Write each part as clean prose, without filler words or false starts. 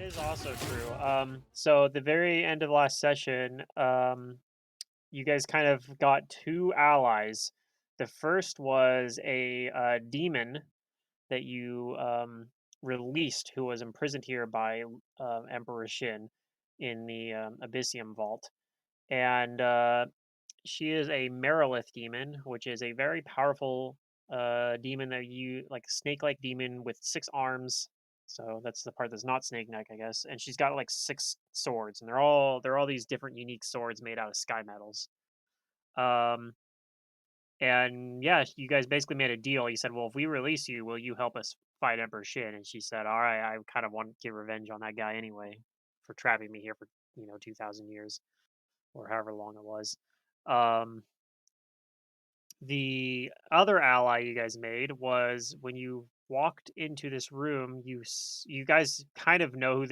That is also true. So at the very end of last session, you guys kind of got two allies. The first was a demon that you released, who was imprisoned here by Emperor Shin in the Abyssium Vault, and she is a Merilith demon, which is a very powerful demon that you like snake-like demon with 6 arms. So that's the part that's not snake neck, I guess. And she's got like 6 swords, and they're all these different unique swords made out of sky metals. Um, and yeah, you guys basically made a deal. You said, "Well, if we release you, will you help us fight Emperor Shin?" And she said, "All right, I kind of want to get revenge on that guy anyway for trapping me here for 2,000 years or however long it was." Um, The other ally you guys made was when you walked into this room, you guys kind of know who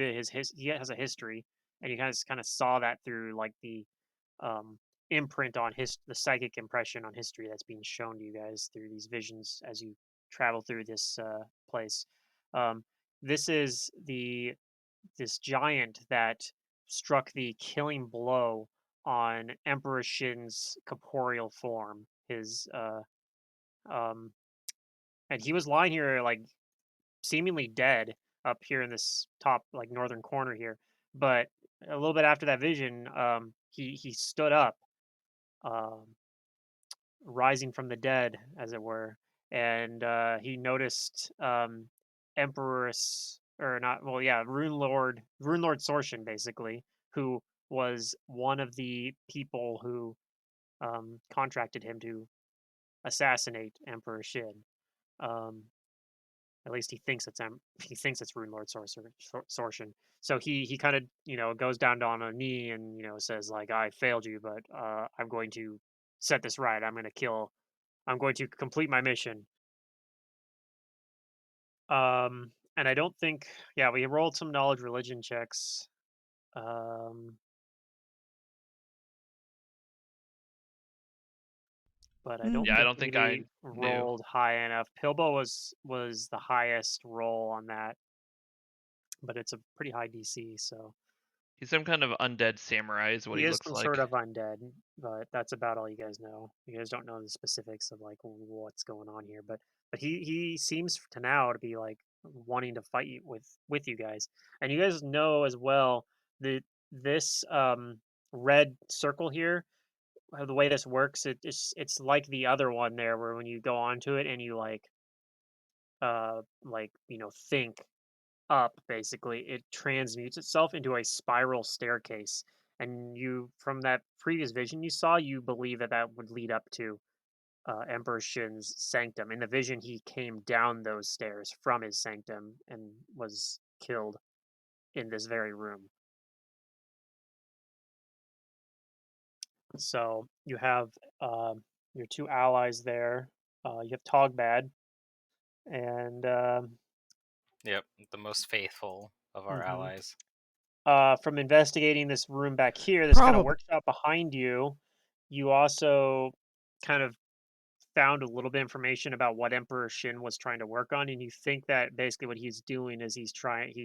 he has a history, and you guys kind of saw that through like the um, imprint on the psychic impression on history that's being shown to you guys through these visions as you travel through this place. Um, this is this giant that struck the killing blow on Emperor Shin's corporeal form. His um, and he was lying here like seemingly dead up here in this top like northern corner here. But a little bit after that vision, he stood up, um, rising from the dead, as it were, and he noticed Empress or not, well, yeah, Rune Lord Sorshin, basically, who was one of the people who contracted him to assassinate Emperor Shin. Um, at least he thinks it's Rune Lord Sorshin. So he kind of goes down on a knee and says like, I failed you, but I'm going to set this right. I'm going to complete my mission. And I don't think, yeah, we rolled some knowledge religion checks. Um, but I don't Yeah, I think don't think I we knew. rolled high enough. Pilbo was the highest roll on that, but it's a pretty high DC, so He's some kind of undead samurai, is what he he is looks some sort like. of undead, but that's about all you guys know. You guys don't know the specifics of like what's going on here, but he seems to now to be like wanting to fight you with you guys, and you guys know as well that this red circle here, the way this works, it's like the other one there, where when you go onto it and you like think up, basically it transmutes itself into a spiral staircase, and you from that previous vision you saw, you believe that that would lead up to Emperor Shin's sanctum. In the vision, he came down those stairs from his sanctum and was killed in this very room. So you have your two allies there. You have Togbad and Yep, the most faithful of our mhm. allies. From investigating this room back here, this kind of Probably. workshop behind you, you also kind of found a little bit of information about what Emperor Shin was trying to work on, and you think that basically what he's doing is he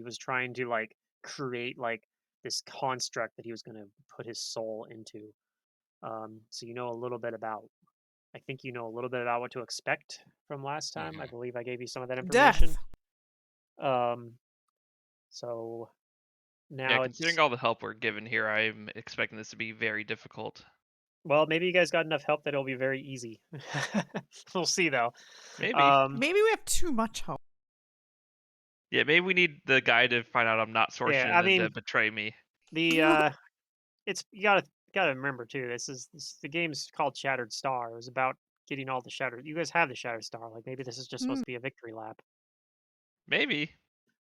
was trying to like create like this construct that he was going to put his soul into. So you know a little bit about. I think you know a little bit about what to expect from last time. I Hmm. believe I gave you some of that information. Death. Um, so Yeah, now considering it's all the help we're given here, I'm expecting this to be very difficult. well, maybe you guys got enough help that it'll be very easy. We'll see though. Maybe. Um, Maybe we have too much help. Yeah, maybe we need the guy to find out I'm not yeah, Sorshin I and to mean betray me. the it's you gotta remember too. The game's called Shattered Star. It was about getting all the shattered. You guys have the Shattered Star. Like maybe this is just supposed Hmm. to be a victory lap. Maybe.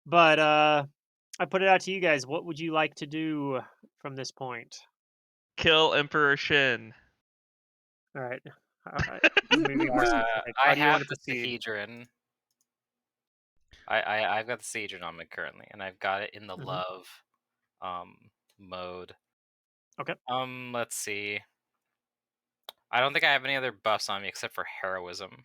But I put it out to you guys. What would you like to do from this point? Kill Emperor Shin. All right. Let me be more specific. I How do you want have to the proceed? Sahedron. I've got the Sahedron on me currently, and I've got it in the Hmm. love um mode. Okay. Let's see. I don't think I have any other buffs on me except for heroism.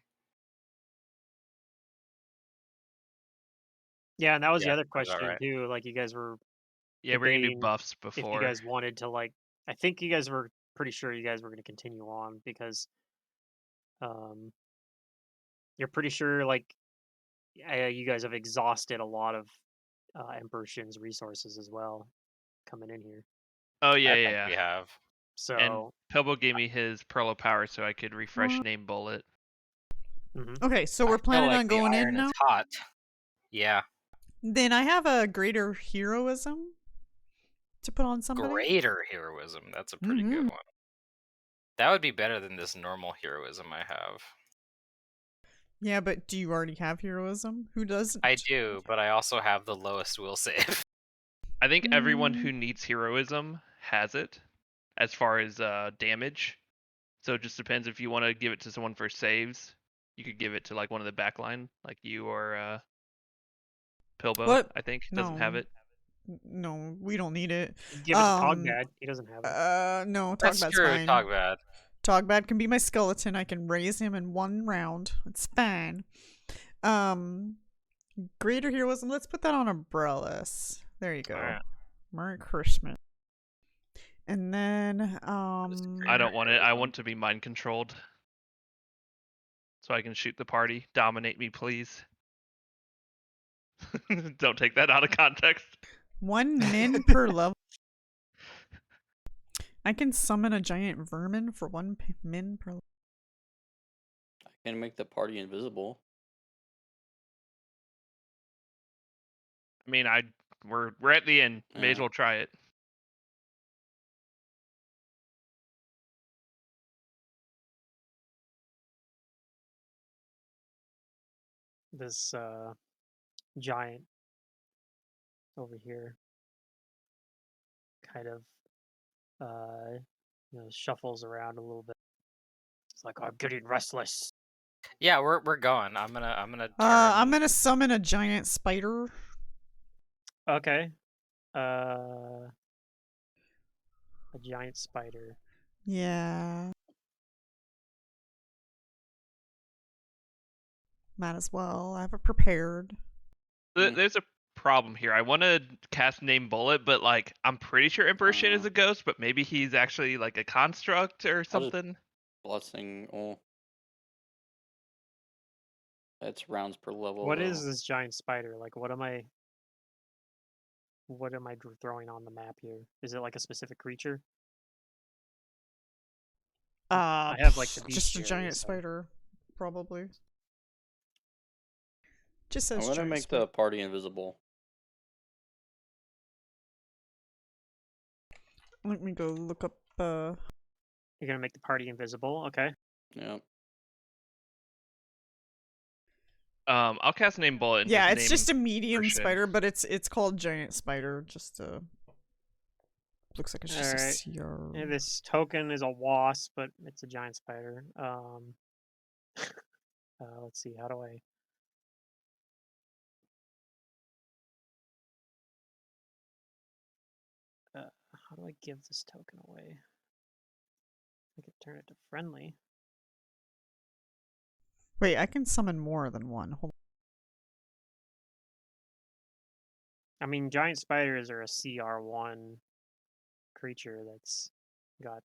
Yeah, and that was the Yeah, other sounds about question right. too. Like you guys were Yeah, we're gonna do debating buffs if you before. guys wanted to like. I think you guys were pretty sure you guys were going to continue on because um, you're pretty sure like you guys have exhausted a lot of Emperor Shin's resources as well coming in here. Oh I yeah, yeah, think yeah. we have. And So, Pilbo gave me his Pearl of Power so I could refresh What? name bullet. mhm. Okay, so I we're feel planning like on the going in iron now. is hot. Yeah, Then I have a greater heroism to put on somebody. greater heroism. That's a pretty Mm-hmm. good one. That would be better than this normal heroism I have. Yeah, but do you already have heroism? Who doesn't? I do, but I also have the lowest will save. I think everyone Mm. who needs heroism has it, as far as damage. So it just depends if you want to give it to someone for saves. You could give it to like one of the backline, like you or Pilbo. What? I think doesn't have No, it. no, we don't need it. You give it to Togbad. He doesn't have it. No, That's Togbad's true, fine. Togbad. Togbad can be my skeleton. I can raise him in one round. It's fine. Greater heroism. Let's put that on umbrellas. There you go. Alright. Merry Christmas. And then I don't want it. I want to be mind controlled. So I can shoot the party. Dominate me, please. Don't take that out of context. 1 min per level. I can summon a giant vermin for 1 min per level. I can make the party invisible. I mean, we're at the end. May as Yeah. well try it. This giant over here kind of shuffles around a little bit. It's like I'm getting restless. Yeah, we're going. I'm gonna turn. I'm gonna summon a giant spider. Okay. A giant spider. Yeah. Might as well. I have it prepared. There's a problem here. I want to cast name bullet, but like I'm pretty sure Emperor Shin is a ghost, but maybe he's actually like a construct or something. Blessing. Oh. That's rounds per level. What though. is this giant spider? Like, what am I throwing on the map here? Is it like a specific creature? I have like the just a bestiary, giant so- spider, probably. Just says I'm gonna giant make spider. the party invisible. Let me go look up. You're gonna make the party invisible, okay? Yep. I'll cast name bullet. And Yeah, just it's name just a medium Shin. spider, but it's called giant spider. Just looks like it's just Alright. a CR. Yeah, this token is a wasp, but it's a giant spider. Let's see. How do I? How do I give this token away? I could turn it to friendly. Wait, I can summon more than one. Hold I mean, giant spiders are a CR1 creature that's got.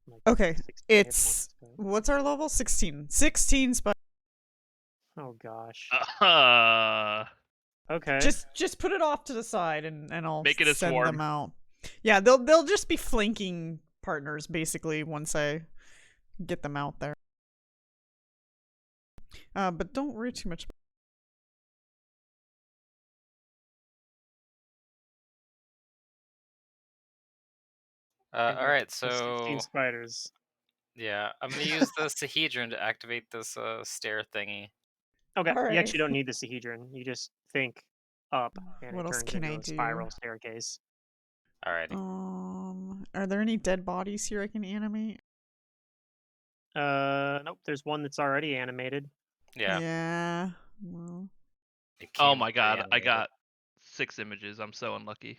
Like, Okay, 60 hit it's points, but- what's our level? 16. 16 spider. Oh gosh. Okay. Okay. Just put it off to the side and I'll Make it a send swarm. them out. Yeah, they'll just be flanking partners basically once I get them out there. But don't worry too much. All right, The so 16 spiders. yeah, I'm gonna use the Sahedron to activate this stair thingy. Okay. You Alright. actually don't need the Sahedron. You just think up, and What it else turns can into I a do? spiral staircase. Alrighty. Are there any dead bodies here I can animate? Nope. There's one that's already animated. Yeah. Yeah. Well, it Oh came my god, I pre-animated. got 6 images. I'm so unlucky.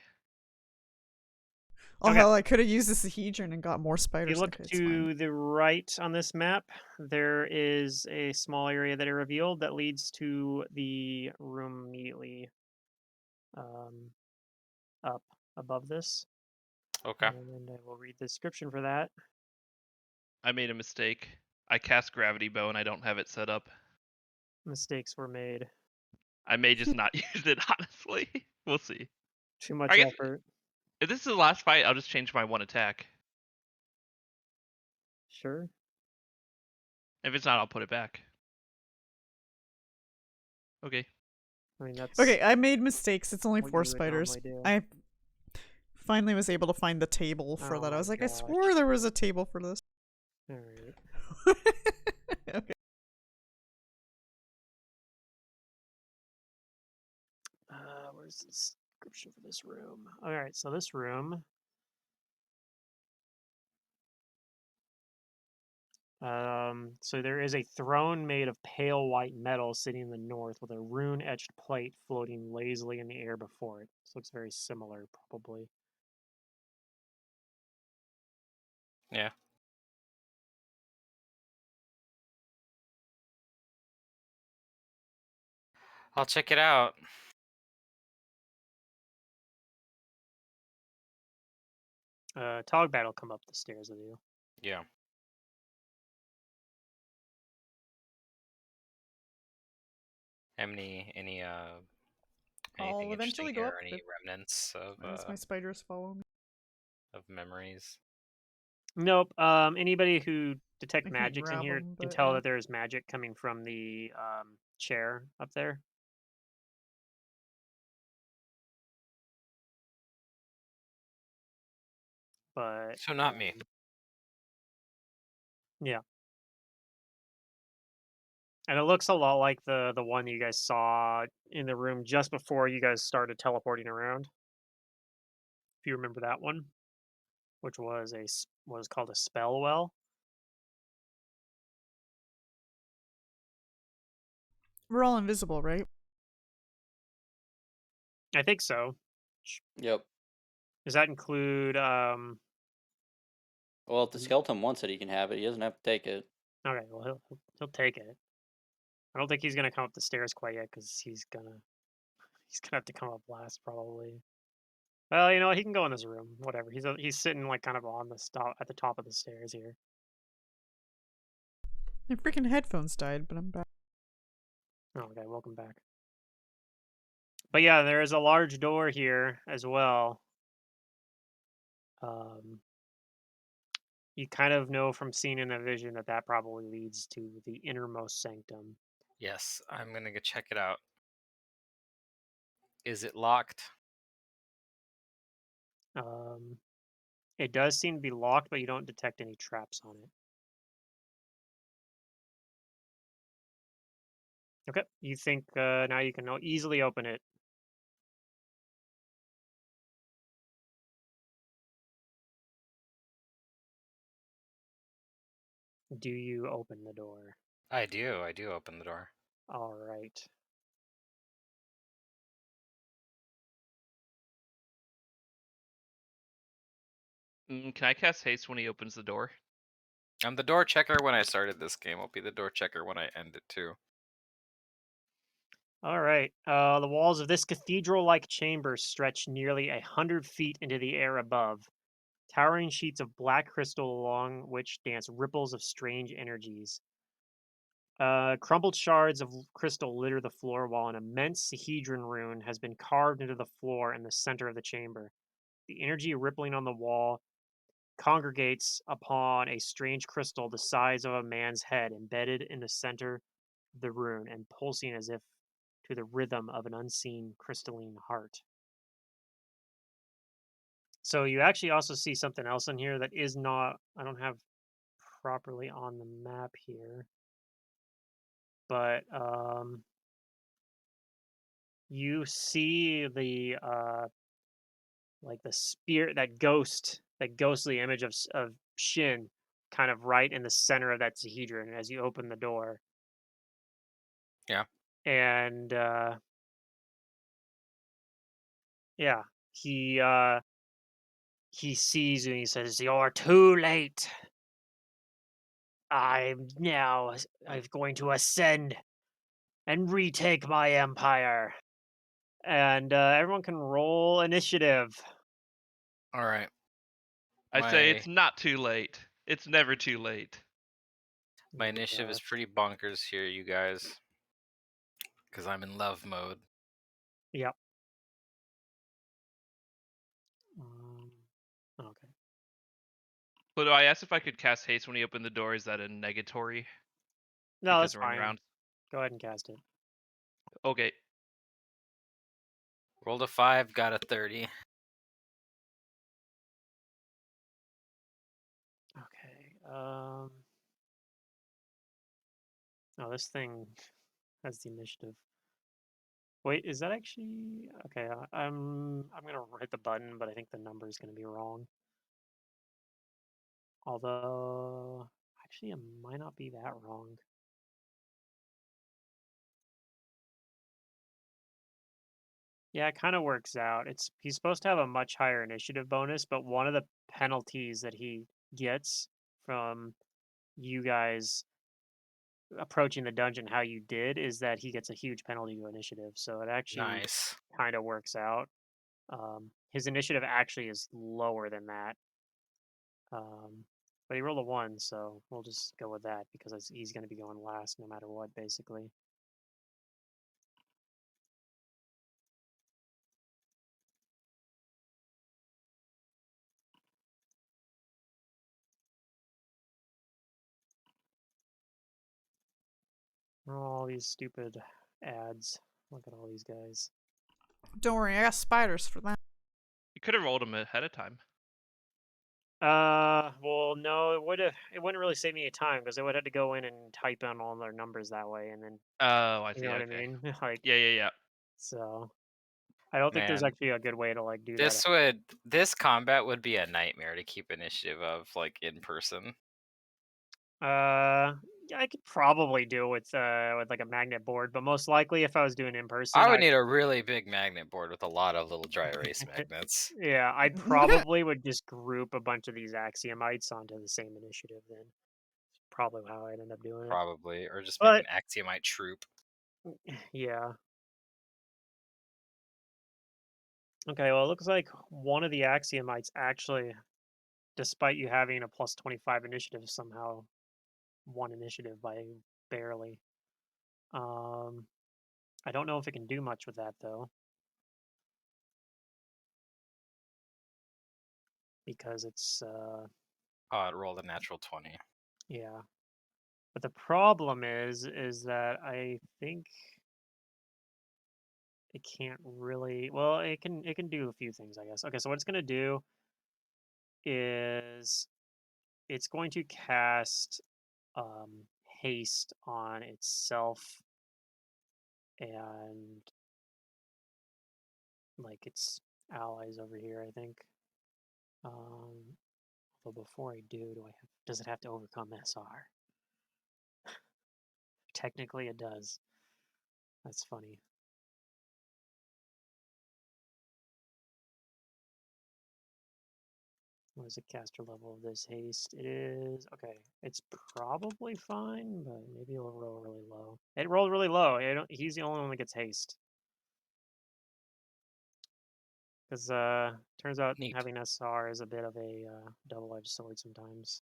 oh Okay. hell, I could have used the Sahedron and got more If spiders. you look Okay, it's fine. to the right on this map, there is a small area that I revealed that leads to the room immediately up above this. Okay. And I will read the description for that. I made a mistake. I cast Gravity Bow and I don't have it set up. Mistakes were made. I may just not use it, honestly. We'll see. Too much I guess effort. if this is the last fight, I'll just change my one attack. Sure. If it's not, I'll put it back. Okay. I mean, that's Okay, I made mistakes. It's only what 4 you would spiders. normally do. I finally was able to find the table for Oh that. I my was like, I gosh. swore there was a table for this. All right. Okay. Where's the description for this room? All right, so this room. So there is a throne made of pale white metal sitting in the north with a rune-etched plate floating lazily in the air before it. This looks very similar, probably. Yeah. I'll check it out. Togbat will come up the stairs with you. Yeah. Any I'll anything interesting eventually go here? up Or any there remnants as my spiders follow me. of memories? Nope. Anybody who detect I can't magics in grab here 'em, can but tell yeah. that there is magic coming from the chair up there. But So not me. yeah. And it looks a lot like the one you guys saw in the room just before you guys started teleporting around. If you remember that one, which was was called a spell well. We're all invisible, right? I think so. Yep. Does that include Well, if the skeleton wants it, he can have it. He doesn't have to take it. okay, well he'll take it. I don't think he's gonna come up the stairs quite yet because he's gonna have to come up last probably. Well, you know what? He can go in this room. Whatever. He's sitting like kind of on the stop at the top of the stairs here. My freaking headphones died, but I'm back. Oh, okay, welcome back. But yeah, there is a large door here as well. Um, you kind of know from seeing in a vision that that probably leads to the innermost sanctum. Yes, I'm gonna go check it out. Is it locked? It does seem to be locked, but you don't detect any traps on it. Okay, you think now you can easily open it. Do you open the door? I do. I do open the door. All right. Can I cast haste when he opens the door? I'm the door checker when I started this game. I'll be the door checker when I end it too. All right. The walls of this cathedral-like chamber stretch nearly 100 feet into the air above, towering sheets of black crystal along which dance ripples of strange energies. Crumbled shards of crystal litter the floor, while an immense Sahedron rune has been carved into the floor in the center of the chamber. The energy rippling on the wall congregates upon a strange crystal the size of a man's head embedded in the center of the rune and pulsing as if to the rhythm of an unseen crystalline heart. So you actually also see something else in here that is not, I don't have properly on the map here, but you see the like the spirit, that ghostly image of Shin kind of right in the center of that Sahedron as you open the door. Yeah. And yeah, he sees you and he says, "You're too late. I'm going to ascend and retake my empire. and everyone can roll initiative. All right. I say My it's not too late. It's never too late. my initiative is pretty bonkers here, you guys, because I'm in love mode. Yep. Um, okay. So do I ask if I could cast haste when he opened the door? Is that a negatory? No, Because that's we're in fine. round. Go ahead and cast it. Okay. Rolled a 5, got a 30. Okay. Oh, this thing has the initiative. Wait, is that actually okay? I'm gonna hit the button, but I think the number is gonna be wrong. Although, actually, it might not be that wrong. Yeah, it kind of works out. He's supposed to have a much higher initiative bonus, but one of the penalties that he gets from you guys approaching the dungeon how you did is that he gets a huge penalty to initiative. So it actually Nice. kind of works out. His initiative actually is lower than that. But he rolled a 1, so we'll just go with that because he's going to be going last no matter what, basically. All these stupid ads. Look at all these guys. Don't worry, I got spiders for that. You could have rolled him ahead of time. Well, no, it wouldn't really save me any time because I would have to go in and type in all their numbers that way, and then Oh, I you see. know what I Okay. mean. Like, Yeah. so I don't think there's Man, actually a good way to like do that. this combat would be a nightmare to keep initiative of, like, in person. Yeah, I could probably do it with like a magnet board, but most likely if I was doing in person, I would need a really big magnet board with a lot of little dry erase magnets. yeah, I probably would just group a bunch of these axiomites onto the same initiative. Then probably how I'd end up doing it. Probably, or just make But an axiomite troop. yeah. Okay, well, it looks like one of the axiomites actually, despite you having a plus 25 initiative, somehow won initiative by barely. Um, I don't know if it can do much with that though, because it's Oh, it rolled a natural 20. yeah. But the problem is that I think it can't really. Well, it can do a few things, I guess. Okay, so what it's gonna do is it's going to cast haste on itself and like its allies over here, I think. But before I does it have to overcome SR? Technically it does. That's funny. What is the caster level of this haste? It is okay. It's probably fine, but maybe it'll roll really low. It rolled really low. He's the only one that gets haste. Because turns out Neat. having SR is a bit of a double-edged sword sometimes.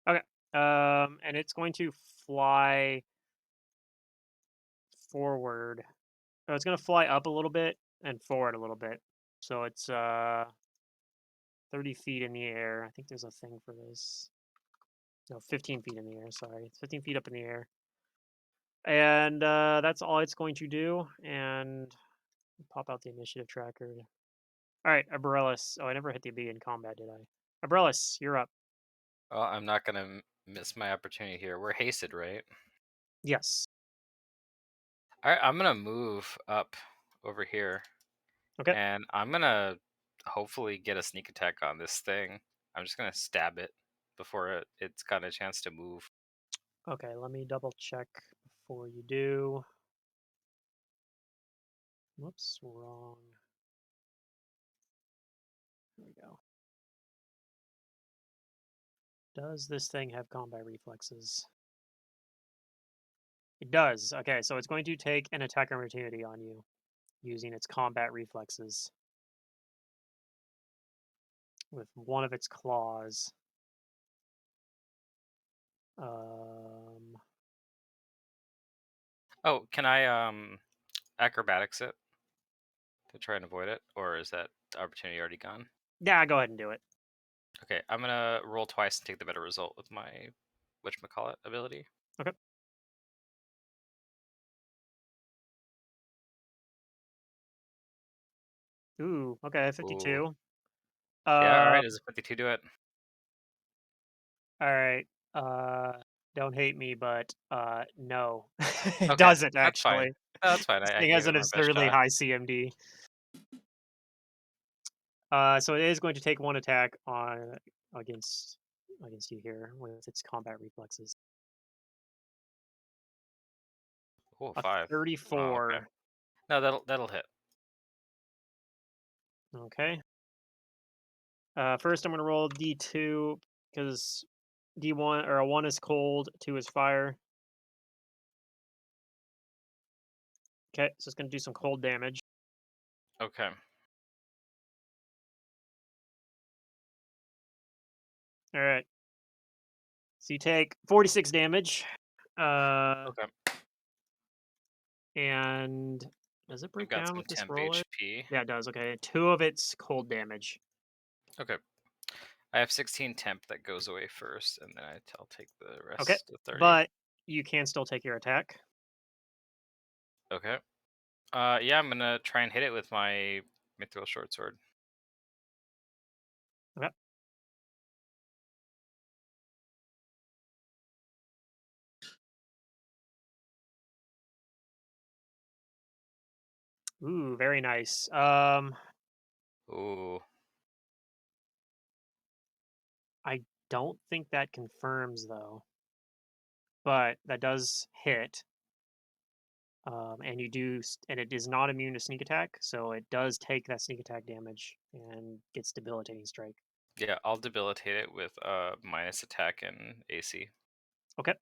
Okay. And it's going to fly forward. Oh, it's going to fly up a little bit and forward a little bit. So it's 30 feet in the air. I think there's a thing for this. No, 15 feet in the air. Sorry, it's 15 feet up in the air. And that's all it's going to do. And pop out the initiative tracker. All right, Abrellis. Oh, I never hit the B in combat, did I? Abrellis, you're up. Well, I'm not gonna miss my opportunity here. We're hasted, right? Yes. All right, I'm gonna move up over here, Okay. and I'm gonna hopefully get a sneak attack on this thing. I'm just gonna stab it before it's got a chance to move. Okay, let me double check before you do. Whoops, wrong. There we go. Does this thing have combat reflexes? It does. Okay, so it's going to take an attack opportunity on you using its combat reflexes with one of its claws. Um, Oh, can I acrobatics it to try and avoid it, or is that opportunity already gone? yeah, go ahead and do it. Okay, I'm gonna roll twice and take the better result with my whatchamacallit ability. Okay. Ooh, okay, Ooh. 52. Yeah, all Uh, right. Does a 52 do it? all right. Don't hate me, but no, it Okay, doesn't that's fine. actually. No, that's fine. This I thing gave has it an my best absurdly shot. high CMD. So it is going to take one attack on against against you here with its combat reflexes. Oh, A 5. Oh, okay. 34. No, that'll hit. Okay. First I'm gonna roll D2 because D1 or a 1 is cold, 2 is fire. Okay, so it's gonna do some cold damage. Okay. All right. So you take 46 damage. Uh, Okay. and does it I've break got down some what this temp roll is? HP. Yeah, it does. Okay, 2 of it's cold damage. Okay. I have 16 temp that goes away first, and then I'll take the Okay, rest of 30. but you can still take your attack. Okay. Yeah, I'm gonna try and hit it with my mithril short sword. Okay. Ooh, very nice. Ooh. I don't think that confirms though, but that does hit. And you do, and it is not immune to sneak attack, so it does take that sneak attack damage and gets debilitating strike. Yeah, I'll debilitate it with minus attack and AC. Okay.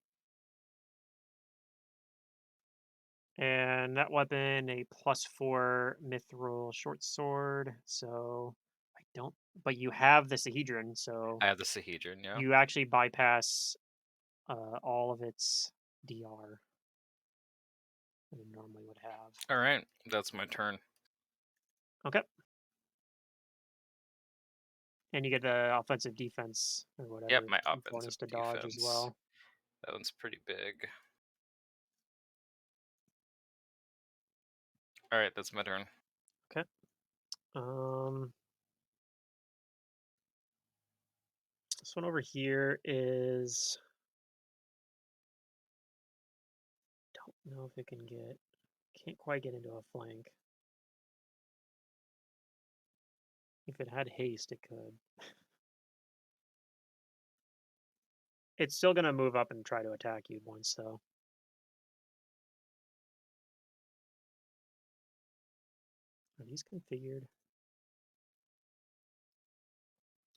And that weapon, a +4 mithril short sword. So I don't, but you have the Sahedron, so I have the Sahedron, yeah. you actually bypass all of its DR that it normally would have. All right, that's my turn. Okay. And you get the offensive defense or Yep, whatever my offensive bonus to dodge as defense. well. That one's pretty big. All right, that's my turn. Okay. This one over here is don't know if it can get can't quite get into a flank. If it had haste, it could. It's still gonna move up and try to attack you once though. Are these configured?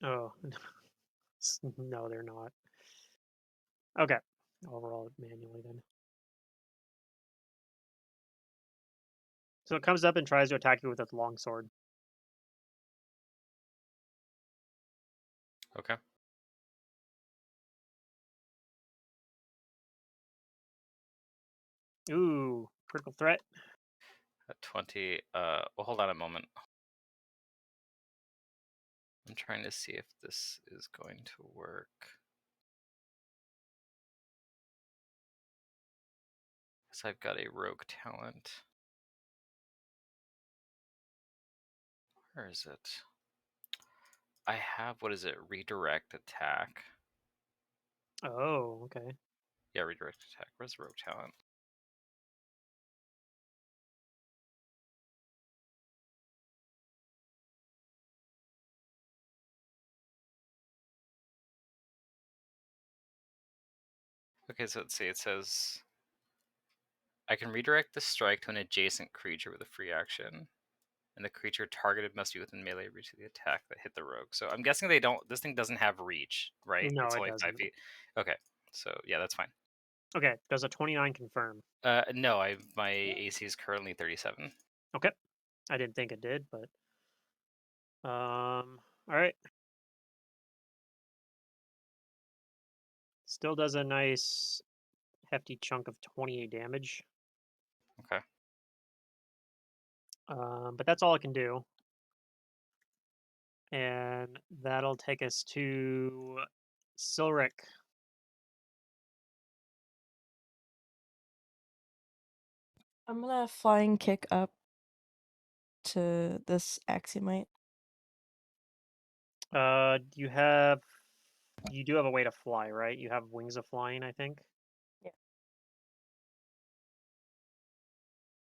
Oh, no, they're not. Okay, I'll roll it manually then. So it comes up and tries to attack you with its long sword. Okay. Ooh, critical threat. At 20. Well, hold on a moment. I'm trying to see if this is going to work. So I've got a rogue talent. Where is it? I have, what is it? Redirect attack. Oh, okay. Yeah, redirect attack. Where's rogue talent? Okay, so let's see. It says I can redirect the strike to an adjacent creature with a free action, and the creature targeted must be within melee reach of the attack that hit the rogue. So I'm guessing they don't. This thing doesn't have reach, right? No, It's it only doesn't. 5 feet. Okay, so yeah, that's fine. Okay, does a 29 confirm? No, my AC is currently 37. Okay, I didn't think it did, but all right. Still does a nice hefty chunk of 28 damage. Okay. But that's all it can do. And that'll take us to Silric. I'm gonna flying kick up to this Axiomite. You do have a way to fly, right? You have wings of flying, I think. Yeah.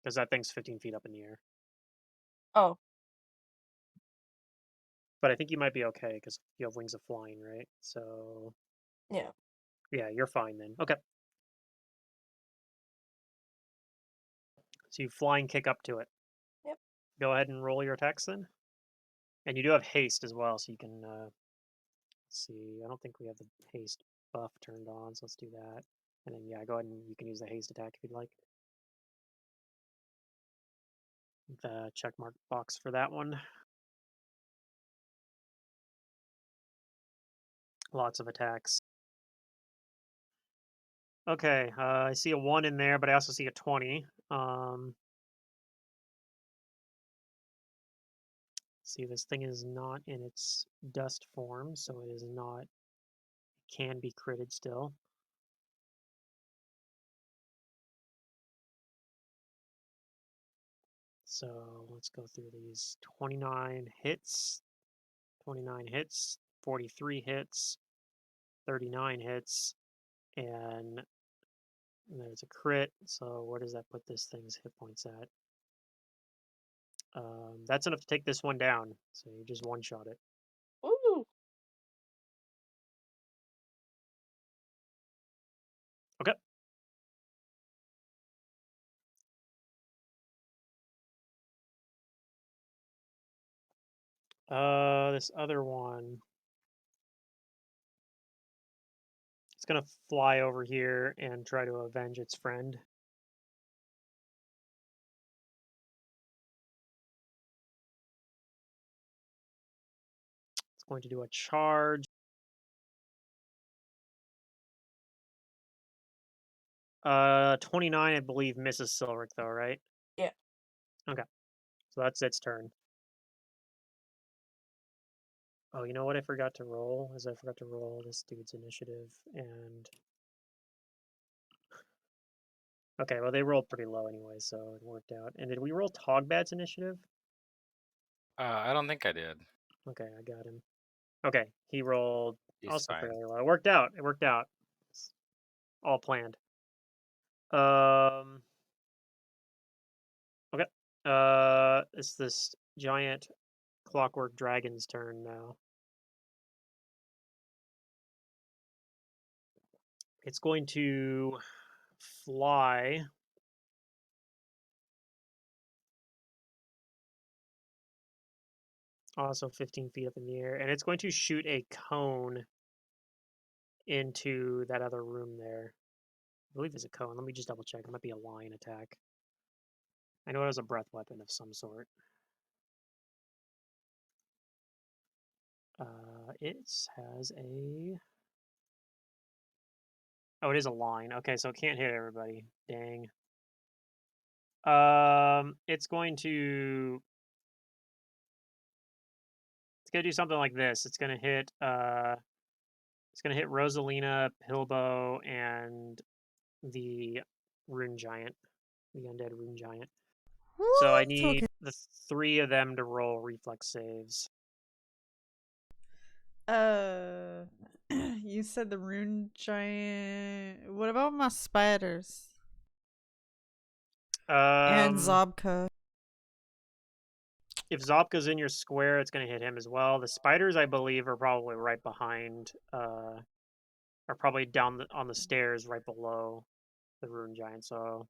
Because that thing's 15 feet up in the air. Oh, But I think you might be okay because you have wings of flying, right? So yeah. yeah, you're fine then. Okay. So you flying kick up to it. Yep. Go ahead and roll your attacks then. And you do have haste as well, so you can let's see. I don't think we have the haste buff turned on, so let's do that. And then yeah, go ahead and you can use the haste attack if you'd like. The check mark box for that one. Lots of attacks. Okay, I see a 1 in there, but I also see a 20. See, this thing is not in its dust form, so it is not, can be critted still. So let's go through these. 29 hits, 43 hits, 39 hits, and there's a crit. So where does that put this thing's hit points at? That's enough to take this one down. So you just one-shot it. Ooh. Okay. This other one. It's gonna fly over here and try to avenge its friend. It's going to do a charge. 29, I believe, misses Silric though, right? Yeah. Okay. So that's its turn. Oh, you know what I forgot to roll? I forgot to roll this dude's initiative and okay, well they rolled pretty low anyway, so it worked out. And did we roll Togbat's initiative? I don't think I did. Okay, I got him. Okay, he rolled He's also fine. fairly low. It worked out. It worked out. It's all planned. Um Okay. It's this giant clockwork dragon's turn now. It's going to fly. Also 15 feet up in the air, and it's going to shoot a cone into that other room there. I believe it's a cone. Let me just double check. It might be a line attack. I know it was a breath weapon of some sort. It has a. Oh, it is a line. Okay, so it can't hit everybody. Dang. It's going to. It's gonna do something like this. It's gonna hit. It's gonna hit Rosalina, Pilbo, and the Rune Giant, the undead Rune Giant. So I What? need Okay. the 3 of them to roll reflex saves. Uh, you said the rune giant. What about my spiders and Um, Zobka? if Zopka's in your square, it's going to hit him as well. The spiders, I believe, are probably right behind. Are probably down on the stairs right below the Rune Giant. So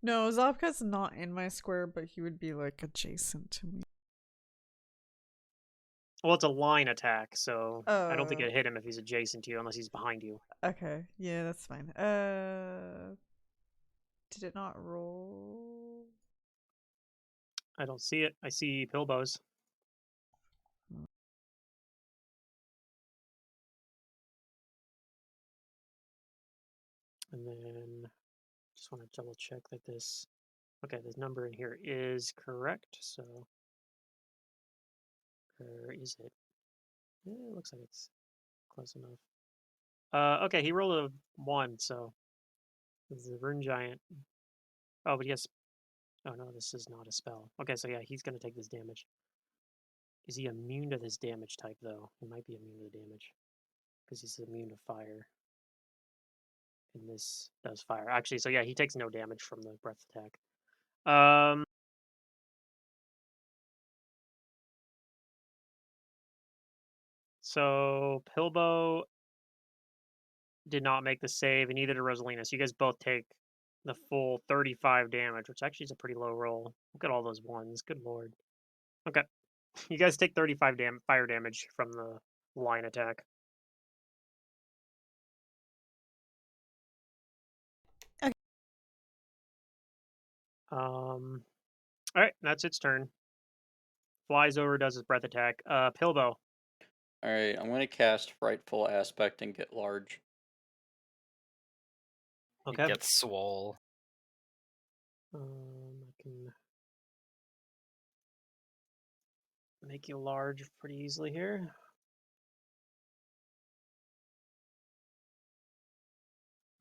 No, Zobka's not in my square, but he would be like adjacent to me. Well, it's a line attack, so I don't think Oh. it hit him if he's adjacent to you, unless he's behind you. Okay. Yeah, that's fine. Did it not roll? I don't see it. I see Pilbows. And then just want to double check that this. Okay, this number in here is correct. So where is it? It looks like it's close enough. Okay, he rolled a 1, so this is a rune giant. Oh, but yes. Oh no, this is not a spell. Okay, so yeah, he's gonna take this damage. Is he immune to this damage type though? He might be immune to the damage because he's immune to fire, and this does fire. Actually, so yeah, he takes no damage from the breath attack. So Pilbo did not make the save, and neither did Rosalina. So you guys both take the full 35 damage, which actually is a pretty low roll. Look at all those ones. Good lord. Okay. You guys take 35 fire damage from the line attack. Okay. All right, that's its turn. Flies over, does his breath attack. Pilbo. Alright, I'm gonna cast Frightful Aspect and get large. It Okay. gets swole. I can make you large pretty easily here.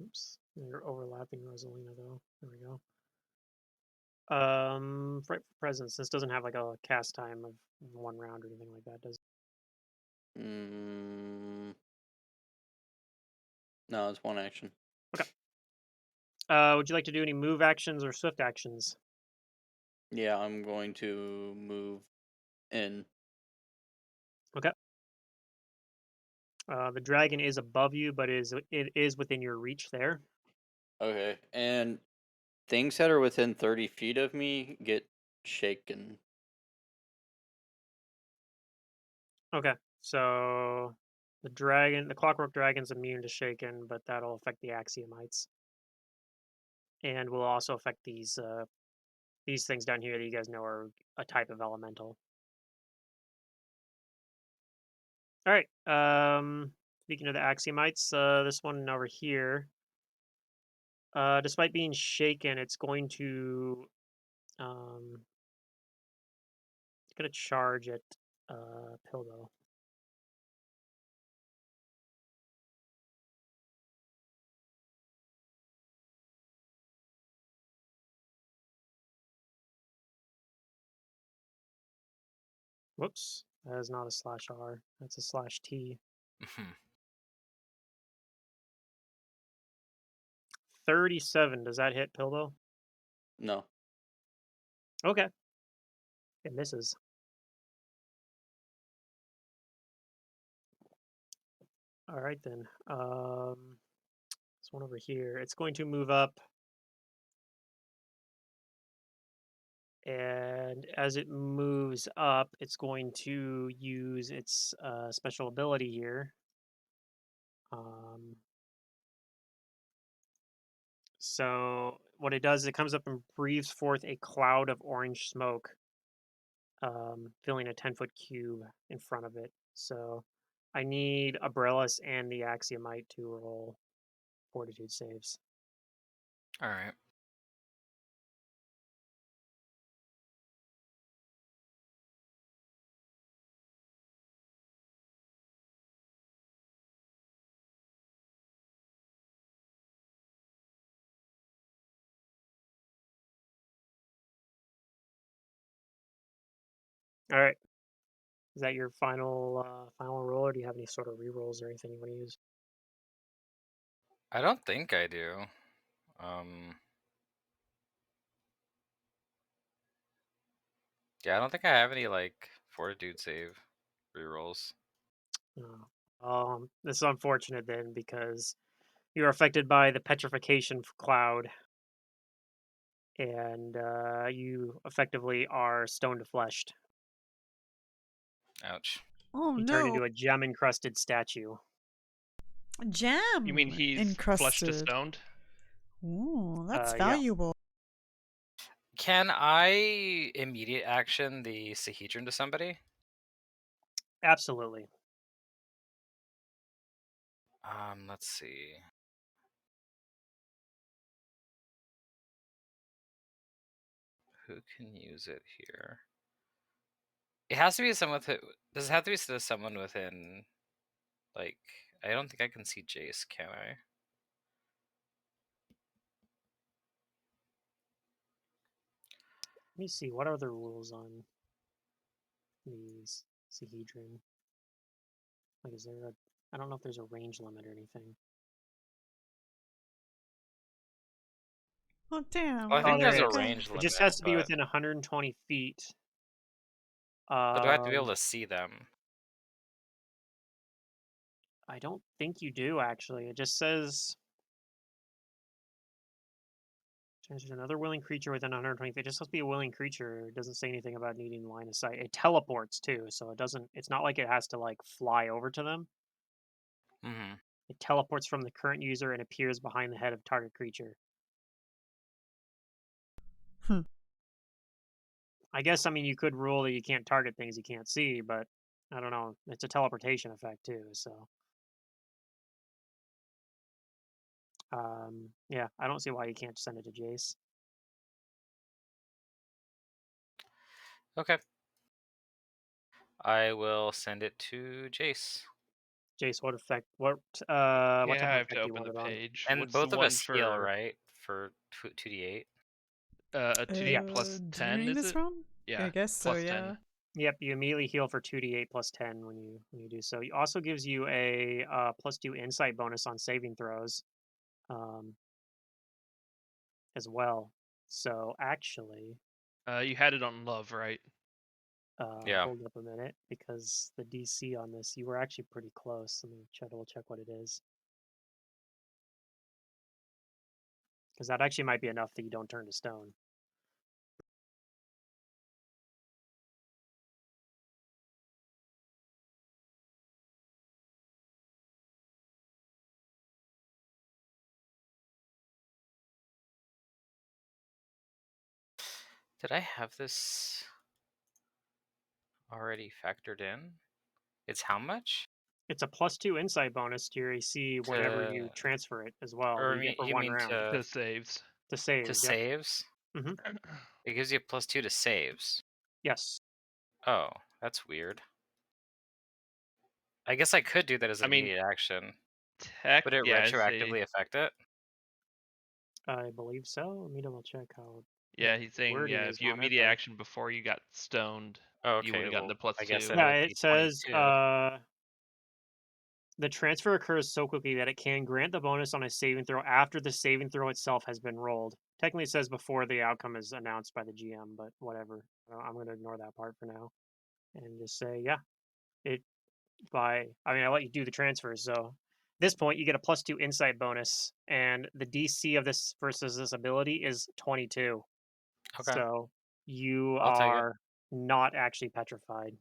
Oops, you're overlapping Rosalina though. There we go. Fright for Presence. This doesn't have like a cast time of 1 round or anything like that, does it? No, it's 1 action. Okay. Would you like to do any move actions or swift actions? Yeah, I'm going to move in. Okay. The dragon is above you, but it is within your reach there. Okay, and things that are within 30 feet of me get shaken. Okay. So the clockwork dragon's immune to shaken, but that'll affect the axiomites, and will also affect these things down here that you guys know are a type of elemental. All right. Speaking of the axiomites, this one over here, despite being shaken, it's going to charge at Pilbo. Whoops, that is not a /R. That's a /T. Mhm. 37. Does that hit Pilbo? No. Okay. It misses. All right then. This one over here. It's going to move up, and as it moves up, it's going to use its special ability here. So what it does is it comes up and breathes forth a cloud of orange smoke, filling a 10-foot cube in front of it. So I need Abrellis and the Axiomite to roll fortitude saves. All right. All right. Is that your final roll, or do you have any sort of rerolls or anything you want to use? I don't think I do. Um. Yeah, I don't think I have any like fortitude save rerolls. This is unfortunate then, because you're affected by the petrification cloud, and you effectively are stone to fleshed. Ouch. Oh He turned no, into a gem encrusted statue. jam You mean he's flushed to encrusted. stoned? Ooh, that's Yeah. valuable. Can I immediate action the Sahedron to somebody? Absolutely. Let's see. Who can use it here? It has to be someone who. Does it have to be someone within, like, I don't think I can see Jace, can I? Let me see. What are the rules on these Sahedron? Like, is there a? I don't know if there's a range limit or anything. Oh damn. Well, I Oh, think there there's a is. range It limit, just has to be but within 120 feet. do I have to be able Um, to see them? I don't think you do actually. It just says there's another willing creature within 120 feet. It just has to be a willing creature. It doesn't say anything about needing line of sight. It teleports too, so it doesn't. It's not like it has to like fly over to them. Mm-hmm. It teleports from the current user and appears behind the head of target creature. Hmm. I guess I mean you could rule that you can't target things you can't see, but I don't know. It's a teleportation effect too, so yeah, I don't see why you can't send it to Jace. Okay. I will send it to Jace. Jace, what effect? What type Yeah, of I have to effect do you open want the it on? page. And What's the both of one us heal, for right? For 2d8. a 2d plus 10, During is this it? round? Yeah, I guess so, plus 10. yeah. Yep, you immediately heal for 2d8 plus 10 when you do so. It also gives you a +2 insight bonus on saving throws, um, as well. So actually, You had it on love, right? Yeah. hold up a minute because the DC on this you were actually pretty close. Let me double check what it is because that actually might be enough that you don't turn to stone. Did I have this already factored in? It's how much? It's a +2 insight bonus to your AC whenever you To transfer it as well. or That you get for you one mean round The saves. to to saves. Yep. saves? hmm It gives you a +2 to saves. Yes. Oh, that's weird. I guess I could do that as I an mean, immediate action. tech, Would it yeah, say, retroactively affect it? I believe so. Let me double check how the yeah, he's saying, wording yeah, is if you on it, immediate but action before you got stoned, Oh, you would okay. have gotten the Well, plus I guess 2. then it yeah, would it be says 22. the transfer occurs so quickly that it can grant the bonus on a saving throw after the saving throw itself has been rolled. Technically, it says before the outcome is announced by the GM, but whatever. I'm going to ignore that part for now and just say, yeah, it I mean, I let you do the transfers. So at this point, you get a +2 insight bonus, and the DC of this versus this ability is 22. Okay, So you I'll take it. are not actually petrified.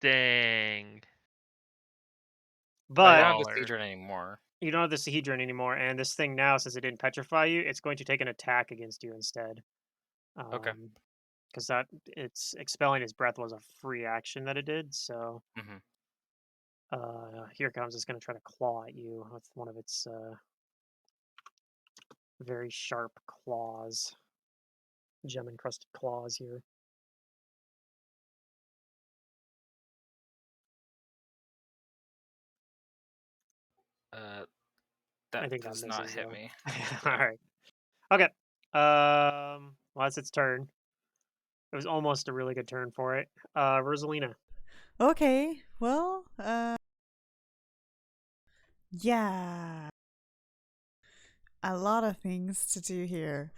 Dang. But I But don't have the Baller. Seedron anymore. you don't have the Sahedron anymore, and this thing now, since it didn't petrify you, it's going to take an attack against you instead. Okay. Because that it's expelling his breath was a free action that it did. So hmm here it comes. It's going to try to claw at you with one of its very sharp claws, gem encrusted claws here. Uh, I that think that does not misses hit though. me. All Yeah. right. Okay. Well, that's its turn. It was almost a really good turn for it. Rosalina. Okay, well, yeah. A lot of things to do here.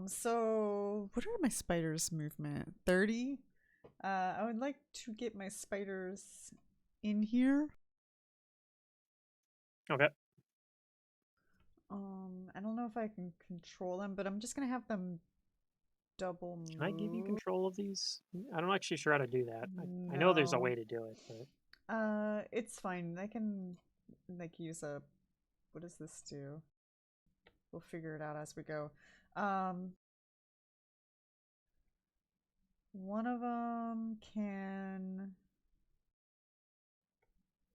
So what are my spiders' movement? 30? I would like to get my spiders in here. Okay. I don't know if I can control them, but I'm just gonna have them double move. Can I give you control of these? I'm not actually sure how to do that. I know there's a No. way to do it, but It's fine. I can like use a. What does this do? We'll figure it out as we go. One of them can.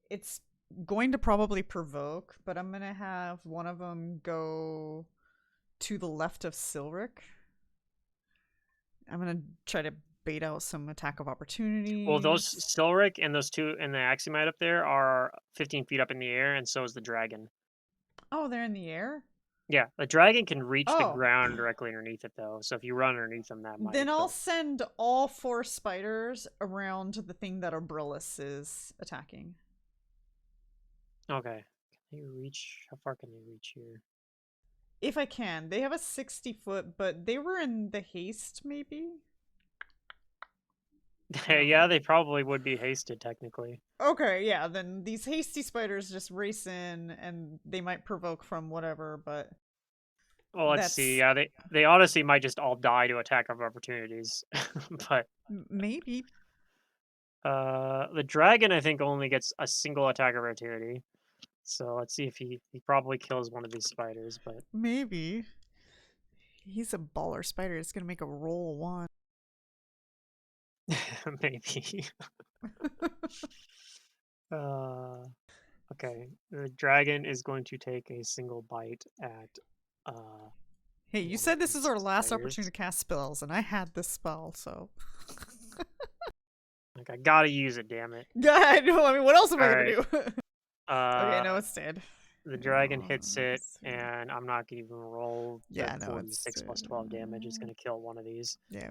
It's going to probably provoke, but I'm gonna have one of them go to the left of Silric. I'm gonna try to bait out some attack of opportunity. well, those Silric and those two and the Axiomite up there are 15 feet up in the air, and so is the dragon. Oh, they're in the air? Yeah, the dragon can reach the Oh. ground directly underneath it, though. So if you run underneath them, that might. Then I'll But send all 4 spiders around the thing that Obrillis is attacking. okay. Can they reach? How far can they reach here? If I can. They have a 60-foot, but they were in the haste, maybe? Yeah, they probably would be hasted technically. Okay, yeah, then these hasty spiders just race in, and they might provoke from whatever, but... Well, let's see. Yeah, they honestly might just all die to attack of opportunities, but maybe. the dragon I think only gets a single attack of opportunity. So let's see if he probably kills one of these spiders, but Maybe. He's a baller spider. It's gonna make a roll 1. maybe. Okay. The dragon is going to take a single bite at Hey, you one said of this is these our last spiders. opportunity to cast spells, and I had this spell, so... Like, I gotta use it, damn it. I know, I mean, what else am I gonna Alright. do? Okay, no, it's dead. The dragon No, hits let's it, see. and I'm not gonna even roll the Yeah, no, 4d6 it's plus 12 damage. It's gonna kill one of these. yeah.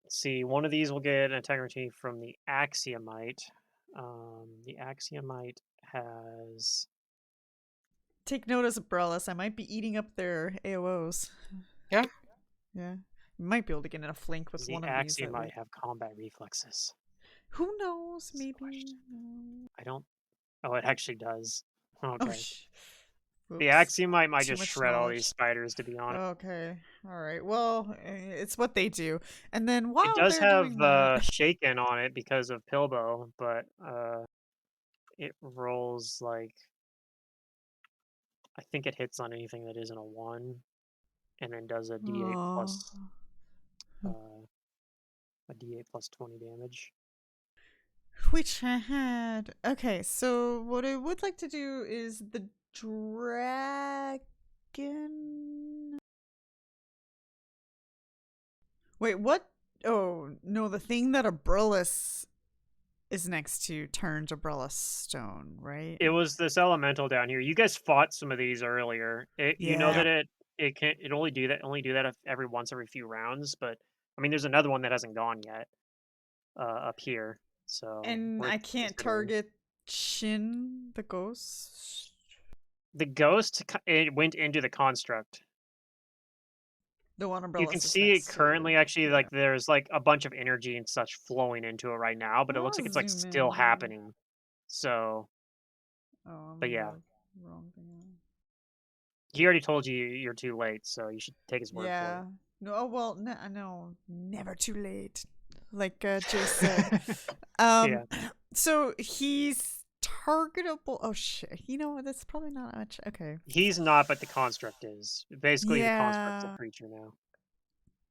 Let's see. One of these will get an attack opportunity from the Axiomite. The Axiomite has... Take notice, Umbrellas. I might be eating up their AOs. Yeah. Yeah. You might be able to get in a flank with The one of these. Axiomite have combat reflexes. Who knows? That's the Maybe. question. No. I don't... Oh, it actually does. Oh, Okay. Oops. The Axiomite might Too just much shred all knowledge. these spiders, to be honest. Okay. All right. Well, it's what they do. And then while It does they're doing have that, shaken on it because of Pilbow, but it rolls like... I think it hits on anything that isn't a 1, and then does a d8 plus a d8 plus 20 damage. which I had. Okay, so what I would like to do is the dragon. Wait, what? Oh no, the thing that Abrillus is next to turned Umbrella Stone, right? It was this elemental down here. You guys fought some of these earlier. You know Yeah. that it only do that every every few rounds, but I mean there's another one that hasn't gone yet up here. So And we're I can't considering... target Shin, the ghost. The ghost, it went into the construct. The one You Umbrella can is see it next to. currently, actually, Yeah. like there's like a bunch of energy and such flowing into it right now, but it looks I'll like it's like zoom still in. happening. So, Oh, I'm but yeah, the wrong thing. he already told you you're too late, so you should take his word for Yeah. it. No, oh, well, no, never too late. Like Jay said. Yeah. So he's targetable. Oh shit. You know what? That's probably not much. Okay. He's not, but the construct is. Basically, the construct's a Yeah. creature now.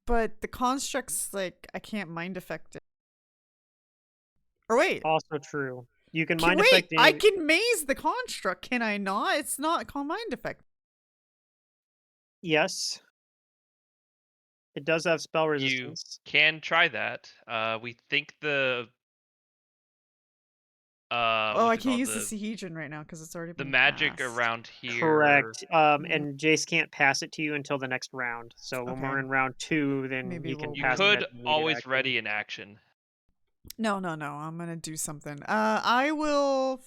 But the construct's like I can't mind affect it. Or wait. Also true. You can Can, mind wait, affect I any... can maze the construct, can I not? It's not called mind effect. Yes. It does have spell You resistance. can try that. We think the Oh, I what's it can't called? use the Sahedron right now because it's already The been magic cast. around here. Correct. Mm. And Jace can't pass it to you until the next round. So when we're Okay. in round 2, then Maybe he can we'll You pass wait. it could as needed always action. ready an action. No. I'm gonna do something. I will.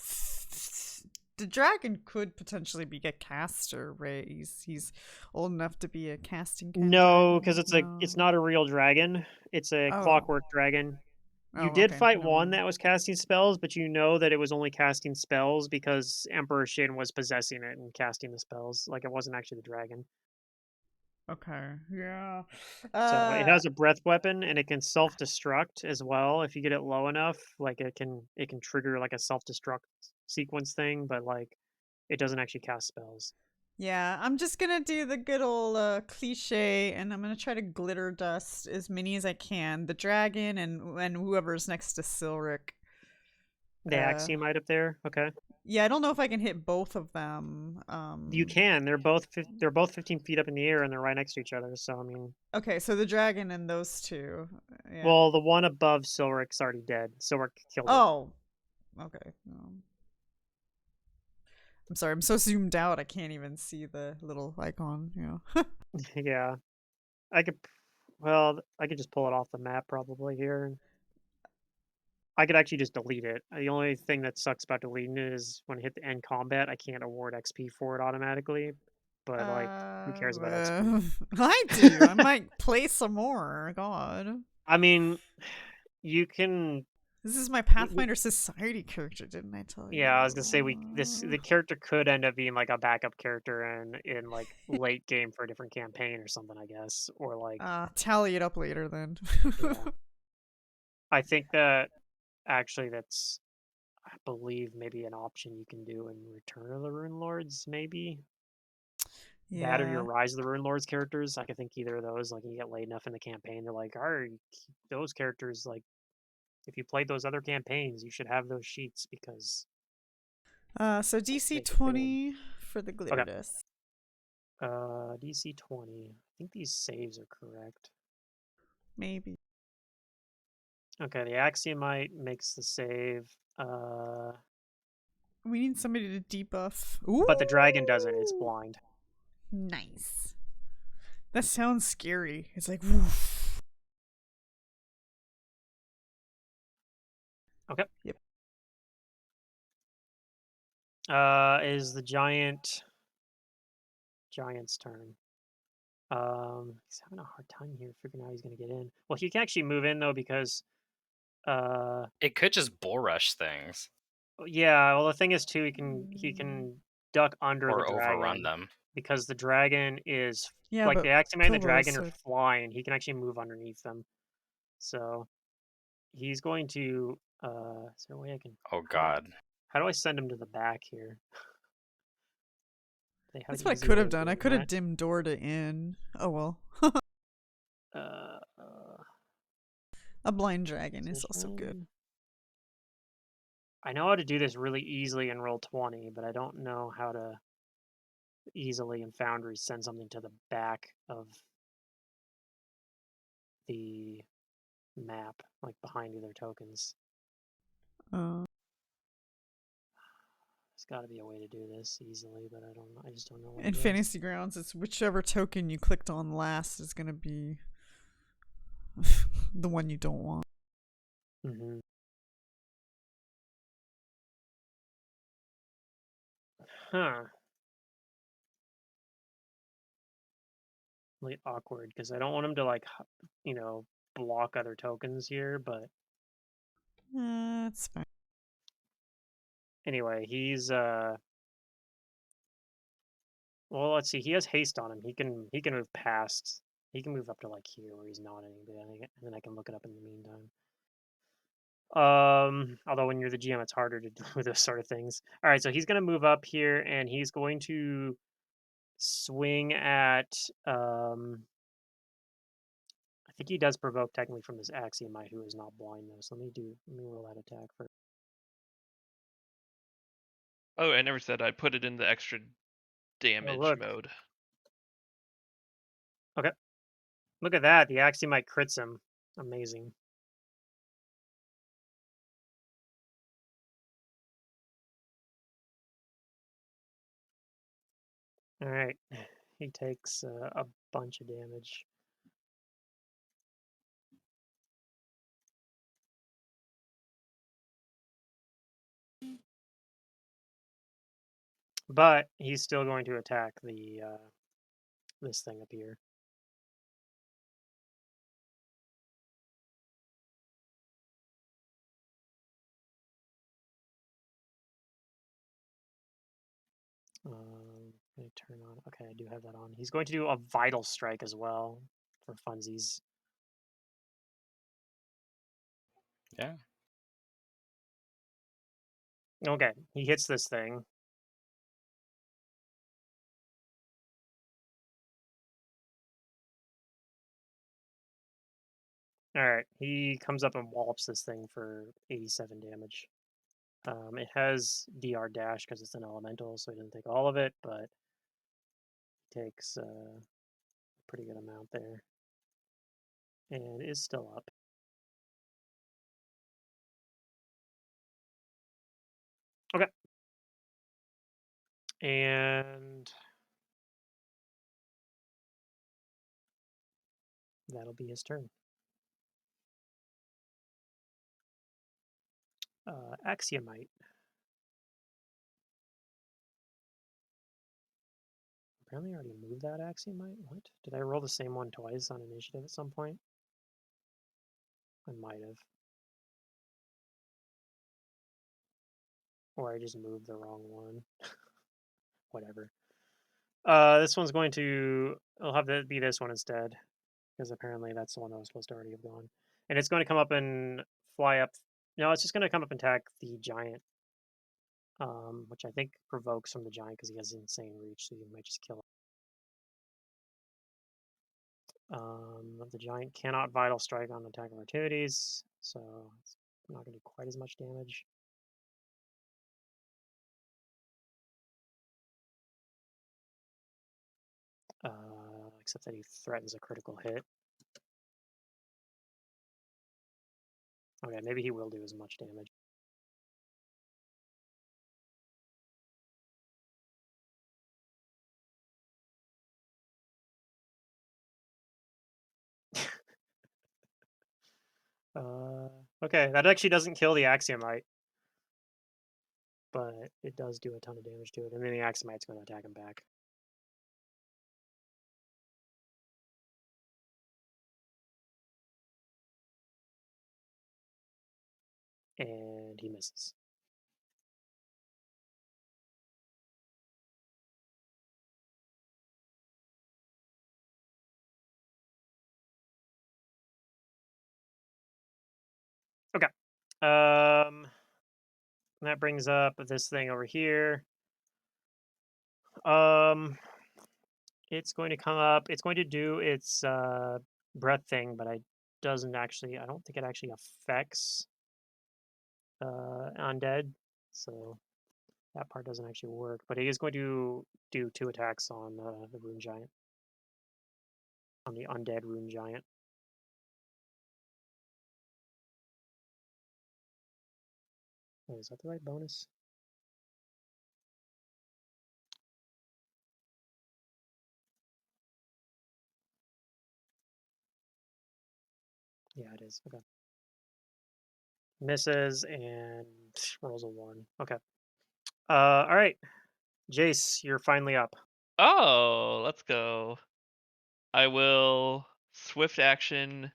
The dragon could potentially get caster, right? He's old enough to be a casting. No, because it's no. it's not a real dragon. It's a Oh. clockwork dragon. You Oh, did okay. fight No. one that was casting spells, but you know that it was only casting spells because Emperor Shin was possessing it and casting the spells. Like, it wasn't actually the dragon. Okay. Yeah. So it has a breath weapon and it can self-destruct as well if you get it low enough. Like it can trigger like a self-destruct sequence thing, but like it doesn't actually cast spells. Yeah, I'm just gonna do the good old cliche, and I'm gonna try to glitter dust as many as I can. The dragon and whoever's next to Silric. The Axiomite up there, okay. Yeah, I don't know if I can hit both of them. You can. They're both 15 feet up in the air and they're right next to each other. So I mean, Okay, so the dragon and those two. Yeah. well, the one above Silric's already dead. Silric killed it. Oh. Okay. I'm sorry. I'm so zoomed out. I can't even see the little icon. Yeah. Yeah, I could. Well, I could just pull it off the map probably here. I could actually just delete it. The only thing that sucks about deleting it is when I hit the end combat, I can't award XP for it automatically. But like, who cares about XP? I do. I might play some more. God. I mean, you can. This is my We, Pathfinder Society character, didn't I tell yeah, I was gonna say you? the character could end up being like a backup character in like late game for a different campaign or something, I guess, or like Tally it up later then. yeah. I think that actually that's I believe maybe an option you can do in Return of the Rune Lords, maybe. That or your Yeah. Rise of the Rune Lords characters. I could think either of those. Like you get late enough in the campaign, they're like, all right, those characters, like if you played those other campaigns, you should have those sheets because So DC make it fit in. 20 for the glitter Okay. disc. DC 20. I think these saves are correct. Maybe. Okay, the Axiomite makes the save. We need somebody to debuff. Ooh! But the dragon doesn't. It's blind. Nice. That sounds scary. It's like, woof. Okay. Yep. Is the giant's turn. He's having a hard time here figuring out he's gonna get in. Well, he can actually move in though because It could just bull rush things yeah, well the thing is too he can duck under the or overrun dragon them. because the dragon is Yeah, like but the Axiom and the Pilbara dragon are said. flying. He can actually move underneath them. So he's going to is there a way I can Oh how do I god. how do I send him to the back here? They have That's an what I easy could way have of done. I doing could have that. dim doored it in. Oh well. Uh, uh A blind dragon is also good. position. I know how to do this really easily in roll 20, but I don't know how to easily in Foundry send something to the back of the map, like behind either tokens. Uh, There's got to be a way to do this easily, but I don't know. I just don't know what in it is. Fantasy Grounds, it's whichever token you clicked on last is going to be the one you don't want. Mm-hmm. Huh. Really awkward because I don't want him to like, block other tokens here. But It's fine. anyway, he's Well, let's see. He has haste on him. He can move past. He can move up to like here where he's not anybody, and then I can look it up in the meantime. Although when you're the GM, it's harder to do those sort of things. All right, so he's gonna move up here, and he's going to swing at. I think he does provoke technically from this Axiomite, who is not blind though. So let me roll that attack first. Oh, I never said I put it in the extra Oh, damage look. mode. Okay, look at that. The Axiomite crits him. Amazing. All right, he takes a bunch of damage. But he's still going to attack the this thing up here. Gonna turn on. Okay, I do have that on. He's going to do a vital strike as well for funsies. Yeah. Okay, he hits this thing. All right, he comes up and wallops this thing for 87 damage. It has DR dash because it's an elemental, so he doesn't take all of it, but he takes a pretty good amount there, and is still up. Okay, and that'll be his turn. Axiomite. Apparently, I already moved that Axiomite. What? Did I roll the same one twice on initiative at some point? I might have. Or I just moved the wrong one. Whatever. This one's going to. I'll have that be this one instead, because apparently that's the one that was supposed to already have gone. And it's going to come up and fly up. No, it's just going to come up and attack the giant, which I think provokes from the giant because he has insane reach, so you might just kill him. The giant cannot vital strike on attack opportunities, so it's not going to do quite as much damage. Except that he threatens a critical hit. Okay, maybe he will do as much damage. Okay, that actually doesn't kill the Axiomite, but it does do a ton of damage to it, and then the Axiomite's going to attack him back. And he misses. Okay. That brings up this thing over here. It's going to come up. It's going to do its breath thing, but I don't think it actually affects undead. So that part doesn't actually work. But he is going to do 2 attacks on the rune giant, on the undead rune giant. Wait, is that the right bonus? Yeah, it is. Okay. Misses and rolls a 1. Okay. All right. Jace, you're finally up. Oh, let's go. I will swift action,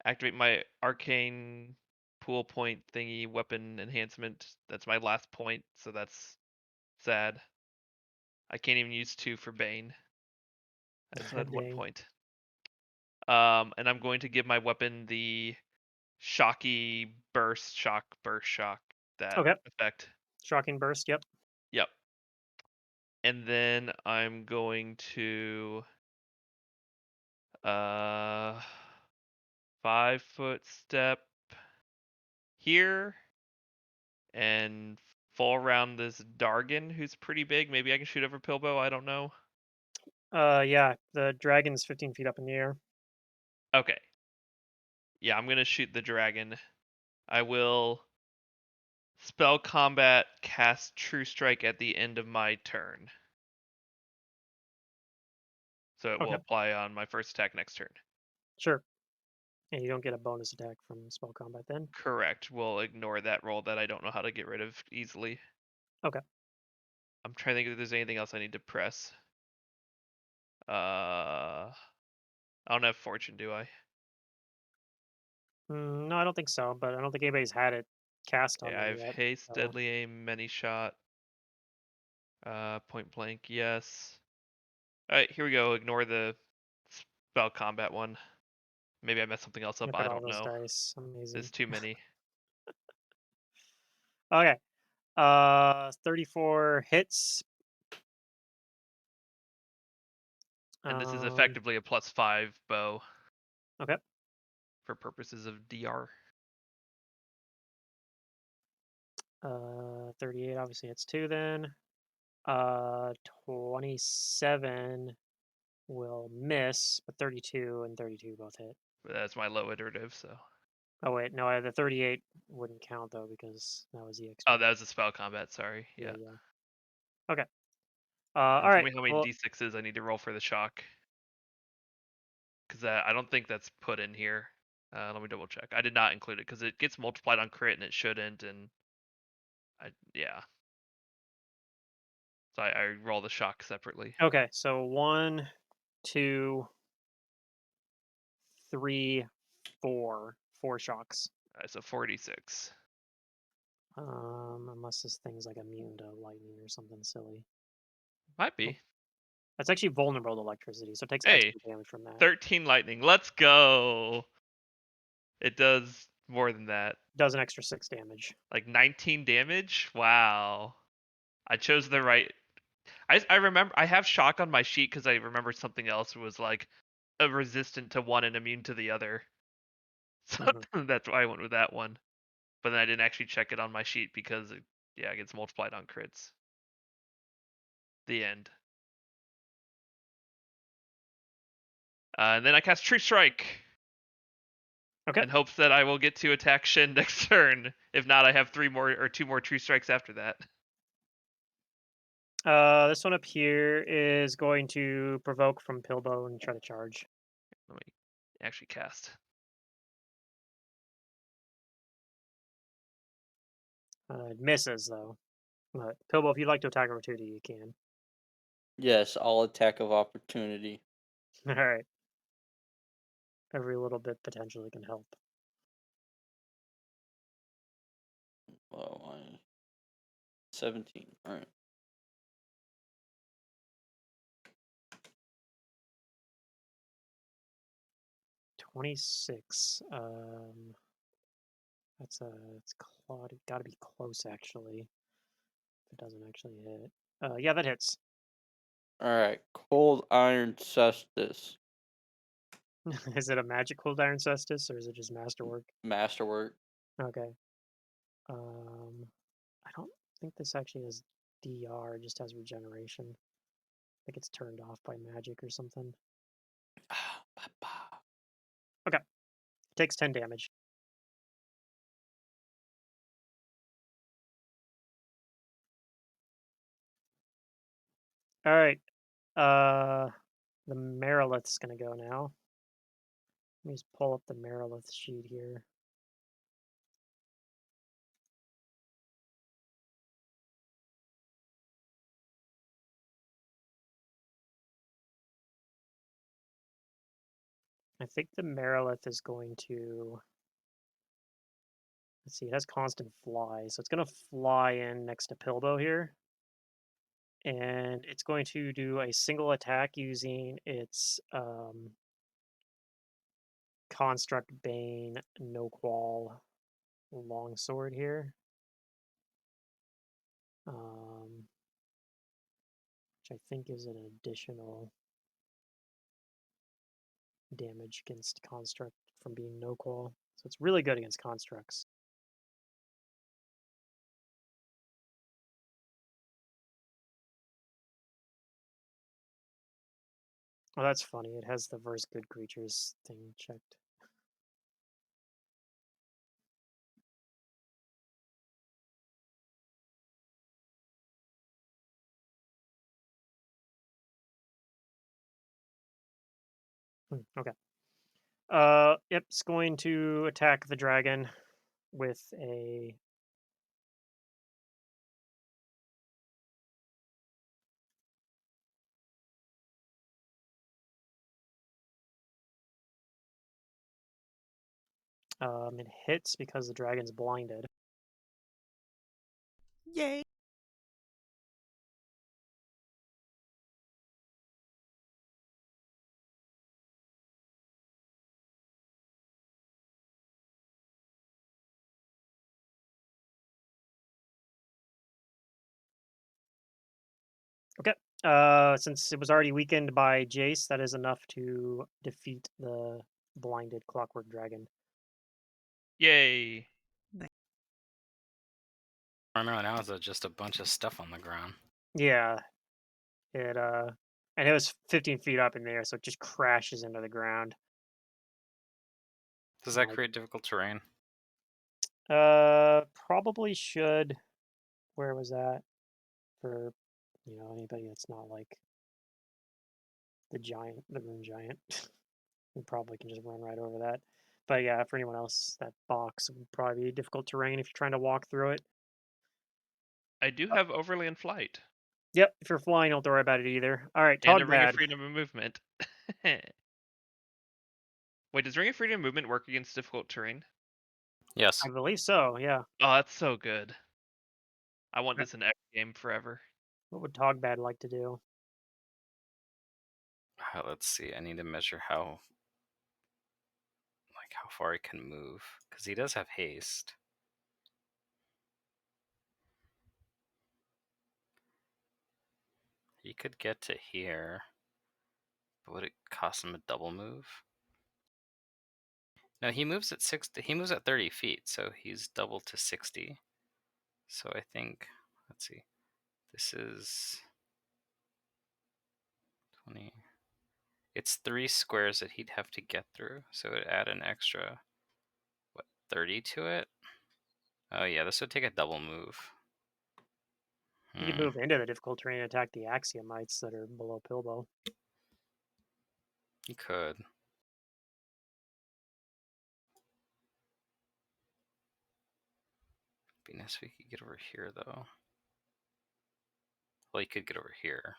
activate my arcane pool point thingy weapon enhancement. That's my last point, so that's sad. I can't even use 2 for Bane. I still had 1 Dang. point. And I'm going to give my weapon the shock, that Okay. effect. Shocking burst. Yep. Yep. And then I'm going to 5-foot step here and fall around this Dargan who's pretty big. Maybe I can shoot over Pilbow, I don't know. Yeah, the dragon's 15 feet up in the air. Okay. Yeah, I'm gonna shoot the dragon. I will spell combat cast True Strike at the end of my turn. So it will Okay. apply on my first attack next turn. Sure. And you don't get a bonus attack from spell combat then? Correct. We'll ignore that roll that I don't know how to get rid of easily. Okay. I'm trying to think if there's anything else I need to press. I don't have fortune, do I? No, I don't think so, but I don't think anybody's had it cast on Yeah, I them have yet. haste, So deadly aim, many shot. Point blank, yes. All right, here we go. Ignore the spell combat one. Maybe I messed something else up. Look I at all don't those know. dice. Amazing. There's too many. Okay. 34 hits. And this is Um, effectively a +5 bow. Okay. For purposes of DR. 38 obviously hits 2 then. 27 will miss, but 32 and 32 both hit. But that's my low iterative, so. Oh wait, no, the 38 wouldn't count though because that was the extra. Oh, that was a spell combat. Sorry. Yeah. Yeah. Okay. And All tell right. me how many Well, d6s I need to roll for the shock. Because I don't think that's put in here. Let me double check. I did not include it because it gets multiplied on crit and it shouldn't. And yeah. So I roll the shock separately. okay. So 1, 2, 3, 4. 4 shocks. So 46. Unless this thing's like immune to lightning or something silly. Might be. That's actually vulnerable to electricity, so it takes Hey, extra damage from that. 13 lightning. Let's go. It does more than that. Does an extra 6 damage. Like 19 damage? Wow. I chose the right. I remember I have shock on my sheet because I remember something else was like a resistant to one and immune to the other. So that's why I went with that one. But then I didn't actually check it on my sheet because it gets multiplied on crits. The end. And then I cast True Strike. Okay. In hopes that I will get to attack Shin next turn. If not, I have 2 more True Strikes after that. This one up here is going to provoke from Pilbow and try to charge. Let me actually cast. It misses though. But Pilbow, if you'd like to attack over 2D, you can. Yes, all attack of opportunity. All right. Every little bit potentially can help. Well, 17. All right. $26. It's gotta be close actually. If it doesn't actually hit. Yeah, that hits. All right. Cold Iron Cestus. Is it a magical Iron Cestus or is it just masterwork? Masterwork. Okay. I don't think this actually has DR, it just has regeneration. I think it's turned off by magic or something. Okay. Takes 10 damage. All right. The Marilith's gonna go now. Let me just pull up the Marilith sheet here. I think the Marilith is going to. Let's see, it has constant fly, so it's going to fly in next to Pilbow here. And it's going to do a single attack using its Construct Bane No Qual Longsword here. Which I think is an additional damage against Construct from being No Qual. So it's really good against Constructs. Oh, that's funny. It has the verse good creatures thing checked. Okay. Yep, it's going to attack the dragon with a. It hits because the dragon's blinded. Yay! Okay. Since it was already weakened by Jace, that is enough to defeat the blinded clockwork dragon. Yay! Armor now is just a bunch of stuff on the ground. Yeah. It and it was 15 feet up in the air, so it just crashes into the ground. Does that Like, create difficult terrain? probably should. Where was that? For anybody that's not like the rune giant, you probably can just run right over that. But yeah, for anyone else, that box would probably be difficult terrain if you're trying to walk through it. I do have Overland Flight Yep, if you're flying, don't worry about it either. All right, and a Ring of Togbad. Freedom of Movement. Wait, does Ring of Freedom of Movement work against difficult terrain? Yes. I believe so. Yeah. Oh, that's so good. I want Okay. this in every game forever. What would Togbad like to do? Let's see. I need to measure how far he can move because he does have haste. He could get to here, but would it cost him a double move? No, he moves at 60. He moves at 30 feet, so he's double to 60. So I think, let's see, this is 20. It's 3 squares that he'd have to get through, so it would add an extra, 30 to it? Oh yeah, this would take a double move. You could Hmm, move into the difficult terrain and attack the Axiomites that are below Pilbow. he could. Be nice if we could get over here, though. Well, he could get over here.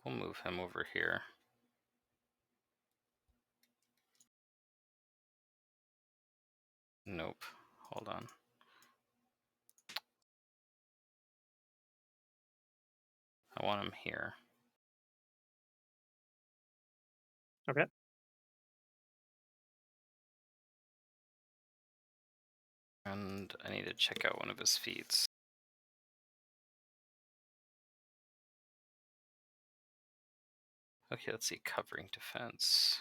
We'll move him over here. Nope. Hold on. I want him here. Okay. And I need to check out one of his feats. Okay, let's see. Covering defense.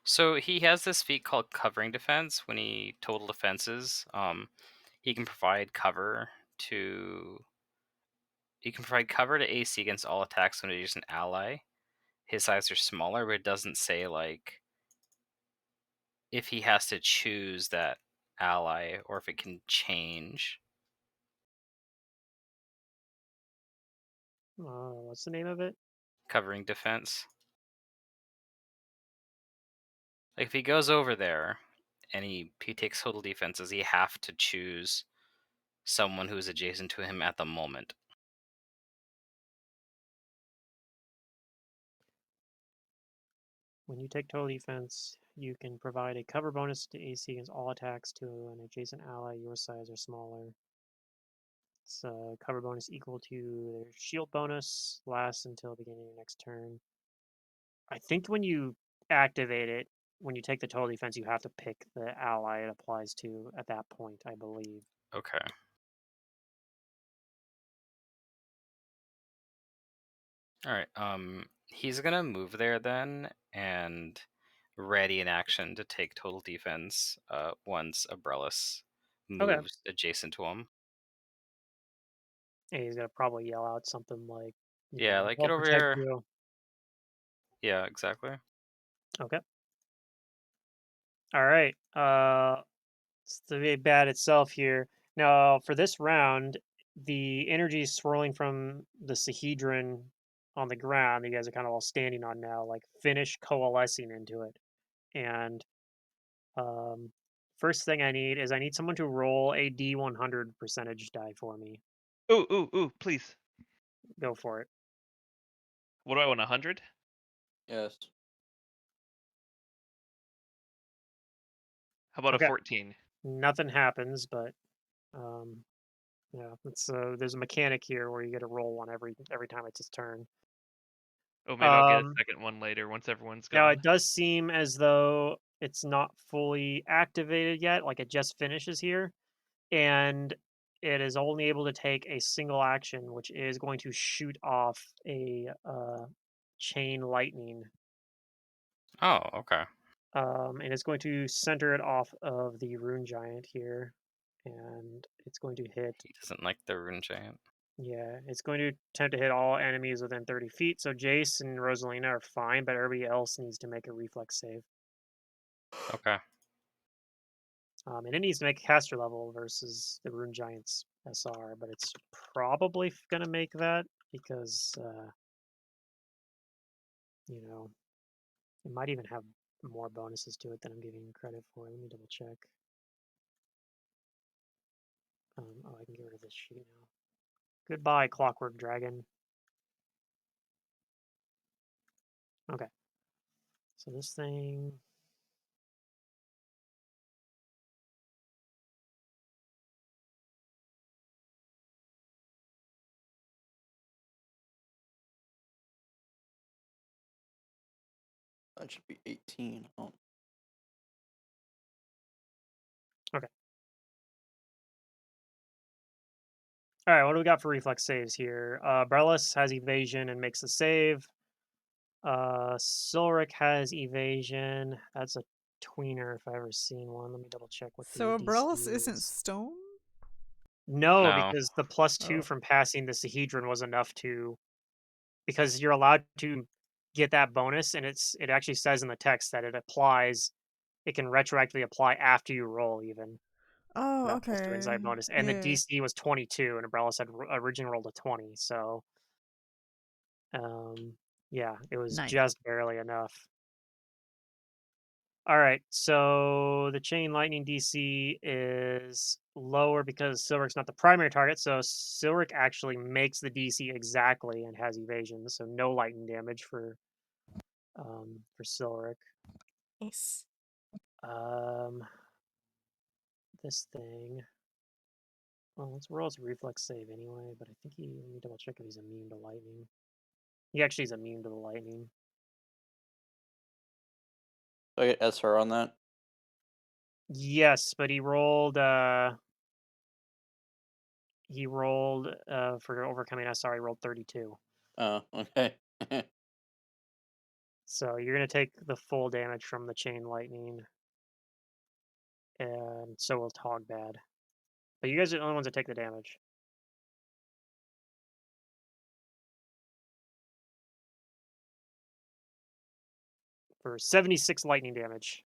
So he has this feat called covering defense. When he total defenses, he can provide cover to AC against all attacks when it is an ally. His size are smaller, but it doesn't say like if he has to choose that ally or if it can change. What's the name of it? Covering defense. Like if he goes over there and he takes total defenses, he have to choose someone who's adjacent to him at the moment. When you take total defense, you can provide a cover bonus to AC against all attacks to an adjacent ally your size or smaller. It's a cover bonus equal to their shield bonus, lasts until the beginning of your next turn. I think when you activate it, when you take the total defense, you have to pick the ally it applies to at that point, I believe. Okay. All right. He's gonna move there then and ready in action to take total defense. Once Abrellis Okay. moves adjacent to him. And he's gonna probably yell out something like, Yeah, like get "I'll over protect here. you." Yeah, exactly. Okay. All right. It's the big bad itself here. Now, for this round, the energy swirling from the Sahedron on the ground, you guys are kind of all standing on now, like finish coalescing into it. And um, first thing I need someone to roll a D100 percentage die for me. Ooh, please. Go for it. What do I want, 100? Yes. How about a Okay. 14? Nothing happens, but um, Yeah, it's there's a mechanic here where you get to roll one every time it's his turn. Oh, maybe I'll get a Um, second one later once everyone's Now gone. it does seem as though it's not fully activated yet, like it just finishes here, and it is only able to take a single action, which is going to shoot off a chain lightning, Oh, okay. and it's going to center it off of the rune giant here, and it's going to hit. He doesn't like the rune giant. Yeah, it's going to attempt to hit all enemies within 30 feet. So Jace and Rosalina are fine, but everybody else needs to make a reflex save. Okay. And it needs to make a caster level versus the Rune Giant's SR, but it's probably going to make that because, you know, it might even have more bonuses to it than I'm giving credit for. Let me double check. Oh, I can get rid of this sheet now. Goodbye, Clockwork Dragon. Okay. So this thing. That should be 18. Oh, Okay. All right, what do we got for reflex saves here? Brelis has evasion and makes a save. Silric has evasion. That's a tweener if I've ever seen one. Let me double check what the So DC Abrellis isn't is. stone? No, No. because the +2 Oh. from passing the Sahedron was enough to because you're allowed to get that bonus, and it actually says in the text that it can retroactively apply after you roll even for Oh, that +2 insight okay. bonus. And the Yeah. DC was 22, and Umbrella said originally rolled a 20, so um, yeah, it was Nice. just barely enough. All right, so the chain lightning DC is lower because Silric's not the primary target. So Silric actually makes the DC exactly and has evasion, so no lightning damage for Silric. Nice. Um, this thing. Well, let's roll his reflex save anyway. But I think let me double check if he's immune to lightning. He actually is immune to the lightning. do I get SR on that? Yes, but he rolled for overcoming SR. He rolled 32. Oh, okay. So you're gonna take the full damage from the chain lightning, and so will Tog Bad. But you guys are the only ones that take the damage. For 76 lightning damage.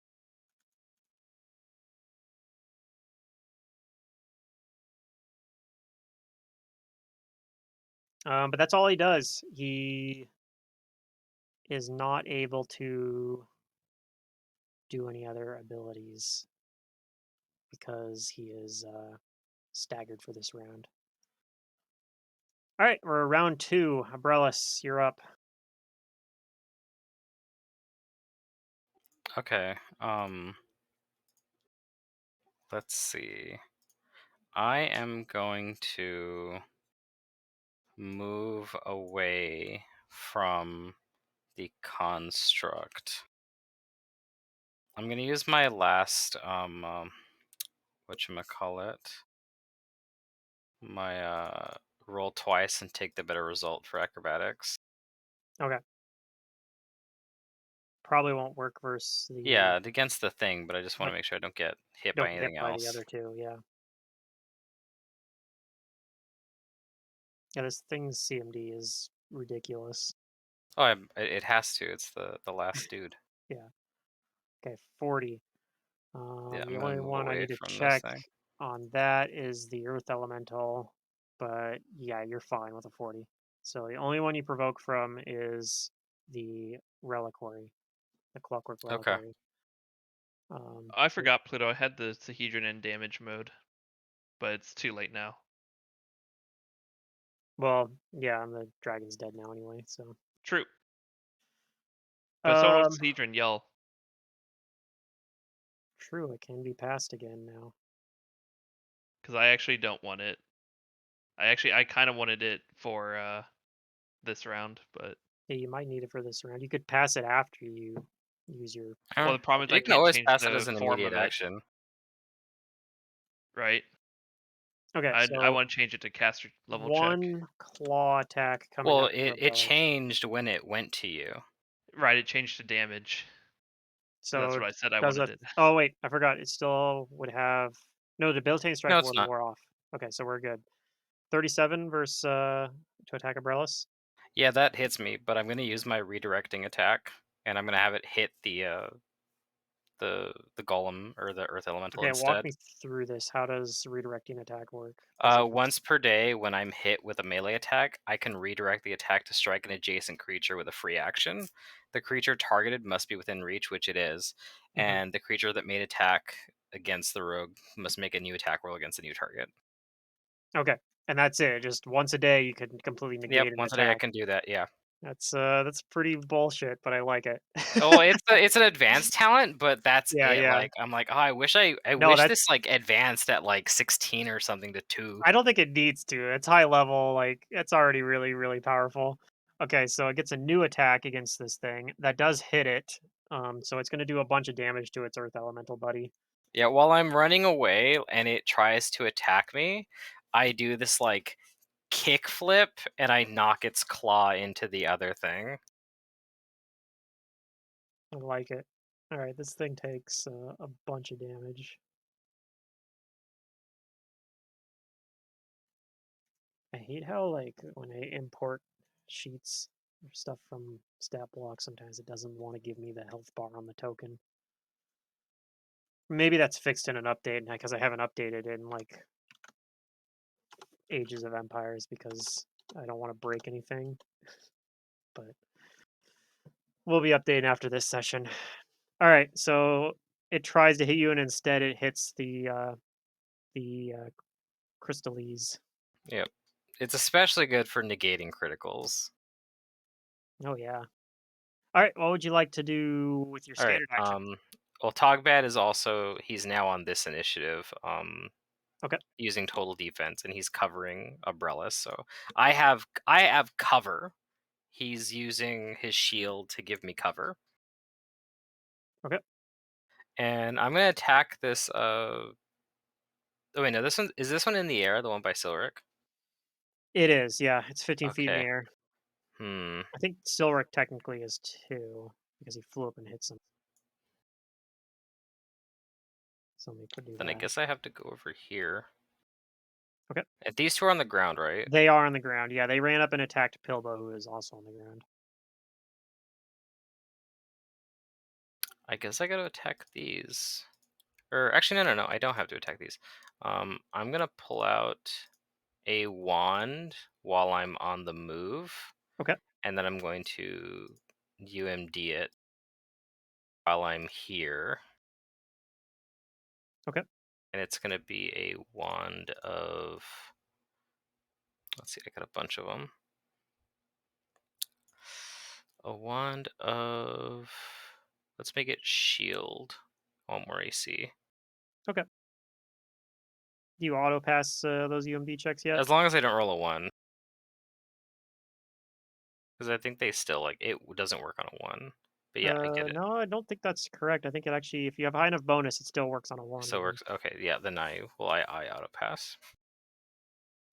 But that's all he does. He is not able to do any other abilities because he is staggered for this round. All right, we're round 2. Abrellis, you're up. Okay. Let's see. I am going to move away from the construct. I'm gonna use my last whatchamacallit, my roll twice and take the better result for acrobatics. Okay. Probably won't work versus the. Yeah, against the thing, but I just want to Like, make sure I don't get hit by don't get hit anything by the else. other two. Yeah. Yeah, this thing's CMD is ridiculous. Oh, it has to. It's the last dude. Yeah. Okay, 40. Yeah, The I'm gonna only move one I away need to from this check thing. on that is the Earth Elemental, but yeah, you're fine with a 40. So the only one you provoke from is the Reliquary, the Clockwork Okay. Reliquary. Um, I it- forgot Pluto. I had the Sahedron in damage mode, but it's too late now. well, yeah, and the dragon's dead now anyway. So, True. But if someone wants um, Sahedron, yell. true, it can be passed again now. Because I actually don't want it. I kind of wanted it for this round, but Yeah, you might need it for this round. You could pass it after you use your. well, the problem is I You can can't always change pass it the as an form immediate of it, action. right? Okay, I so want to change it to caster level check. one claw attack coming Well, out of it umbrellas. changed when it went to you. Right, it changed to damage. So that's So what I said I does wanted a. it. Oh wait, I forgot. It still would have. No, the debilitating strike No, it's would not. wore off. Okay, so we're good. 37 versus to attack umbrellas. Yeah, that hits me, but I'm gonna use my redirecting attack, and I'm gonna have it hit the golem or the earth elemental Okay, walk instead. me through this. How does redirecting attack work? Does it Once per day, when I'm hit with a melee attack, I can redirect the attack to strike an adjacent creature with a free action. The creature targeted must be within reach, which it is, Mhm. and the creature that made attack against the rogue must make a new attack roll against the new target. Okay, and that's it. Just once a day, you can completely Yep, negate an once a day I attack. can do that. Yeah. That's pretty bullshit, but I like it. Oh, it's an advanced talent, but that's Yeah, it. yeah. Like I'm like, oh, I No, wish that's. this like advanced at like 16 or something to 2. I don't think it needs to. It's high level. Like it's already really, really powerful. Okay, so it gets a new attack against this thing that does hit it. So it's going to do a bunch of damage to its Earth Elemental buddy. Yeah, while I'm running away and it tries to attack me, I do this like kick flip and I knock its claw into the other thing. I like it. All right, this thing takes a bunch of damage. I hate how like when I import sheets or stuff from stat block, sometimes it doesn't want to give me the health bar on the token. Maybe that's fixed in an update now because I haven't updated in like Ages of Empires because I don't want to break anything. But we'll be updating after this session. All right, so it tries to hit you, and instead it hits the crystallese. Yep. It's especially good for negating criticals. Oh yeah. All right, what would you like to do with your All right. standard action? Well, Togbad is also he's now on this initiative. Okay. Using total defense, and he's covering umbrellas. So I have cover. He's using his shield to give me cover. Okay. And I'm gonna attack this. Oh wait, no. This one in the air? The one by Silric? It is, yeah. It's 15 feet in the Okay. air. Hmm. I think Silric technically is too because he flew up and hit some. So let me do Then I that. guess I have to go over here. Okay. And these two are on the ground, right? They are on the ground. Yeah, they ran up and attacked Pilbo, who is also on the ground. I guess I gotta attack these. Or actually, no. I don't have to attack these. I'm gonna pull out a wand while I'm on the move. Okay. And then I'm going to UMD it while I'm here. Okay. And it's going to be a wand of. Let's see, I got a bunch of them. A wand of. Let's make it shield. One more AC. Okay. Do you auto pass those UMD checks yet? As long as I don't roll a 1. Because I think they still, like, it doesn't work on a 1. But yeah, I get it. No, I don't think that's correct. I think it actually, if you have high enough bonus, it still works on a one. So it works. Okay, yeah, then I auto pass.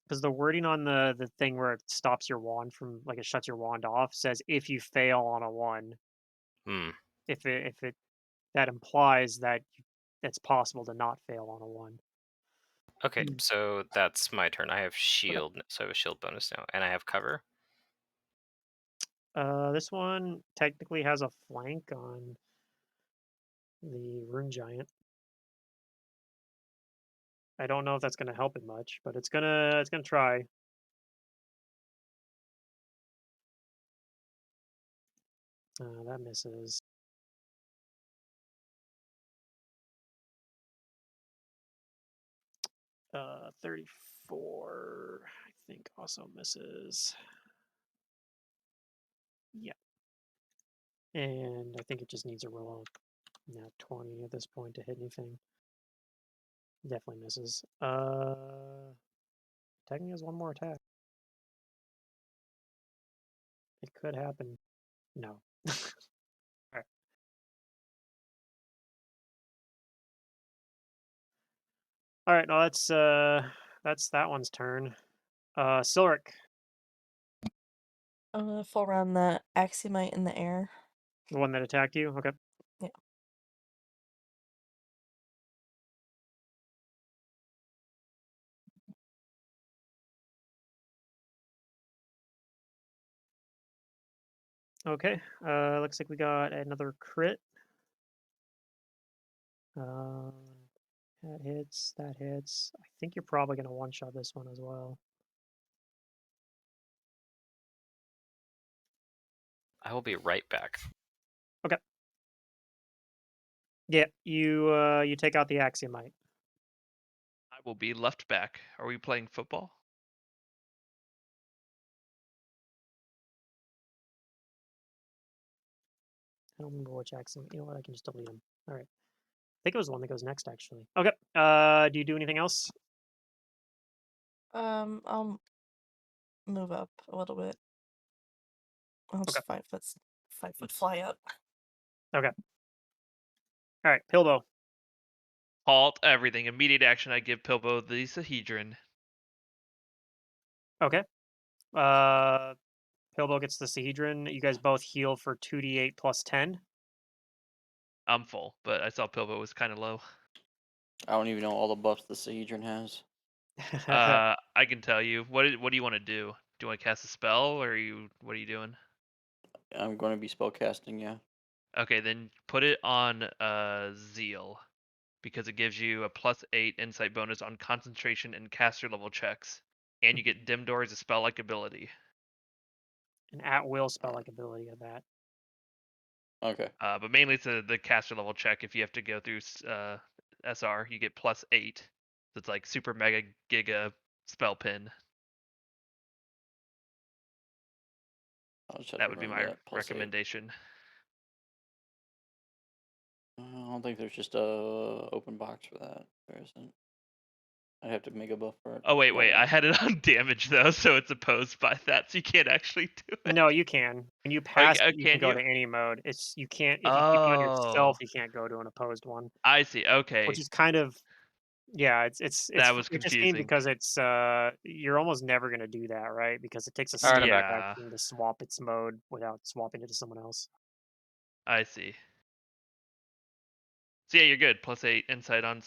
Because the wording on the thing where it stops your wand from, like, it shuts your wand off says if you fail on a one. Hmm. If it that implies that it's possible to not fail on a one. Okay, so that's my turn. I have Okay. shield, so I have a shield bonus now, and I have cover. This one technically has a flank on the rune giant. I don't know if that's gonna help it much, but it's gonna try. That misses. 34, I think also misses. Yeah. And I think it just needs a roll of 20 at this point to hit anything. Definitely misses. technically has one more attack. It could happen. No. Alright. Alright, no, that's that one's turn. Silric, I'm gonna fall around the Axiomite in the air. the one that attacked you. Okay. Yeah. Okay. Looks like we got another crit. Um, that hits. That hits. I think you're probably gonna one shot this one as well. I will be right back. Yeah, you take out the Axiomite. I will be left back. Are we playing football? I don't remember which Axiomite. You know what? I can just delete them. All right. I think it was the one that goes next, actually. Okay. Do you do anything else? I'll move up a little bit. I'll Okay. just 5 foot fly up. Okay. All right. Pilbo. Halt everything. Immediate action. I give Pilbo the Sahedron. Okay. Pilbo gets the Sahedron. You guys both heal for 2d8 plus 10. I'm full, but I saw Pilbo was kind of low. I don't even know all the buffs the Sahedron has. I can tell you. What do you want to do? Do you want to cast a spell, or what are you doing? I'm going to be spellcasting, yeah. Okay, then put it on Zeal, because it gives you a +8 insight bonus on concentration and caster level checks, and you get Dim Door as a spell-like ability. An at-will spell-like ability of that. Okay. But mainly it's the caster level check. If you have to go through SR, you get +8. So it's like super mega giga spell pin. I'll just have That to would be remember my that. +8. recommendation. I don't think there's just a open box for that. There isn't. I'd have to make a buff for it. Oh wait, but, I had it on damage though, so it's opposed by that, so you can't actually do it. No, you can. When you pass it, you can Can go you? to any mode. You can't if you keep it on yourself, Oh, you can't go to an opposed one, I see. which Okay, is kind of yeah, it's that was interesting confusing. because it's you're almost never gonna do that, right? Because it takes a Alright, I'm standard back. Yeah, action to swap its mode without swapping it to someone else. I see. So yeah, you're good. +8 insight on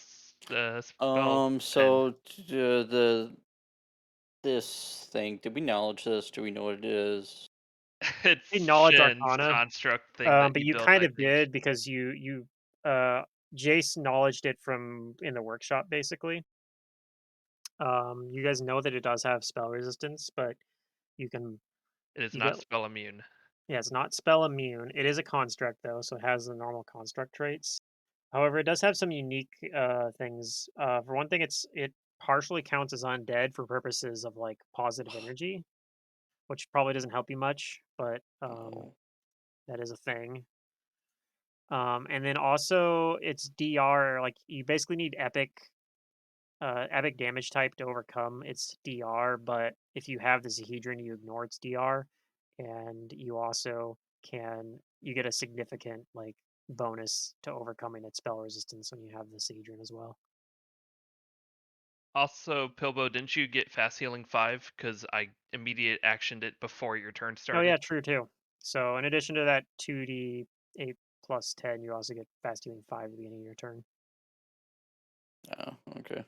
the spell pen. So this thing, did we knowledge this? Do we know what it is? Hey, It's knowledge Shin's arcana, construct thing that but he you built, kind I of think. did because you Jace knowledged it from in the workshop basically. You guys know that it does have spell resistance, but you can It is you get not spell immune. yeah, it's not spell immune. It is a construct though, so it has the normal construct traits. However, it does have some unique things. For one thing, it partially counts as undead for purposes of like positive energy, which probably doesn't help you much, but Oh. that is a thing. And then also it's DR, like you basically need epic damage type to overcome its DR, but if you have the Zahedron, you ignore its DR, and you also you get a significant like bonus to overcoming its spell resistance when you have the Zahedron as well. Also, Pilbo, didn't you get fast healing 5? Because I immediate actioned it before your turn Oh yeah, started. true too. So in addition to that 2d8 plus 10, you also get fast healing 5 at the beginning of your turn. Oh, okay.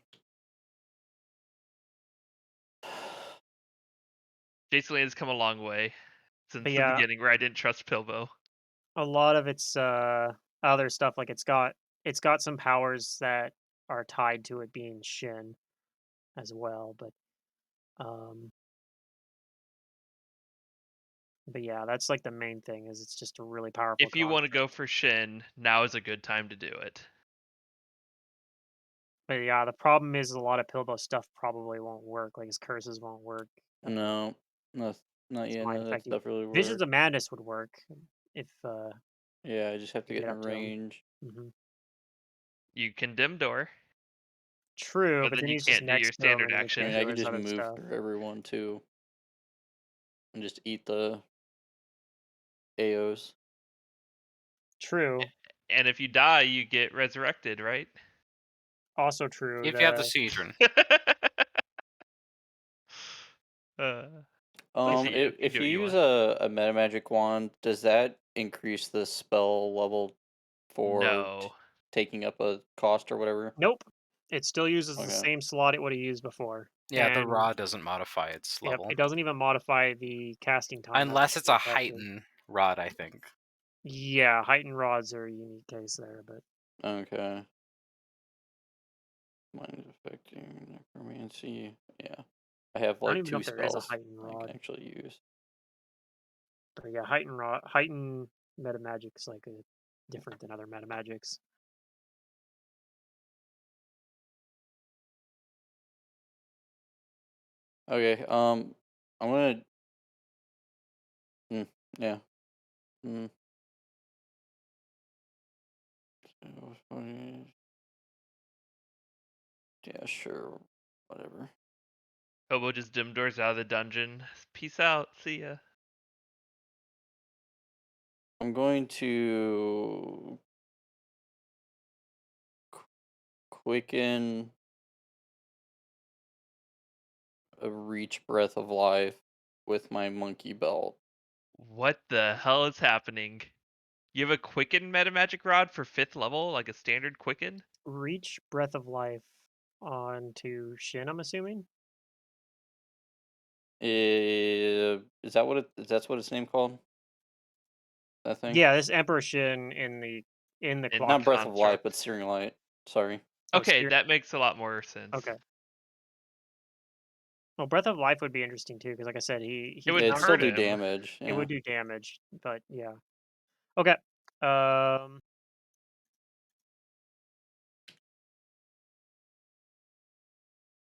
Jason Lee has come a long way since But the yeah, beginning where I didn't trust Pilbo. a lot of its other stuff, like it's got some powers that are tied to it being Shin as well, um but yeah, that's like the main thing is it's just a really powerful If you want to construct. go for Shin, now is a good time to do it. But yeah, the problem is a lot of Pilbo stuff probably won't work. Like his curses won't work. No, not not His yet. mind None of that affecting stuff really Visions works. of Madness would work if Yeah, I just have to you get get in up to him. range. Hmm. You can dim door. True, But but then then you he's just can't do your next to him, standard and then he I action. can't mean, I do could his just other move stuff. through everyone too, and just eat the AOs. True. And if you die, you get resurrected, right? Also true. If you have the seizure. uh, I see you If do you what you use want. a meta magic wand, does that increase the spell level for No. taking up a cost or whatever? Nope. It still uses the Okay. same slot it would have used before. Yeah, the And rod doesn't modify its yep, level. it doesn't even modify the casting time. of Unless the it's a effective. heightened rod, I think. Yeah, heightened rods are a unique case there, but Okay. Mind affecting necromancy. Yeah. I have I don't like even know two if there is a spells heightened I can rod. actually use. But yeah, heightened meta magic's like different than other meta magics. Okay, I'm gonna yeah. Mm. Yeah, sure. Whatever. Hobo just dim doors out of the dungeon. Peace out. See ya. I'm going to quicken a reach breath of life with my monkey belt. What the hell is happening? You have a quicken meta magic rod for 5th level, like a standard quicken? Reach breath of life onto Shin, I'm assuming. Is that what that's what its name called? That thing? Yeah, this Emperor Shin in the In clock Not breath of life, construct. but searing light. Sorry. Oh, Okay, Spear. that makes a lot more sense. Okay. Well, breath of life would be interesting too, because like I said, he It can would It'd still hurt do him. damage. it Yeah. would do damage, but yeah. Okay. Um.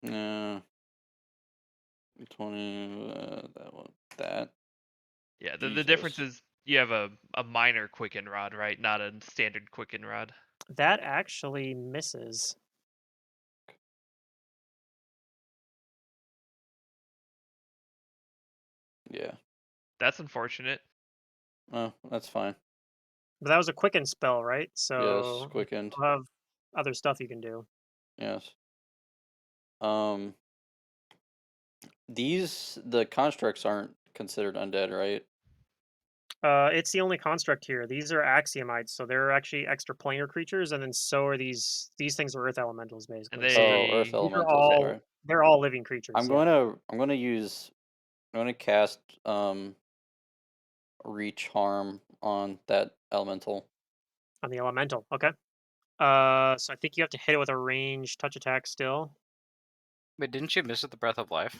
Yeah. 20. That one. That. Yeah, the difference Jesus. is you have a minor quicken rod, right? Not a standard quicken rod. That actually misses. Yeah. That's unfortunate. Oh, that's fine. But that was a quicken spell, right? Yes, So you quickened. still have other stuff you can do. Yes. Um. The constructs aren't considered undead, right? It's the only construct here. These are axiomites, so they're actually extra planar creatures, and then so are these things are earth elementals And basically. So Oh, earth they these are elementals. all Sorry. they're all living creatures. Yeah. I'm gonna use. I'm gonna cast reach harm on that elemental. On the elemental. Okay. So I think you have to hit it with a range touch attack still. Wait, didn't you miss with the breath of life?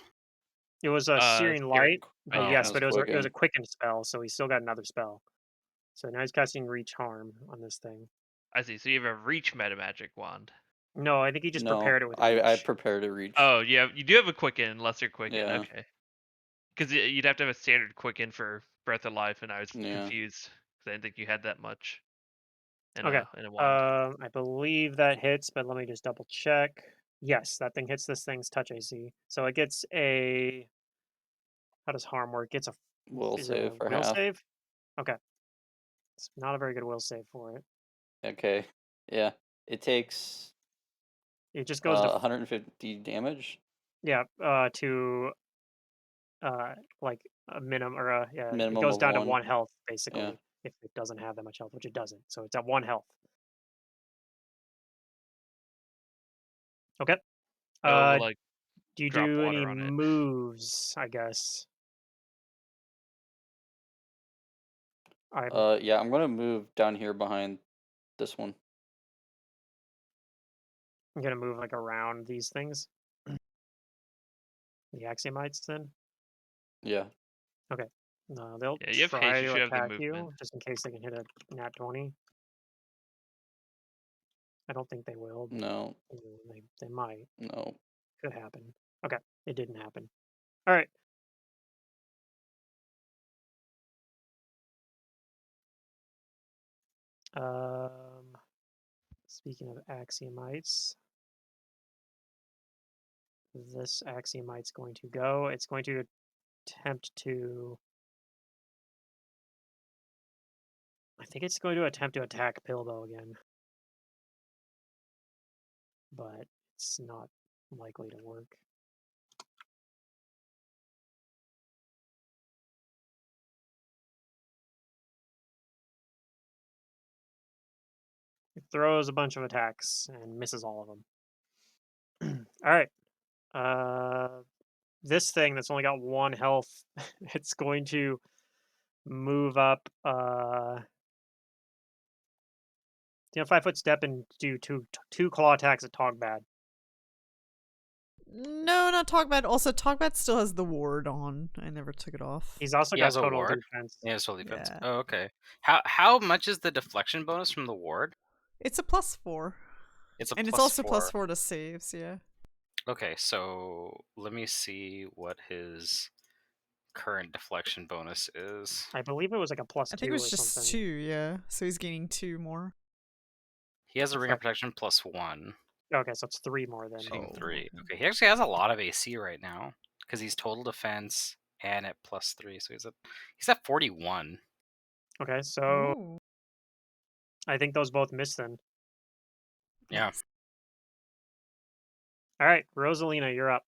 It was a searing Searing light, but light, Oh, yeah. yes, That's but it was a quicken. quicken spell, so he's still got another spell. So now he's casting reach harm on this thing. I see. So you have a reach meta magic wand. No, I think he just No, prepared it with I reach. prepared to reach. Oh, you do have a quicken, lesser quicken. Yeah. Okay. Because you'd have to have a standard quicken for Breath of Life, and I was Yeah. confused because I didn't think you had that much in Okay. a wand. I believe that hits, but let me just double check. Yes, that thing hits this thing's touch AC. So it gets a. How does harm work? It's a. Will Is it a save for will half. save? Okay. It's not a very good will save for it. Okay. Yeah. It takes It just goes to 150 damage. yeah to like a minimum or a yeah. It Minimum goes of down to 1. 1 health Yeah. basically if it doesn't have that much health, which it doesn't. So it's at 1 health. Okay. Oh, Uh, we'll like do you drop do any water on it. moves? I guess. I'm Yeah, I'm gonna move down here behind this one. gonna move like around these things. The axiomites then. Yeah. Okay. No, they'll Yeah, you have try haste. You to should have the attack movement. you just in case they can hit a nat 20. I don't think they will, but No. they might. No. Could happen. Okay, it didn't happen. All right. Speaking of axiomites, this Axiomite's going to go. It's going to attempt to. I think it's going to attempt to attack Pilbo again. But it's not likely to work. It throws a bunch of attacks and misses all of them. All right. This thing that's only got 1 health, it's going to move up. 5-foot step and do two claw attacks at Togbad. No, not Togbad. Also, Togbad still has the ward on. I never took it off. He's also He got has a total ward? defense. Yeah, it's total defense. Yeah. Oh, okay. How much is the deflection bonus from the ward? It's a +4. It's a And it's plus also 4. +4 to saves, yeah. Okay, so let me see what his current deflection bonus is. I believe it was like a +2 I think it was or just something. 2, yeah. So he's gaining 2 more. He has a ring Okay. of protection +1. Okay, so it's 3 more then. So getting Oh, 3. okay. Okay, he actually has a lot of AC right now because he's total defense and at +3, so he's at 41. Okay, so Ooh, I think those both miss then. Yeah. nice. All right, Rosalina, you're up.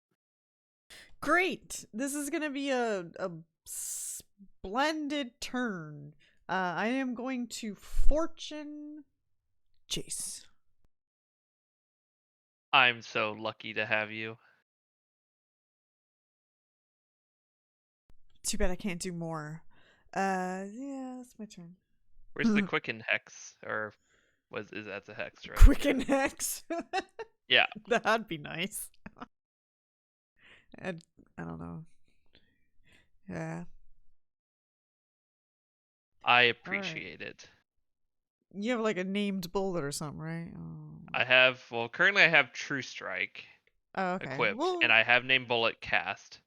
Great! This is gonna be a splendid turn. I am going to Fortune Chase. I'm so lucky to have you. Too bad I can't do more. Yeah, that's my turn. Where's the Quicken Hex? Or is that's a hex, right? Quicken Hex. Yeah. That'd be nice. I don't know. Yeah. I appreciate it. You have like a named bullet or something, right? Oh, Currently I have True Strike okay. equipped, Well, and I have Named Bullet cast.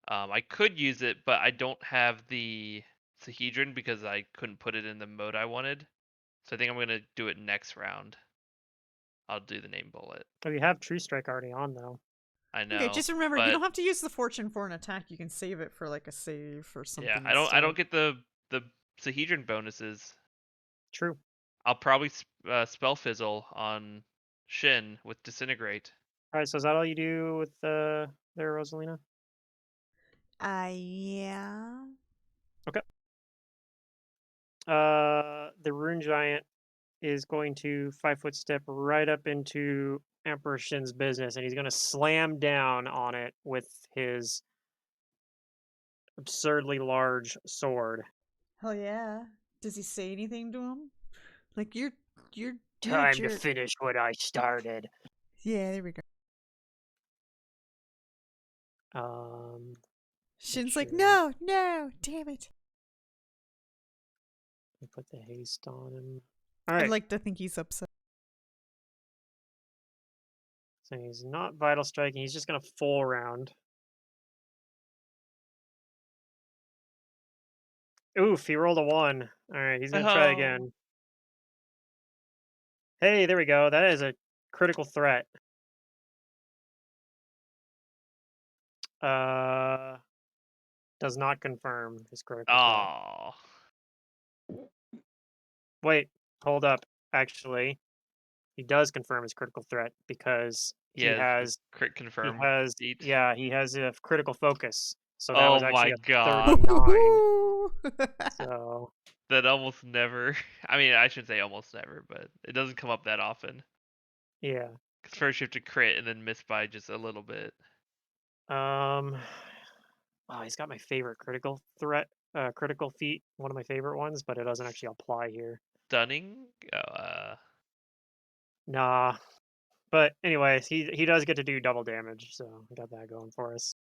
I could use it, but I don't have the Sahedron because I couldn't put it in the mode I wanted. So I think I'm gonna do it next round. I'll do the Named Bullet. Oh, you have True Strike already on though. I know. okay, just remember, you but don't have to use the fortune for an attack. You can save it for like a save or something. yeah, I don't get the Sahedron bonuses. True. I'll probably spell fizzle on Shin with Disintegrate. All right, so is that all you do with there, Rosalina? Yeah. Okay. The Rune Giant is going to 5-foot step right up into Emperor Shin's business, and he's going to slam down on it with his absurdly large sword. Hell yeah. Does he say anything to him? Like you're a Time to jerk. finish what I started. Yeah, there we go. Shin's like, sure. no, damn it. Put the haste on him. All right. I'd like to think he's upset. So he's not vital striking. He's just gonna full round. Oof! He rolled a 1. All right, he's gonna try again. Hey, there we go. That is a critical threat. Does not confirm his critical threat. Oh. Wait, hold up. Actually, he does confirm his critical threat because he Yeah, has crit confirm. he has a critical focus. So that was Oh actually my a god. 39. So That almost never. I mean, I should say almost never, but it doesn't come up that often. yeah. Because first you have to crit and then miss by just a little bit. Oh, he's got my favorite critical feat, one of my favorite ones, but it doesn't actually apply here. Stunning? Nah. But anyways, he does get to do double damage, so we got that going for us.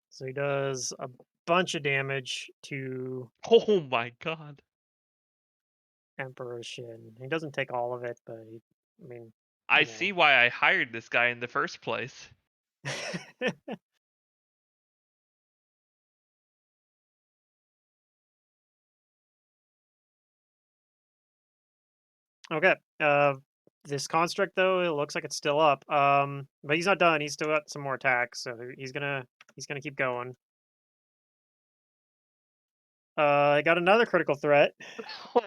So he does a bunch of damage to Oh my god. Emperor Shin. He doesn't take all of it, but I mean, I you see why I hired this guy in the first place. know. Okay. This construct though, it looks like it's still up. But he's not done. He's still got some more attacks, so he's gonna keep going. I got another critical threat, Oh my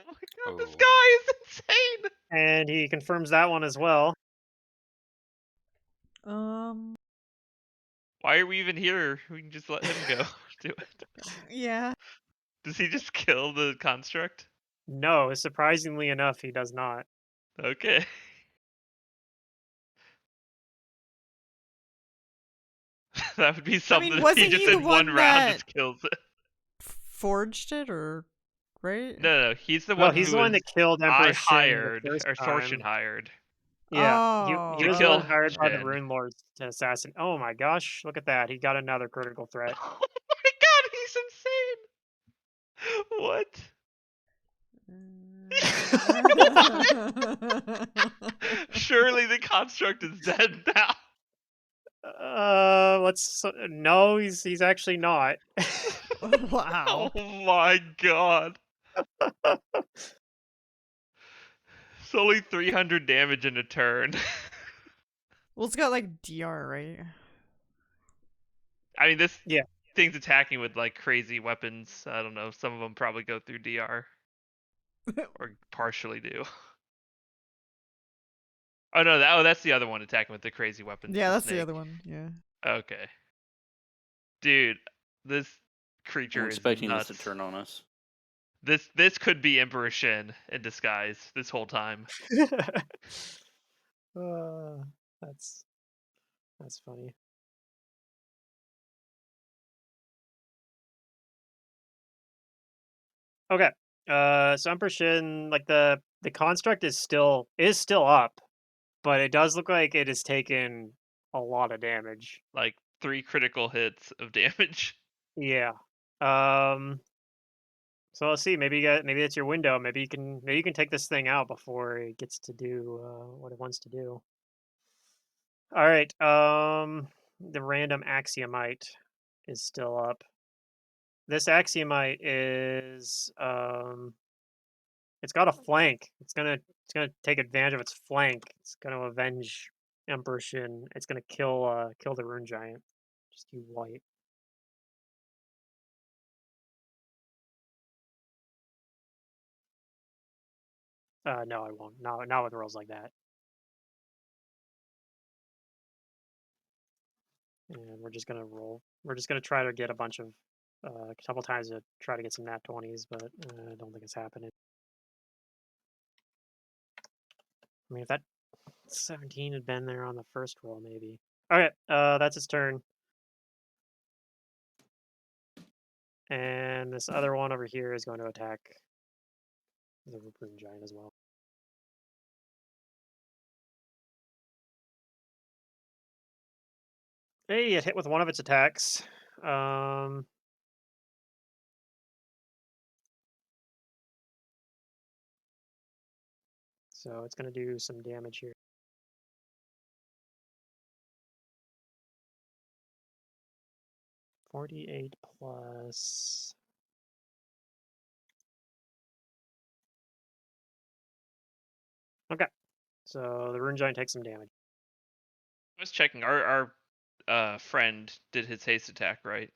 god, this Oh. guy is insane! and he confirms that one as well. Um. Why are we even here? We can just let him go. Do it. Yeah. Does he just kill the construct? No, surprisingly enough, he does not. Okay. That would be I something. mean, He wasn't just he the in one one round that just kills it. forged it, or right? No, he's the No, one he's who the one was that killed I Emperor Shin the hired first or Thorshin time. hired Yeah, he to was the kill one Oh. hired by the Shen. Rune Lords to assassinate. Oh my gosh, look at that! He got another critical threat. Oh my god, he's insane! What? Surely the construct is dead now. Let's. No, he's actually not. Wow. Oh my god. It's only 300 damage in a turn. Well, it's got like DR, right? I mean, this Yeah. thing's attacking with like crazy weapons. I don't know. Some of them probably go through DR or partially do. Oh no, that's the other one attacking with the crazy weapons. Yeah, the that's the snake. other one. Yeah. Okay. Dude, this I'm creature is expecting this nuts. to turn on us. This could be Emperor Shin in disguise this whole time. uh, that's funny. Okay. So Emperor Shin, like the construct is still up, but it does look like it has taken a lot of damage. Like 3 critical hits of damage. Yeah. Um. So let's see. Maybe it's your window. Maybe you can take this thing out before it gets to do what it wants to do. All right. The random axiomite is still up. This axiomite is it's got a flank. It's gonna take advantage of its flank. It's gonna avenge Emperor Shin. It's gonna kill the rune giant. Just you white. No, I won't. Not with rolls like that. And we're just gonna roll. We're just gonna try to get a couple times to try to get some nat 20s, but I don't think it's happening. I mean, if that 17 had been there on the first roll, maybe. Okay, that's its turn. And this other one over here is going to attack the rune giant as well. Hey, it hit with one of its attacks. So it's going to do some damage here. 48 plus. Okay, so the rune giant takes some damage. I was checking. Our friend did his haste attack, right?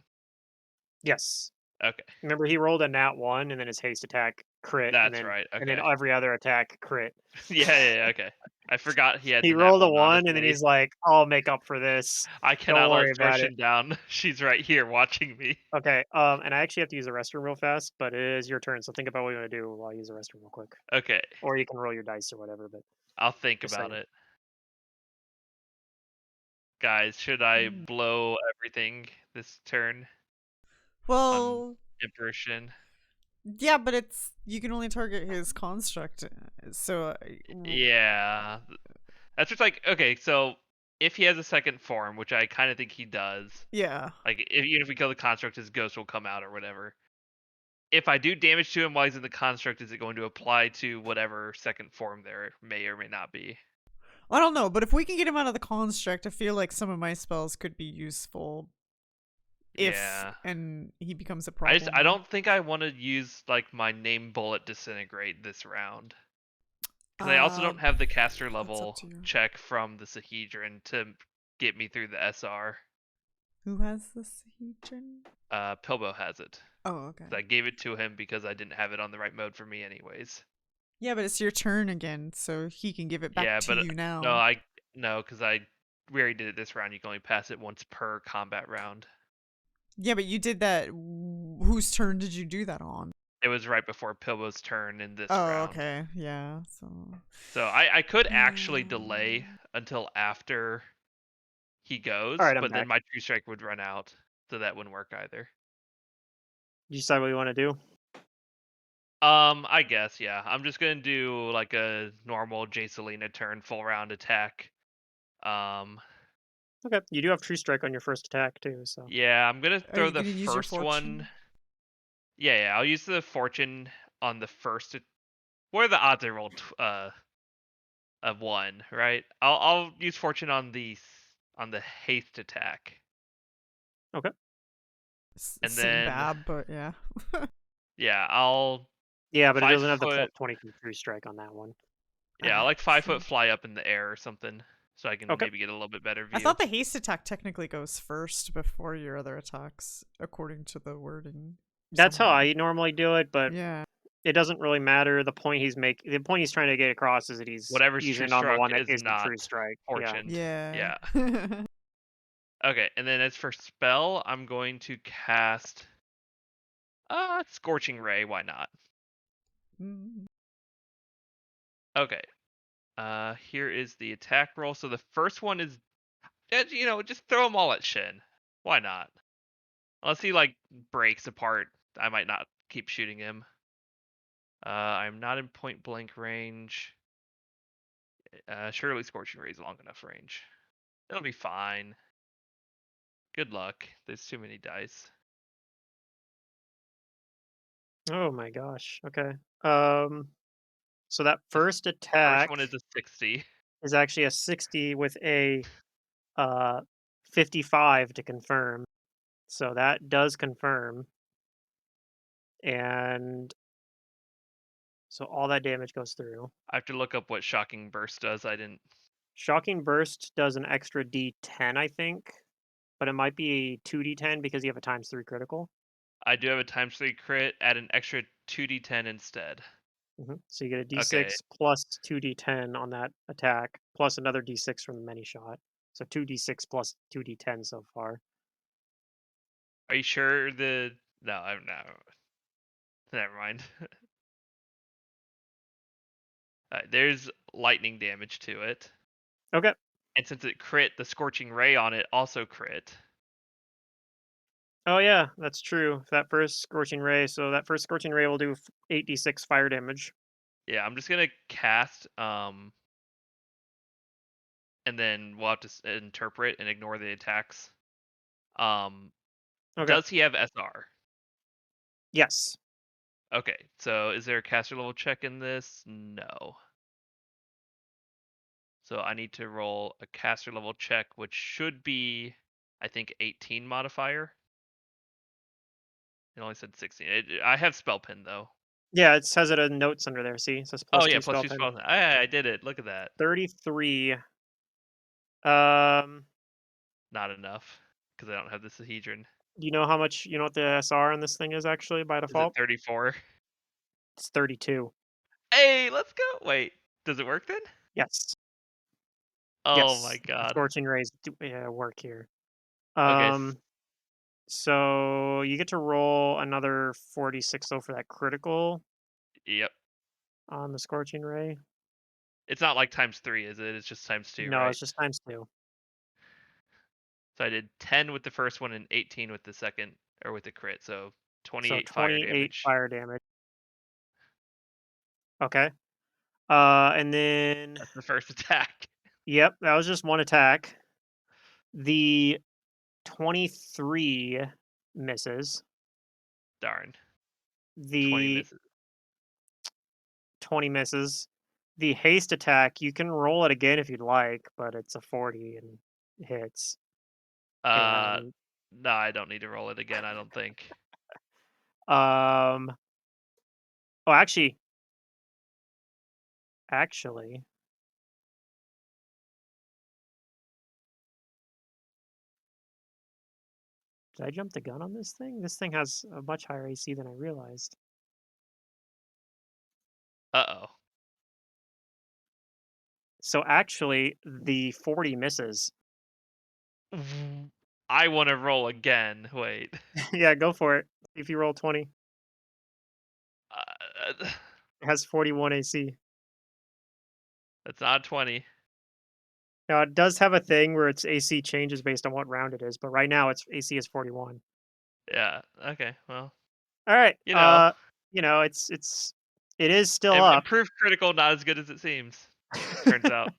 Yes. Okay. Remember, he rolled a nat 1, and then his haste attack crit, That's right. and then Okay. every other attack crit. Yeah, okay. I forgot he had He the nat rolled a 1, 1, and then honestly. he's like, "I'll make up for this. I Don't cannot let worry about it." Thorshin down. She's right here watching me. Okay, and I actually have to use the restroom real fast, but it is your turn, so think about what you want to do while I use the restroom real quick. Okay. Or you can roll your dice or whatever, but I'll think just about saying. it. Guys, should I Hmm. blow everything this turn on Well, Emperor Shin? yeah, but you can only target his construct. So Yeah. That's just like, okay, so if he has a second form, which I kind of think he does, yeah. like even if we kill the construct, his ghost will come out or whatever. If I do damage to him while he's in the construct, is it going to apply to whatever second form there may or may not be? I don't know, but if we can get him out of the construct, I feel like some of my spells could be useful. Yeah. And he becomes a I problem. just I don't think I want to use like my name bullet disintegrate this round. Because I also don't have the caster That's up level to you. check from the Sahedron to get me through the SR. Who has the Sahedron? Pilbo has it. Oh, okay. I gave it to him because I didn't have it on the right mode for me anyways. Yeah, but it's your turn again, so he can give it back Yeah, to but you now. because we already did it this round. You can only pass it once per combat round. Yeah, but you did that. Whose turn did you do that on? It was right before Pilbo's turn in this Oh, round. okay. Yeah. So I could actually delay until after he goes, All right, I'm but then back. my true strike would run out, so that wouldn't work either. You decide what you want to do? I guess, yeah. I'm just gonna do like a normal J Selena turn, full round attack. Okay. You do have True Strike on your first attack too, so. Yeah, I'm gonna Are throw you the gonna use your first fortune? one. Yeah, I'll use the fortune on the first. What are the odds I rolled? Of one, right? I'll use fortune on the haste attack, Okay. and Same then bad, but yeah. yeah, I'll Yeah, but it five doesn't have the foot. 22 True Strike on that one. Yeah, I Alright, like 5 foot sure. fly up in the air or something, so I can Okay. maybe get a little bit better I view. thought the haste attack technically goes first before your other attacks, according to the wording. That's how somewhere. I normally do it, but Yeah. it doesn't really matter. The point he's trying to get across is that he's Whatever's true using on the struck one that is isn't not True Strike. Yeah. fortuned. Yeah. Yeah. Okay, and then as for spell, I'm going to cast Scorching Ray. Why not? Mm. Okay. Here is the attack roll. So the first one is, just throw them all at Shin. Why not? Unless he like breaks apart, I might not keep shooting him. I'm not in point blank range. Surely Scorching Ray is long enough range. It'll be fine. Good luck. There's too many dice. Oh my gosh. Okay. So that The first first attack one is a 60. is actually a 60 with a uh 55 to confirm. So that does confirm. And so all that damage goes through. I have to look up what Shocking Burst does. I didn't. Shocking Burst does an extra D10, I think, but it might be 2D10 because you have a times 3 critical. I do have a times 3 crit. Add an extra 2d10 instead. So you get a Okay. D6 plus 2D10 on that attack, plus another D6 from the many shot. So 2D6 plus 2D10 so far. Are you sure the? No, I'm not. Never mind. There's lightning damage to it, Okay. and since it crit, the Scorching Ray on it also crit. Oh yeah, that's true. That first Scorching Ray. So that first Scorching Ray will do 8d6 fire damage. Yeah, I'm just gonna cast and then we'll have to interpret and ignore the attacks. Um, Okay. does he have SR? Yes. Okay, so is there a caster level check in this? No. So I need to roll a caster level check, which should be, I think, 18 modifier. It only said 16. I have spell pin though. Yeah, it says it in notes under there. See, it says Oh plus yeah, 2 plus spell 2 pen. spell. I did it. Look at that. 33. Um, Not enough because I don't have the Sahedron. do you know how much? You know what the SR on this thing is actually by Is it default? 34? It's 32. Hey, let's go. Wait, does it work then? Yes. Oh my Yes. The god. Scorching Rays work here. Okay. So you get to roll another 46 though for that critical Yep. on the Scorching Ray. It's not like times 3, is it? It's just times 2, No, right? it's just times 2. So I did 10 with the first one and 18 with the second, or with the crit. So So 28 fire 28 damage. fire damage. Okay. And then That's the first attack. yep, that was just one attack. The 23 misses. Darn. 20 The misses. 20 misses. The haste attack, you can roll it again if you'd like, but it's a 40 and hits. Uh, And no, I don't need to roll it again. I don't think. um, oh, actually, actually, did I jump the gun on this thing? This thing has a much higher AC than I realized. Uh-oh. So actually, the 40 misses. I want to roll again. Wait. Yeah, go for it. If you roll 20, Uh, it has 41 AC. that's not 20. Now it does have a thing where its AC changes based on what round it is, but right now its AC is 41. Yeah. Okay. Well, All right. you know, It is still up. improved critical, not as good as it seems. Turns out.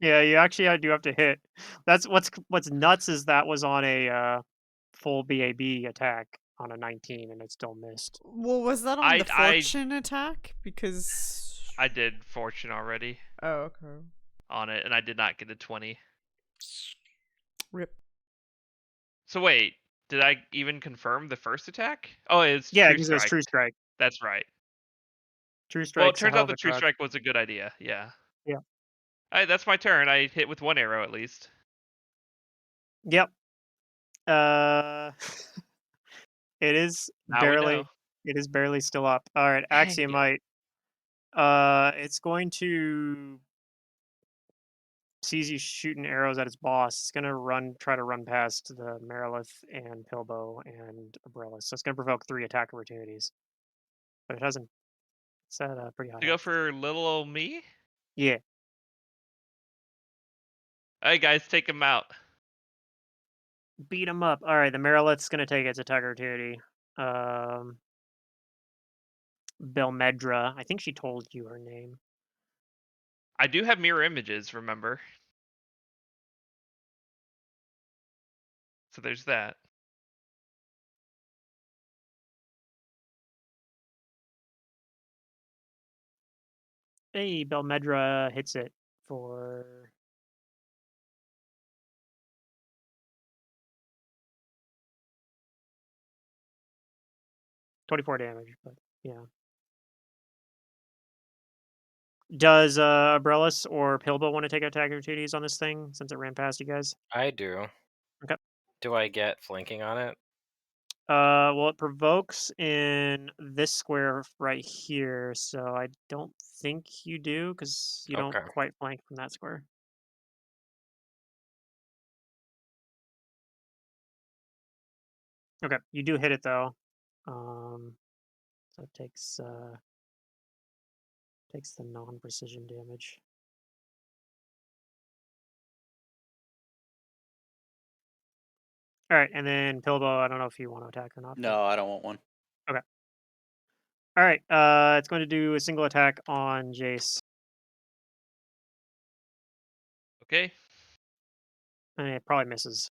Yeah, you actually do have to hit. That's what's nuts is that was on a full BAB attack on a 19 and it still missed. Well, was that on I the I fortune attack? Because. I did fortune already Oh, okay. on it, and I did not get a 20. Rip. So wait, did I even confirm the first attack? Oh, it's Yeah, true because it was strike. True Strike. That's right. True Well, it Strike's a turns hell out of the a true drug. strike was a good idea. Yeah. Yeah. That's my turn. I hit with one arrow at least. Yep. Uh, it is Now we know. barely still up. All right, Dang it. Axiomite. It's going to sees you shooting arrows at its boss. It's gonna try to run past the Marilith and Pilbow and Umbrella. So it's gonna provoke 3 attack opportunities, but it hasn't. It's at a pretty high To go health. for little old me? Yeah, Hey guys, take him out. beat him up. All right, the Marilith's gonna take its attack opportunity. Um, Belmedra. I think she told you her name. I do have mirror images, remember? So there's that. Hey, Belmedra hits it for 24 damage. But yeah. Does Abrellis or Pilbow want to take attack opportunities on this thing since it ran past you guys? I do. Okay. Do I get flanking on it? Well, it provokes in this square right here, so I don't think you do because you don't Okay. quite flank from that square. Okay, you do hit it though. So it takes the non-precision damage. All right, and then Pilbow, I don't know if you want to attack or not. but- No, I don't want one. Okay. All right. It's going to do a single attack on Jace, Okay. and it probably misses.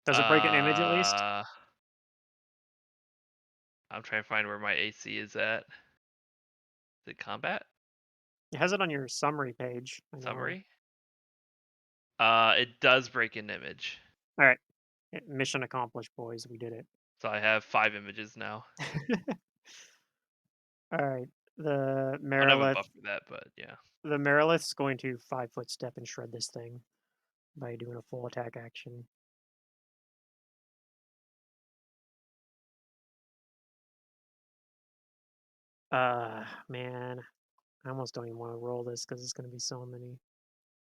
Does it break an image at least? I'm trying to find where my AC is at. Is it combat? It has it on your summary page. I know. Summary? It does break an image. All right. Mission accomplished, boys. We did it. So I have 5 images now. All right. The I don't have a Marilith. buff for that, but yeah. The Marilith's going to 5-foot step and shred this thing by doing a full attack action. Man, I almost don't even want to roll this because it's going to be so many.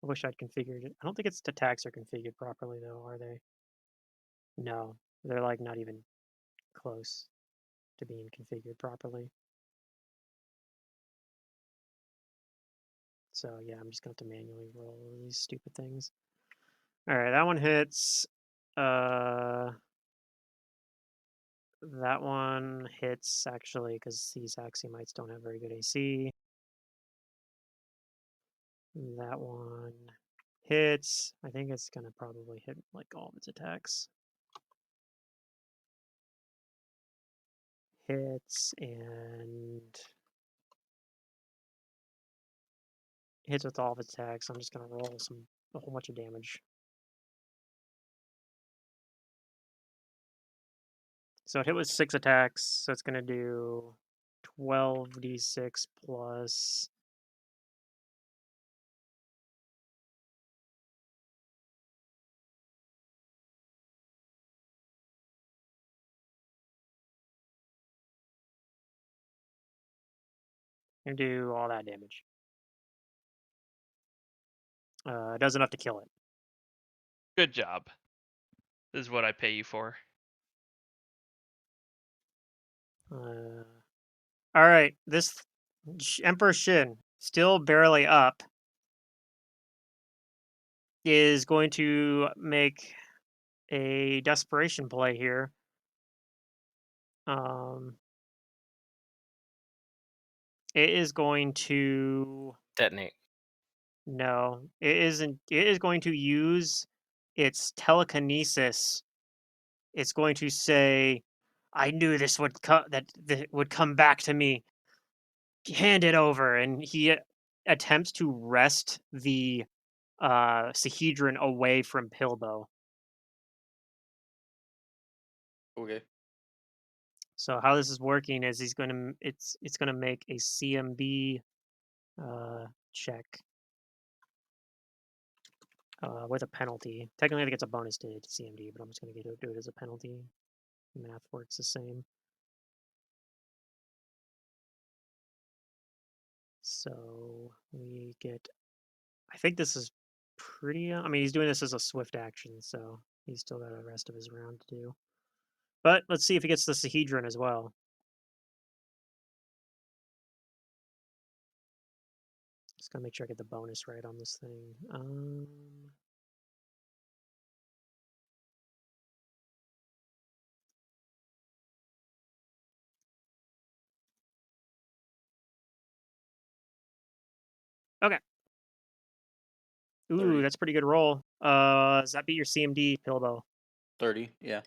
I wish I'd configured it. I don't think its attacks are configured properly, though, are they? No, they're like not even close to being configured properly. So yeah, I'm just going to have to manually roll these stupid things. All right, that one hits. That one hits actually because these axiomites don't have very good AC. That one hits. I think it's gonna probably hit like all of its attacks. Hits and hits with all of its attacks. I'm just gonna roll a whole bunch of damage. So it hit with 6 attacks, so it's gonna do 12d6 plus And do all that damage. It does enough to kill it. Good job. This is what I pay you for. All right, this Emperor Shin, still barely up, is going to make a desperation play here. It is going to Detonate. no, it isn't. It is going to use its telekinesis. It's going to say, "I knew this would that would come back to me. Hand it over." And he attempts to wrest the Sahedron away from Pilbo. Okay. So how this is working is he's going to it's going to make a CMB check with a penalty. Technically, I think it's a bonus to CMD, but I'm just going to do it as a penalty. Math works the same. So we get. I think this is pretty. I mean, he's doing this as a swift action, so he's still got the rest of his round to do. But let's see if he gets the Sahedron as well. Just gotta make sure I get the bonus right on this thing. Okay. Ooh, 30. that's a pretty good roll. Does that beat your CMD, Pilbo? 30, yeah.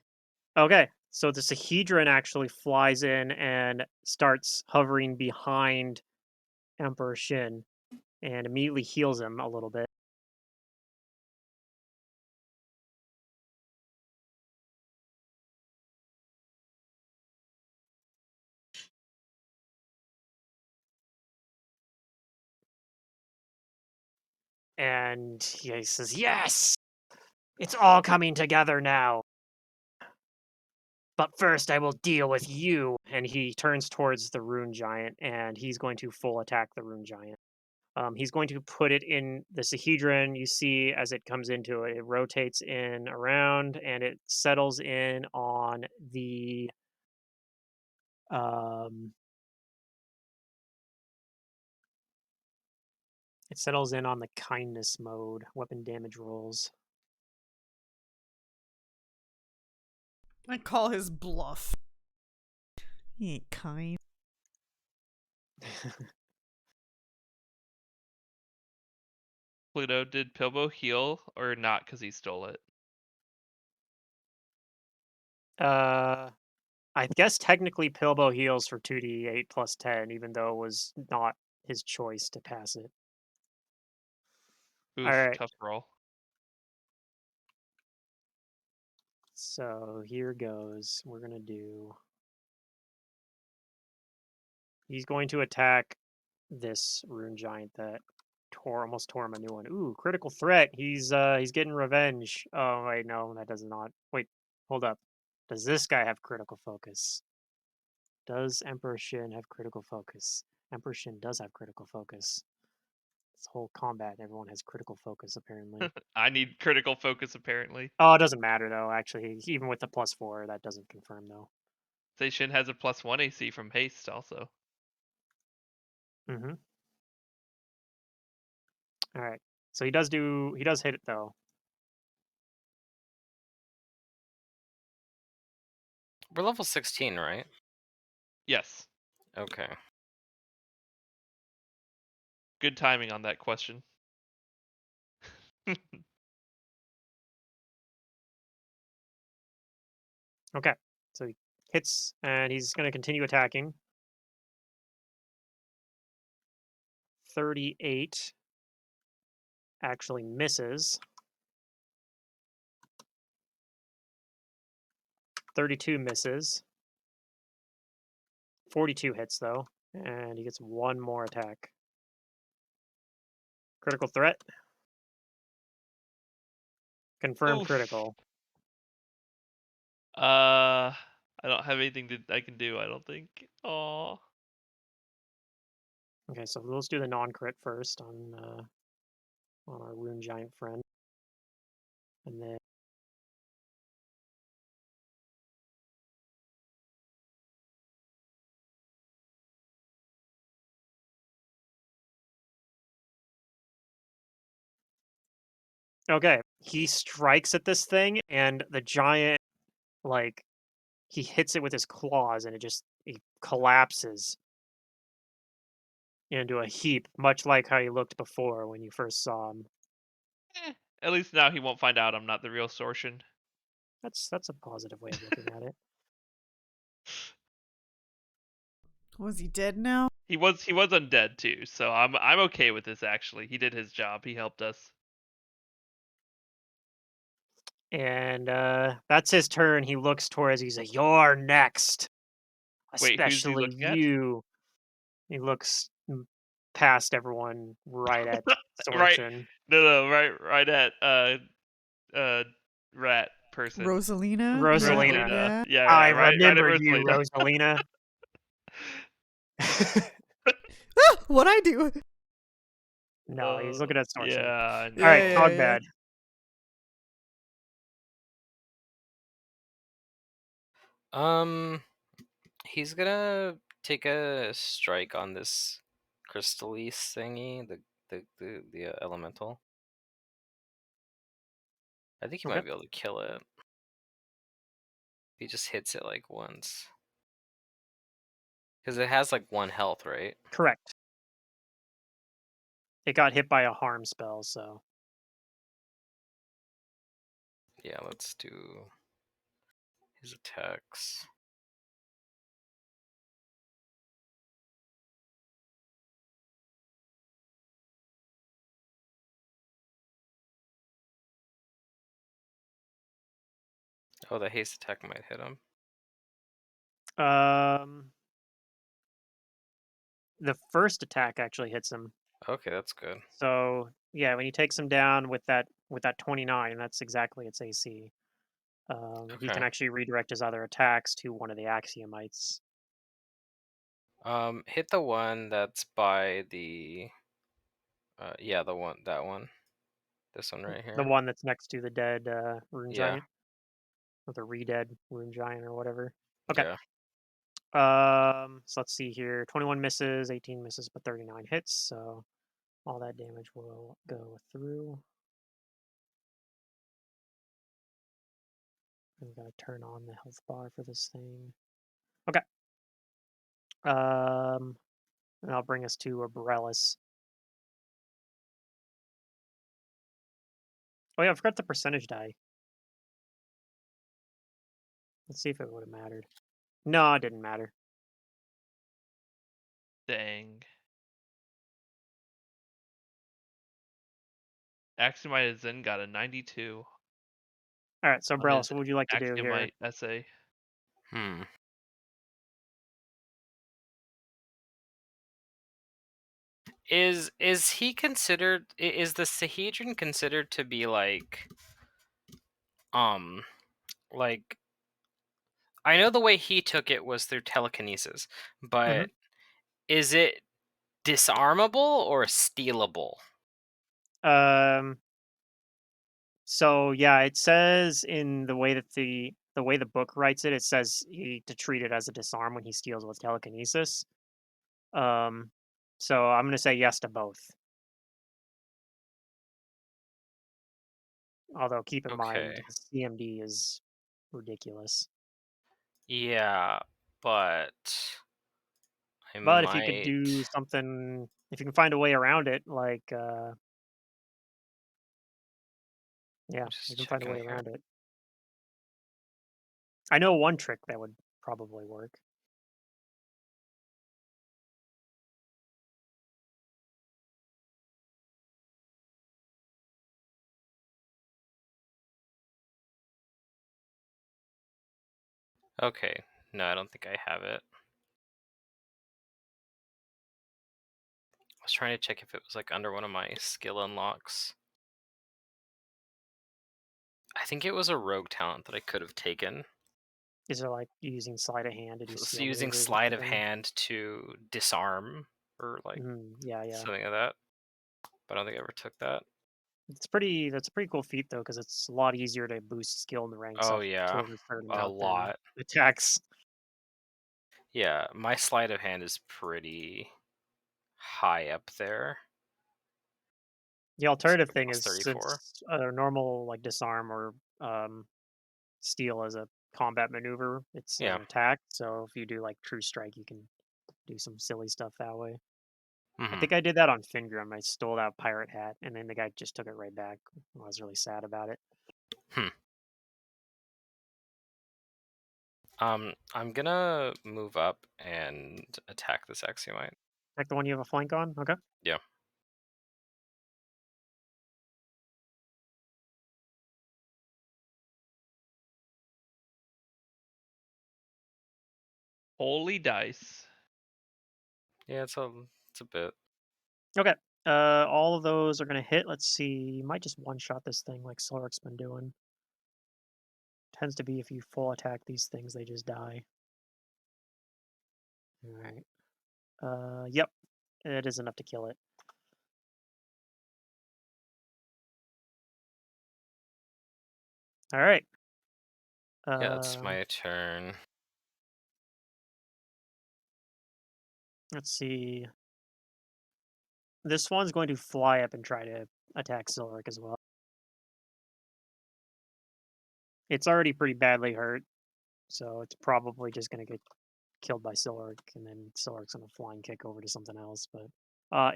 Okay, so the Sahedron actually flies in and starts hovering behind Emperor Shin and immediately heals him a little bit. And he says, "Yes! It's all coming together now. But first, I will deal with you." And he turns towards the Rune Giant, and he's going to full attack the Rune Giant. He's going to put it in the Sahedron. You see, as it comes into it, it rotates in around, and it settles in on the um, it settles in on the kindness mode. Weapon damage rolls. I call his bluff. He ain't kind. Pluto, did Pilbo heal or not because he stole it? I guess technically Pilbo heals for 2d8 plus 10, even though it was not his choice to pass it. All Oof, right, tough roll. so here goes. We're gonna do. He's going to attack this Rune Giant that almost tore him a new one. Ooh, critical threat. He's getting revenge. Oh wait, no, that does not. Wait, hold up. Does this guy have critical focus? Does Emperor Shin have critical focus? Emperor Shin does have critical focus. This whole combat, everyone has critical focus apparently. I need critical focus apparently. Oh, it doesn't matter though. Actually, even with the +4, that doesn't confirm though. Station has a +1 AC from haste also. Mm-hmm. All right. So he does hit it though. We're level 16, right? Yes. Okay. Good timing on that question. Okay. So he hits and he's going to continue attacking. 38 actually misses. 32 misses. 42 hits though, and he gets one more attack. Critical threat. Confirmed Oof. critical. I don't have anything I can do, I don't think. Oh. Okay, so let's do the non-crit first on our rune giant friend, and then okay, he strikes at this thing, and the giant like he hits it with his claws, and it collapses into a heap, much like how he looked before when you first saw him. At least now he won't find out I'm not the real Sortion. That's a positive way of looking at it. Was he dead now? He was undead too, so I'm okay with this actually. He did his job. He helped us. And that's his turn. He looks towards. He's like, "You're next, Wait, who's he especially looking at? you." He looks past everyone, right at Right. Sorchin. No, right at uh rat person. Rosalina? Yeah, Rosalina. Rosalina. yeah. Yeah, I right at remember you, Rosalina. Rosalina. Ah, what'd I do? No, he's looking at Sorchin. Yeah, I All right, know. Yeah, yeah, yeah. Togbad. He's gonna take a strike on this crystalise thingy, the elemental. I think he Okay. might be able to kill it. He just hits it like once. Because it has like 1 health, right? Correct. It got hit by a harm spell, so Yeah, let's do his attacks. Oh, the haste attack might hit him. the first attack actually hits him. Okay, that's good. So yeah, when he takes him down with that 29, that's exactly its AC. He can Okay. actually redirect his other attacks to one of the axiomites. Hit the one that's by the yeah, that one. This one right The here. one that's next to the dead rune Yeah. giant, or the re-dead rune giant, or whatever. Okay. Yeah. So let's see here. 21 misses, 18 misses, but 39 hits. So all that damage will go through. I'm gonna turn on the health bar for this thing. Okay. And I'll bring us to Abrellis. Oh yeah, I forgot the percentage die. Let's see if it would have mattered. No, it didn't matter. Dang. Axiomite Zen got a 92 All right, so on his Abrellis, what would you like to do here? Axiomite essay. Hmm. Is he considered is the Sahedron considered to be um like I know the way he took it was through telekinesis, hmm but is it disarmable or stealable? Um. So yeah, it says in the way that the way the book writes it, it says to treat it as a disarm when he steals with telekinesis. Um. So I'm gonna say yes to both. Although keep in mind Okay. his CMD is ridiculous. Yeah, but I But if you could might. do something, if you can find a way around it, like yeah, I'm you just can find a checking way here. around it. I know one trick that would probably work. Okay. No, I don't think I have it. I was trying to check if it was like under one of my skill unlocks. I think it was a rogue talent that I could have taken. Is there like using sleight of hand to do So skill using maneuvers or sleight of something? hand to disarm or like Yeah, yeah. something like that. But I don't think I ever took that. That's a pretty cool feat though, because it's a lot easier to boost skill in the ranks Oh of yeah, silver starting a out than lot. attacks. Yeah, my sleight of hand is pretty high up there. The So alternative thing plus is 34. since a normal like disarm or steal as a combat maneuver, it's Yeah. an attack. So if you do like true strike, you can do some silly stuff that way. I Hmm. think I did that on Fingrim. I stole that pirate hat, and then the guy just took it right back. I was really sad about it. Hmm. I'm gonna move up and attack this Axiomite. Like the one you have a flank on? Okay. Yeah. Holy dice. Yeah, it's a bit. Okay. All of those are gonna hit. Let's see. You might just one shot this thing like Solric's been doing. Tends to be if you full attack these things, they just die. All right. Yep. It is enough to kill it. All right. Yeah, it's Um, my turn. let's see. This one's going to fly up and try to attack Silric as well. It's already pretty badly hurt, so it's probably just going to get killed by Silric, and then Silric's going to flying kick over to something else, but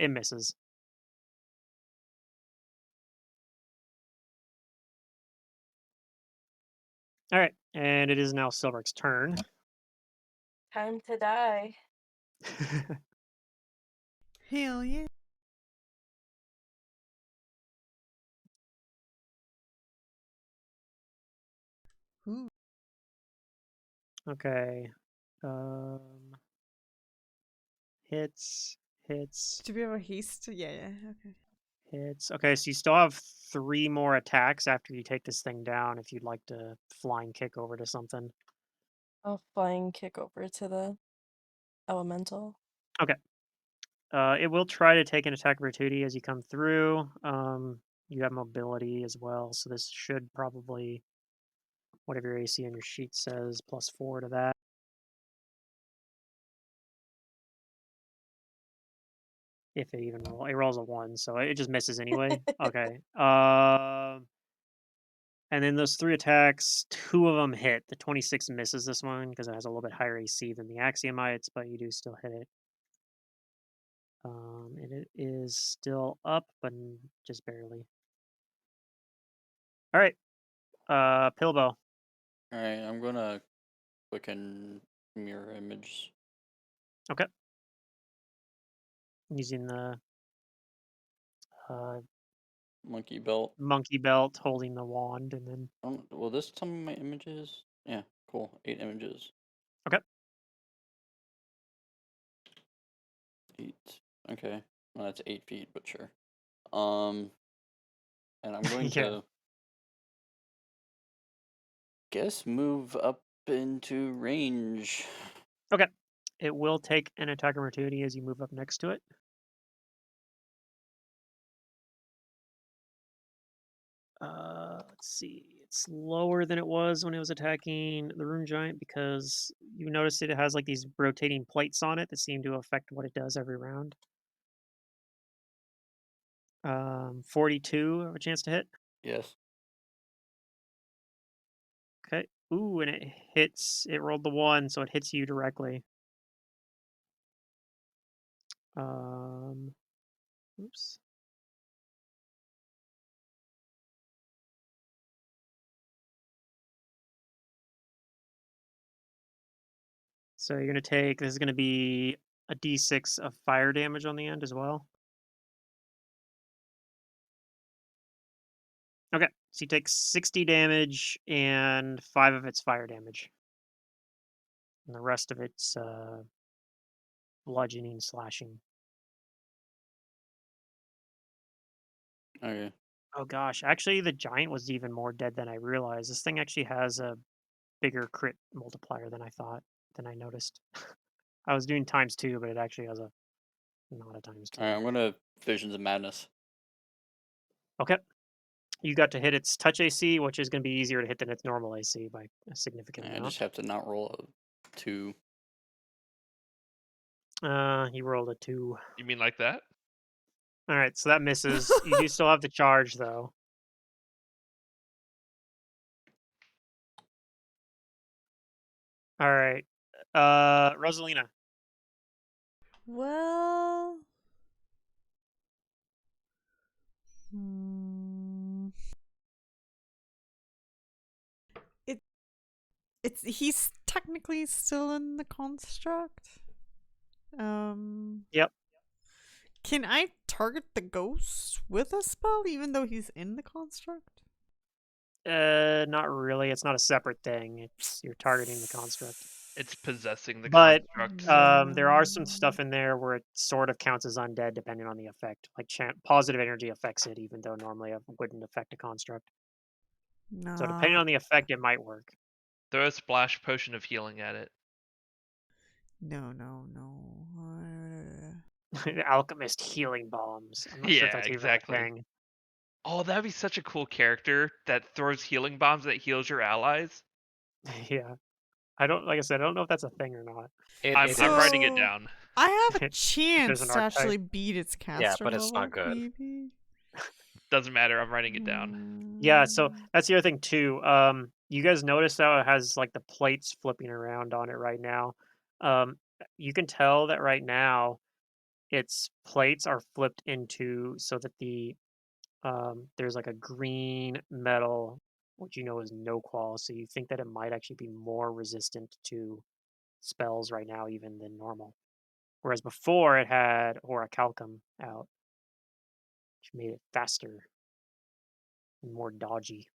it misses. All right, and it is now Silric's turn. Time to die. Hell yeah. Ooh. Okay. Um, hits, hits, Do we have a haste? Yeah, yeah. Okay. hits. Okay, so you still have 3 more attacks after you take this thing down if you'd like to flying kick over to something. I'll flying kick over to the elemental. Okay. It will try to take an attack opportunity as you come through. You have mobility as well, so this should probably, whatever your AC on your sheet says, +4 to that. If it even it rolls a 1, so it just misses anyway. Okay. And then those 3 attacks, 2 of them hit. The 26 misses this one because it has a little bit higher AC than the Axiomites, but you do still hit it. And it is still up, but just barely. All right. Pillbow. All right, I'm gonna quicken mirror image. Okay. Using the uh, Monkey belt. monkey belt, holding the wand, and then Will this tell me my images? Yeah, cool. 8 images. okay. 8. Okay. Well, that's 8 feet, but sure. Um, and I'm going Yeah. to guess move up into range. Okay. It will take an attack opportunity as you move up next to it. Let's see. It's lower than it was when it was attacking the Rune Giant because you notice it has like these rotating plates on it that seem to affect what it does every round. 42 have a chance to hit. Yes. Okay. Ooh, and it hits. It rolled the 1, so it hits you directly. Oops. So you're gonna take. This is gonna be a D6 of fire damage on the end as well. Okay, so you take 60 damage and 5 of it's fire damage, and the rest of it's bludgeoning, slashing. Okay. Oh gosh, actually, the giant was even more dead than I realized. This thing actually has a bigger crit multiplier than I thought, than I noticed. I was doing times 2, but it actually has a not a times 2. Alright, I'm gonna Visions of Madness. Okay. You got to hit its touch AC, which is going to be easier to hit than its normal AC by a significant I just amount. have to not roll a 2. You rolled a 2. You mean like that? All right, so that misses. You do still have the charge, though. All right. Rosalina. Well, hmm. it he's technically still in the construct. Yep. Can I target the ghost with a spell even though he's in the construct? Not really. It's not a separate thing. It's you're targeting the construct. It's possessing the But construct. there are some stuff in there where it sort of counts as undead depending on the effect. Like positive energy affects it, even though normally it wouldn't affect a construct. So depending Nah. on the effect, it might work. Throw a splash potion of healing at it. No, no, no. Alchemist healing bombs. I'm not sure if Yeah, that's even a exactly. thing. Oh, that'd be such a cool character that throws healing bombs that heals your allies. Yeah. I don't, like I said, I don't know if that's a thing or not. I'm writing it So, down. I have a There's an chance to archetype. actually beat its Yeah, caster but it's level, not good. maybe. Doesn't matter. I'm writing it down. Yeah, so that's the other thing too. You guys notice how it has like the plates flipping around on it right now. You can tell that right now its plates are flipped into so that there's like a green metal, which you know is no qual. So you think that it might actually be more resistant to spells right now even than normal. Whereas before it had Orichalcum out, which made it faster and more dodgy.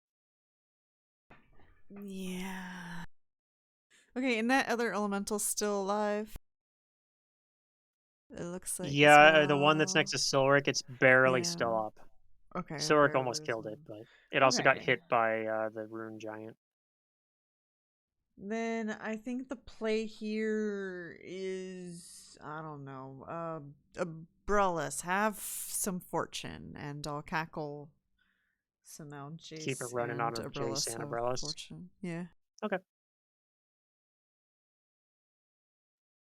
Yeah. Okay, and that other elemental's still alive. It looks like as Yeah, the one that's well. next to Silric, it's barely Yeah. still up. Okay, Silric barely almost as killed well. it, but it also got Okay. hit by the rune giant. Then I think the play here is I don't know, umbrellas. Have some fortune, and I'll cackle. So now Keep it Jace running on and her Jace Umbrellas and have Umbrellas. fortune. Yeah. Okay.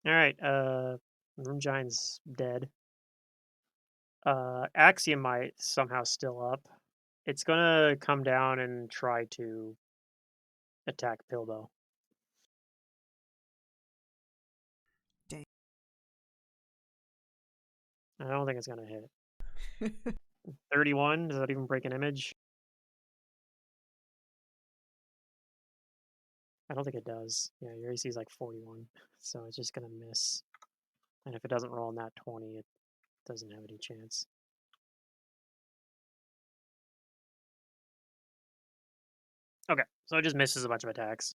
All right. Rune giant's dead. Axiomite somehow still up. It's gonna come down and try to attack Pilbo. Dang. I don't think it's gonna hit. 31. Does that even break an image? I don't think it does. Yeah, your AC is like 41, so it's just gonna miss. And if it doesn't roll in that 20, it doesn't have any chance. Okay, so it just misses a bunch of attacks.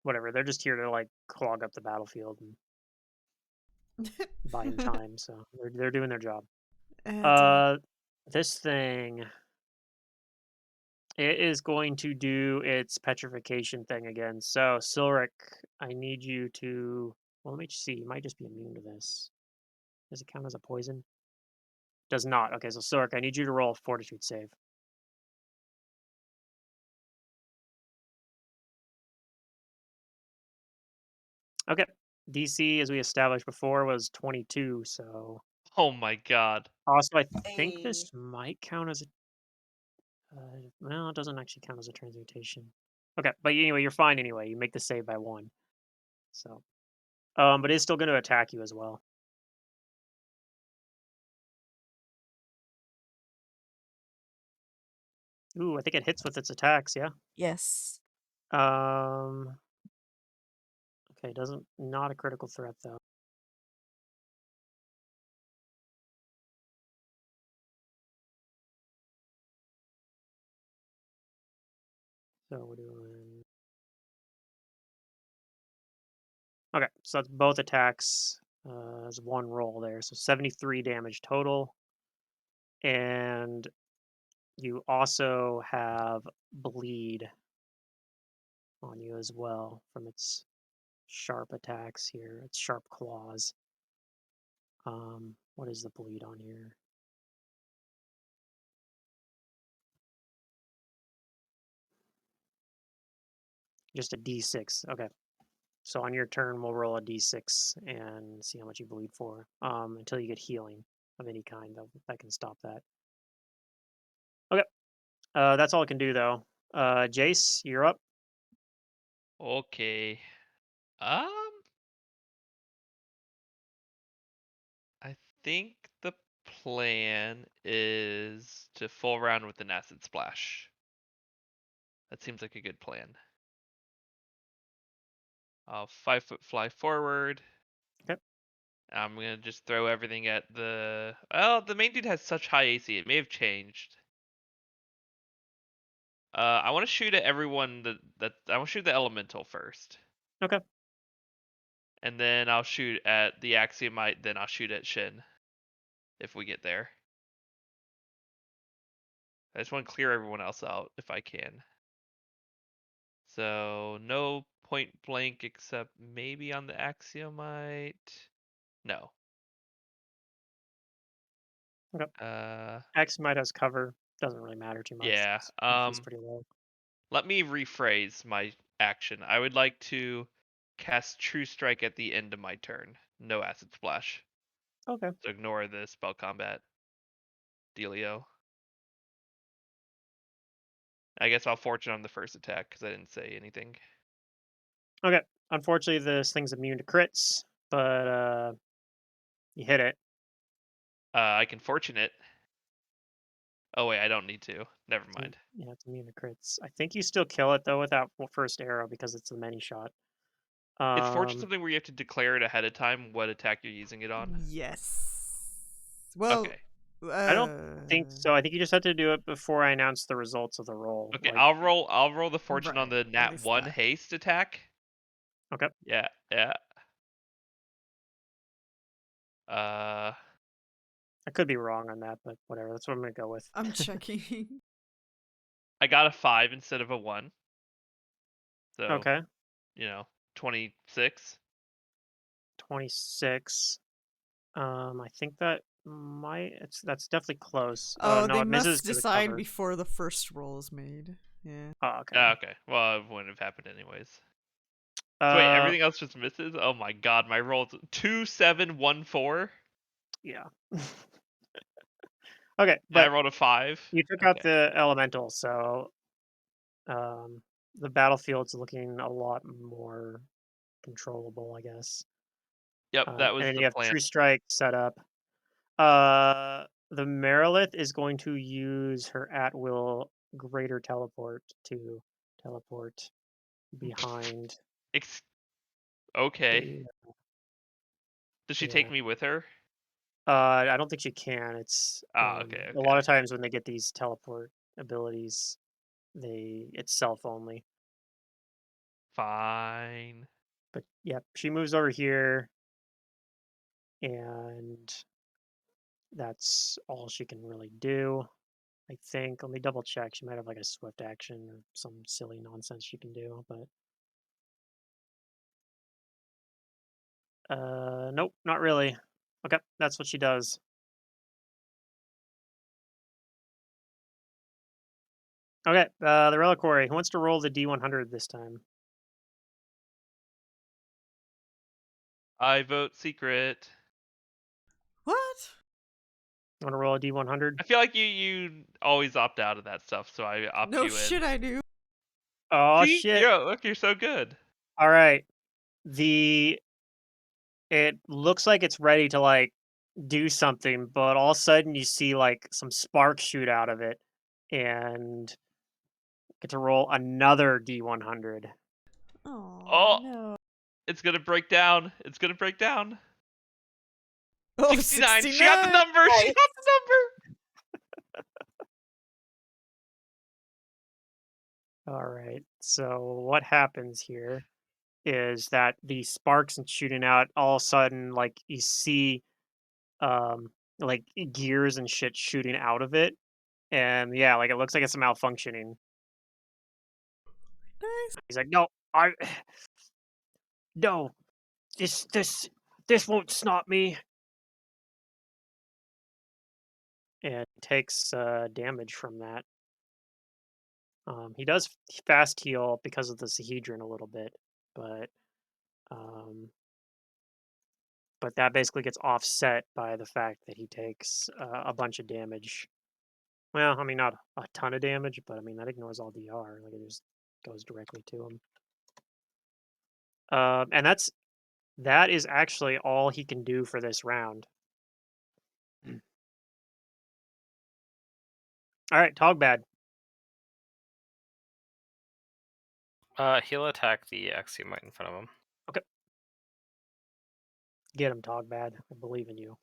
Whatever, they're just here to like clog up the battlefield and buy in time, so they're doing their job. Dang. This thing, it is going to do its petrification thing again. So Silric, I need you to. Well, let me see. You might just be immune to this. Does it count as a poison? Does not. Okay, so Silric, I need you to roll a Fortitude save. Okay. DC, as we established before, was 22. So Oh my god. also, I think Hey. this might count as a. Well, it doesn't actually count as a transmutation. Okay, but anyway, you're fine anyway. You make the save by 1. So, but it's still going to attack you as well. Ooh, I think it hits with its attacks. Yeah. Yes. Um. Okay, doesn't not a critical threat though. So we're doing. Okay, so that's both attacks as one roll there. So 73 damage total, and you also have bleed on you as well from its sharp attacks here, its sharp claws. What is the bleed on here? Just a D6. Okay. So on your turn, we'll roll a D6 and see how much you bleed for. Until you get healing of any kind that can stop that. Okay. That's all it can do though. Jace, you're up. Okay. Um, I think the plan is to full round with an acid splash. That seems like a good plan. I'll 5 foot fly forward. Okay. I'm gonna just throw everything at the. Well, the main dude has such high AC. It may have changed. I want to shoot at everyone that I want to shoot the elemental first, Okay. and then I'll shoot at the axiomite. Then I'll shoot at Shin if we get there. I just want to clear everyone else out if I can. So no point blank except maybe on the axiomite. No. Okay. Uh, X might has cover. Doesn't really matter too much. yeah. He's pretty low. Let me rephrase my action. I would like to cast True Strike at the end of my turn. No acid splash. Okay. So ignore the spell combat dealio. I guess I'll fortune on the first attack because I didn't say anything. Okay. Unfortunately, this thing's immune to crits, but you hit it. I can fortune it. Oh wait, I don't need to. Never mind. Yeah, it's immune to crits. I think you still kill it though without first arrow because it's a many shot. Is fortune Um, something where you have to declare it ahead of time what attack you're using it on? Yes. Well, Okay. I don't think so. I think you just have to do it before I announce the results of the roll. Okay, Like, I'll roll the fortune on right, the at nat least 1 that. haste attack. okay. Yeah. Uh I could be wrong on that, but whatever. That's what I'm gonna go with. I'm checking. I got a 5 instead of a 1. So, Okay. 26. 26. I think that's definitely close. Oh, No, they it misses must because of decide cover. before the first roll is made. Yeah. Oh, okay. Okay. Well, it wouldn't have happened anyways. So wait, Uh, everything else just misses? Oh my god, my roll's 2, 7, 1, 4. yeah. Okay, And I but rolled a 5. you took out Okay. the elemental, so the battlefield's looking a lot more controllable, I guess. Yep, that And was then the you have plan. True Strike set up. The Marilith is going to use her at will greater teleport to teleport behind Ex- okay. a. Does she take Yeah. me with her? I don't think she can. It's Okay, a lot okay. of times when they get these teleport abilities, it's self only. Fine. But yep, she moves over here, and that's all she can really do. I think. Let me double check. She might have like a swift action or some silly nonsense she can do, but nope, not really. Okay, that's what she does. Okay, the reliquary. Who wants to roll the D100 this time? I vote secret. What? Want to roll a D100? I feel like you always opt out of that stuff, so I opt No you in. shit, I do. Oh See? shit! Yeah, look, you're so good. All right, the it looks like it's ready to like do something, but all of a sudden you see like some sparks shoot out of it, and get to roll another D100. Oh Oh, no. it's gonna break down. It's gonna break down. Oh, 69. She got the 69. number. She got the number. All right. So what happens here is that the sparks and shooting out all of a sudden like you see like gears and shit shooting out of it, and yeah, like it looks like it's malfunctioning. Nice. He's like, "No, I no. This this this won't stop me." takes damage from that. He does fast heal because of the Sahedron a little bit, but um, that basically gets offset by the fact that he takes a bunch of damage. Well, I mean, not a ton of damage, but I mean that ignores all DR. Like it just goes directly to him. And that is actually all he can do for this round. All right, Togbad. He'll attack the Axiomite in front of him. Okay. Get him, Togbad. I believe in you.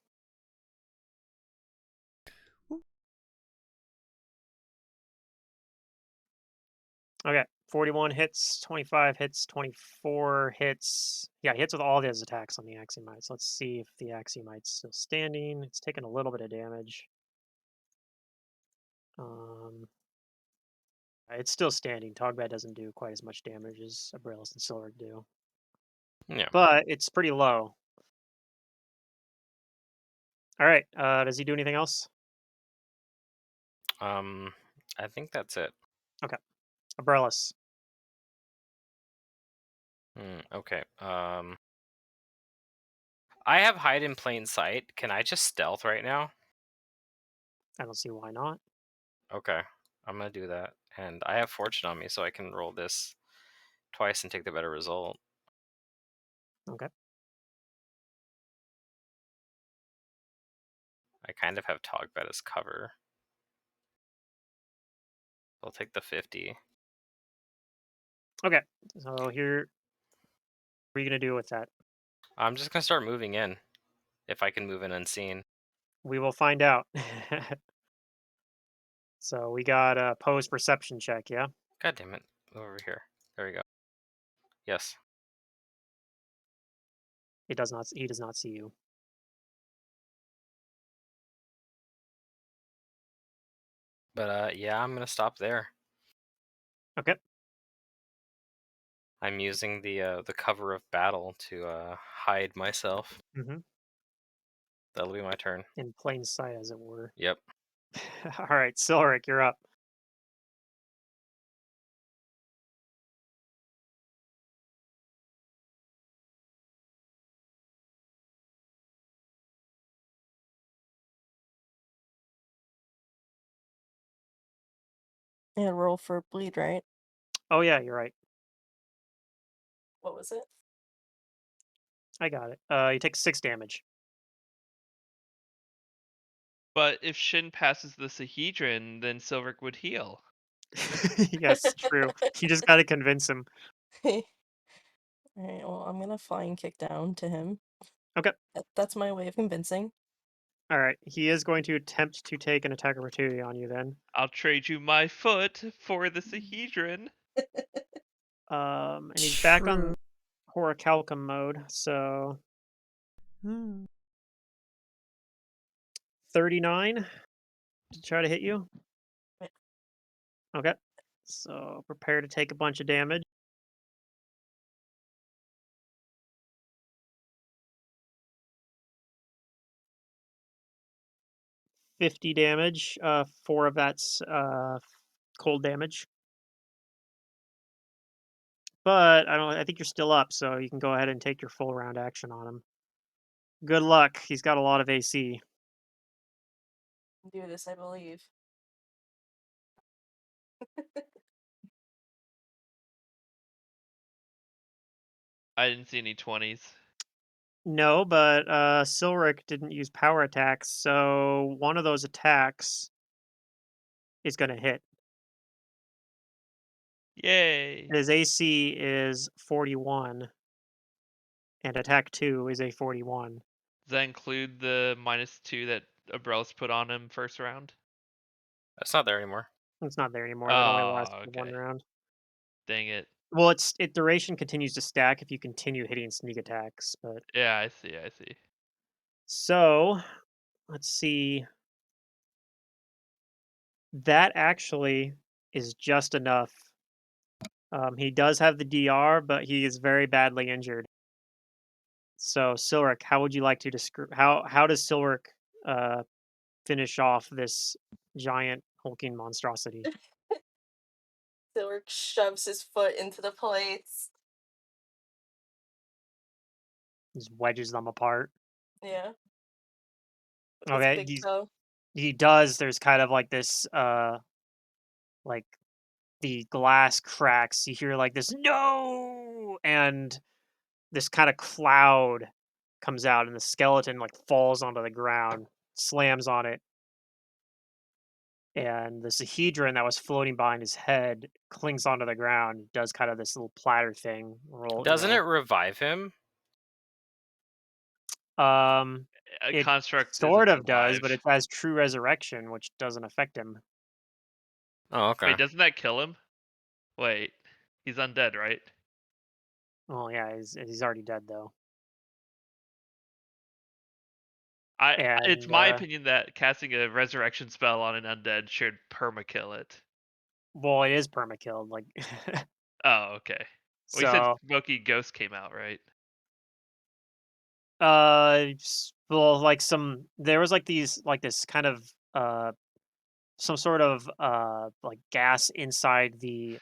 Okay, 41 hits, 25 hits, 24 hits. Yeah, he hits with all his attacks on the Axiomite. So let's see if the Axiomite's still standing. It's taking a little bit of damage. It's still standing. Togbad doesn't do quite as much damage as Abraelis and Silric do. Yeah. But it's pretty low. All right, does he do anything else? I think that's it. Okay. Abraelis. Okay. I have hide in plain sight. Can I just stealth right now? I don't see why not. Okay, I'm gonna do that. And I have fortune on me, so I can roll this twice and take the better result. Okay. I kind of have Togbed as cover. I'll take the 50. Okay. So here, what are you going to do with that? I'm just gonna start moving in. If I can move in unseen. We will find out. So we got a pose perception check, yeah? God damn it. Move over here. There we go. Yes. He does not see you. But yeah, I'm gonna stop there. Okay. I'm using the cover of battle to hide myself. Mm-hmm. That'll be my turn. In plain sight, as it were. Yep. All right, Silric, you're up. Yeah, roll for bleed, right? Oh yeah, you're right. What was it? I got it. You take 6 damage. But if Shin passes the Sahedron, then Silveric would heal. Yes, true. You just got to convince him. Alright, well, I'm gonna flying kick down to him. Okay. That's my way of convincing. All right. He is going to attempt to take an attack opportunity on you then. I'll trade you my foot for the Sahedron. And he's back True. on Horicalcum mode, so Hmm. 39 to try to hit you. Yeah. Okay. So prepare to take a bunch of damage. 50 damage. 4 of that's cold damage. But I think you're still up, so you can go ahead and take your full round action on him. Good luck. He's got a lot of AC. Do this, I believe. I didn't see any 20s. No, but Silric didn't use power attacks, so one of those attacks is going to hit. Yay! His AC is 41, and attack 2 is a 41. Does that include the -2 that Abrel's put on him first round? It's not there anymore. It's not there anymore. That only lasts Oh, for 1 okay. round. Dang it. Well, duration continues to stack if you continue hitting sneak attacks, but Yeah, I see. so let's see. That actually is just enough. He does have the DR, but he is very badly injured. So, Silric, how would you like to describe how does Silric finish off this giant hulking monstrosity. Silric shoves his foot into the plates. Just wedges them apart. Yeah. With his Okay, big toe. he does. There's kind of like this, like the glass cracks. You hear like this no, and this kind of cloud comes out, and the skeleton like falls onto the ground, slams on it, and the Sahedron that was floating behind his head clings onto the ground, does kind of this little platter thing, roll, Doesn't it revive him? A It construct sort isn't of does, but revived. it has true resurrection, which doesn't affect him. Oh, okay. Wait, doesn't that kill him? Wait, he's undead, right? Oh yeah, he's already dead though. It's And my opinion that casting a resurrection spell on an undead should permakill it. well, it is permakilled. Like, Oh, okay. Well, you said so Smoky Ghost came out, right? well, like there was like this kind of some sort of like gas inside the,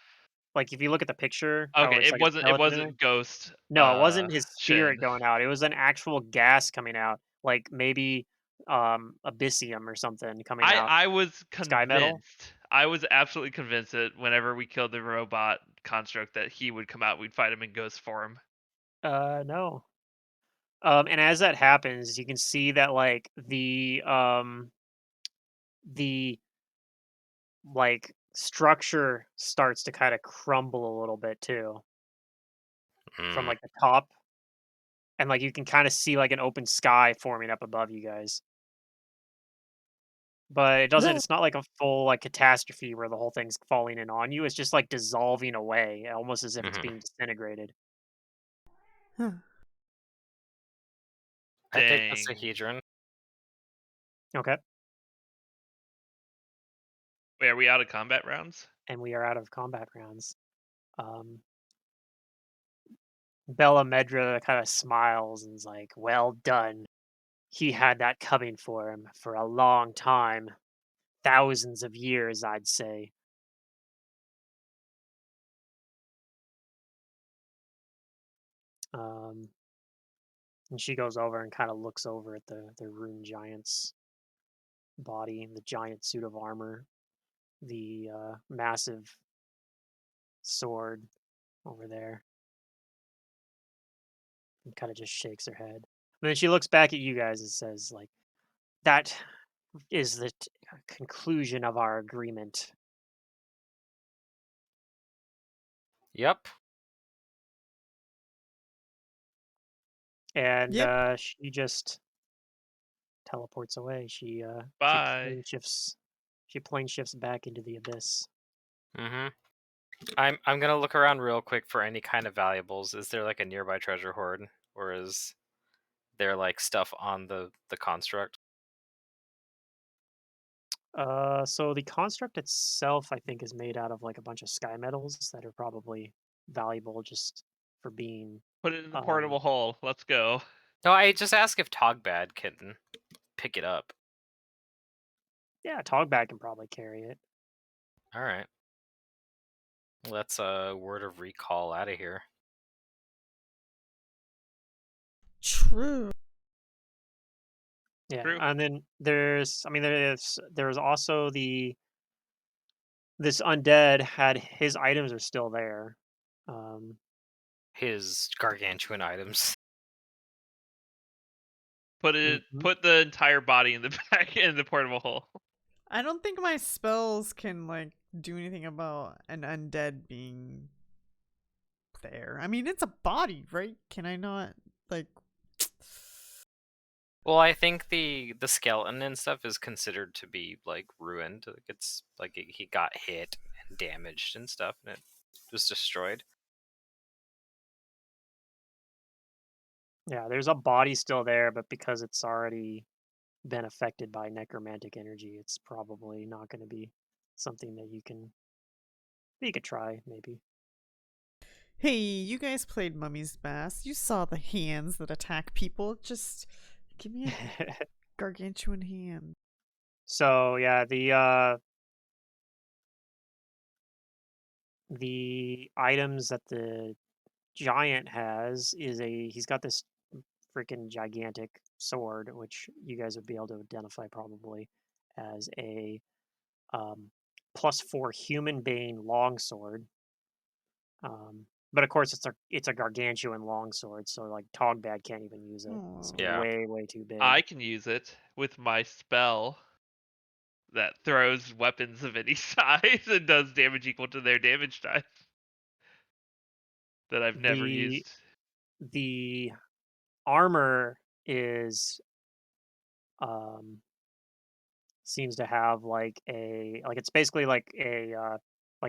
like if you look at the picture, how Okay, it's it like a wasn't. It skeleton in there. wasn't Ghost. No, it wasn't his spirit Shen. going out. It was an actual gas coming out, like maybe abyssium or something coming out. I was Sky metal. convinced. I was absolutely convinced that whenever we killed the robot construct, that he would come out. We'd fight him in ghost form. No. And as that happens, you can see that like the like structure starts to kind of crumble a little bit too from Mm. like the top, and like you can kind of see like an open sky forming up above you guys. But it doesn't, it's not like a full like catastrophe where the whole thing's falling in on you. It's just like dissolving away, almost as if it's Mhm. being disintegrated. Huh. I picked the Dang. Sahedron. Okay. Wait, are we out of combat rounds? And we are out of combat rounds. Um Bella Medra kind of smiles and is like, "Well done. He had that coming for him for a long time. Thousands of years, I'd say." Um, and she goes over and kind of looks over at the rune giant's body and the giant suit of armor, the massive sword over there, and kind of just shakes her head. And then she looks back at you guys and says, like, "That is the conclusion of our agreement." Yep. And Yep. she just teleports away. She Bye. plane shifts back into the abyss. Mhm. I'm gonna look around real quick for any kind of valuables. Is there like a nearby treasure hoard, or is there like stuff on the construct? So the construct itself, I think, is made out of like a bunch of sky metals that are probably valuable just for being. Put it in the Um, portable hole. Let's go. No, I just ask if Togbad can pick it up. yeah, Togbag can probably carry it. All right. Let's word of recall out of here. True. Yeah, True. and then there's also this undead had his items are still there. Um, His gargantuan items. mhm. Put the entire body in the back in the portable hole. I don't think my spells can like do anything about an undead being there. I mean, it's a body, right? Can I not like? Well, I think the skeleton and stuff is considered to be like ruined. Like it's like he got hit and damaged and stuff, and it was destroyed. Yeah, there's a body still there, but because it's already been affected by necromantic energy, it's probably not going to be something that you could try maybe. Hey, you guys played Mummy's Mask. You saw the hands that attack people. Just give me a gargantuan hand. So yeah, the items that the giant has is he's got this freaking gigantic sword, which you guys would be able to identify probably as a um, +4 human bane longsword. But of course, it's a gargantuan longsword, so like Togbad can't even use it. It's Oh. Yeah. way too I big. can use it with my spell that throws weapons of any size and does damage equal to their damage type that I've never The used. the armor is seems to have it's basically like a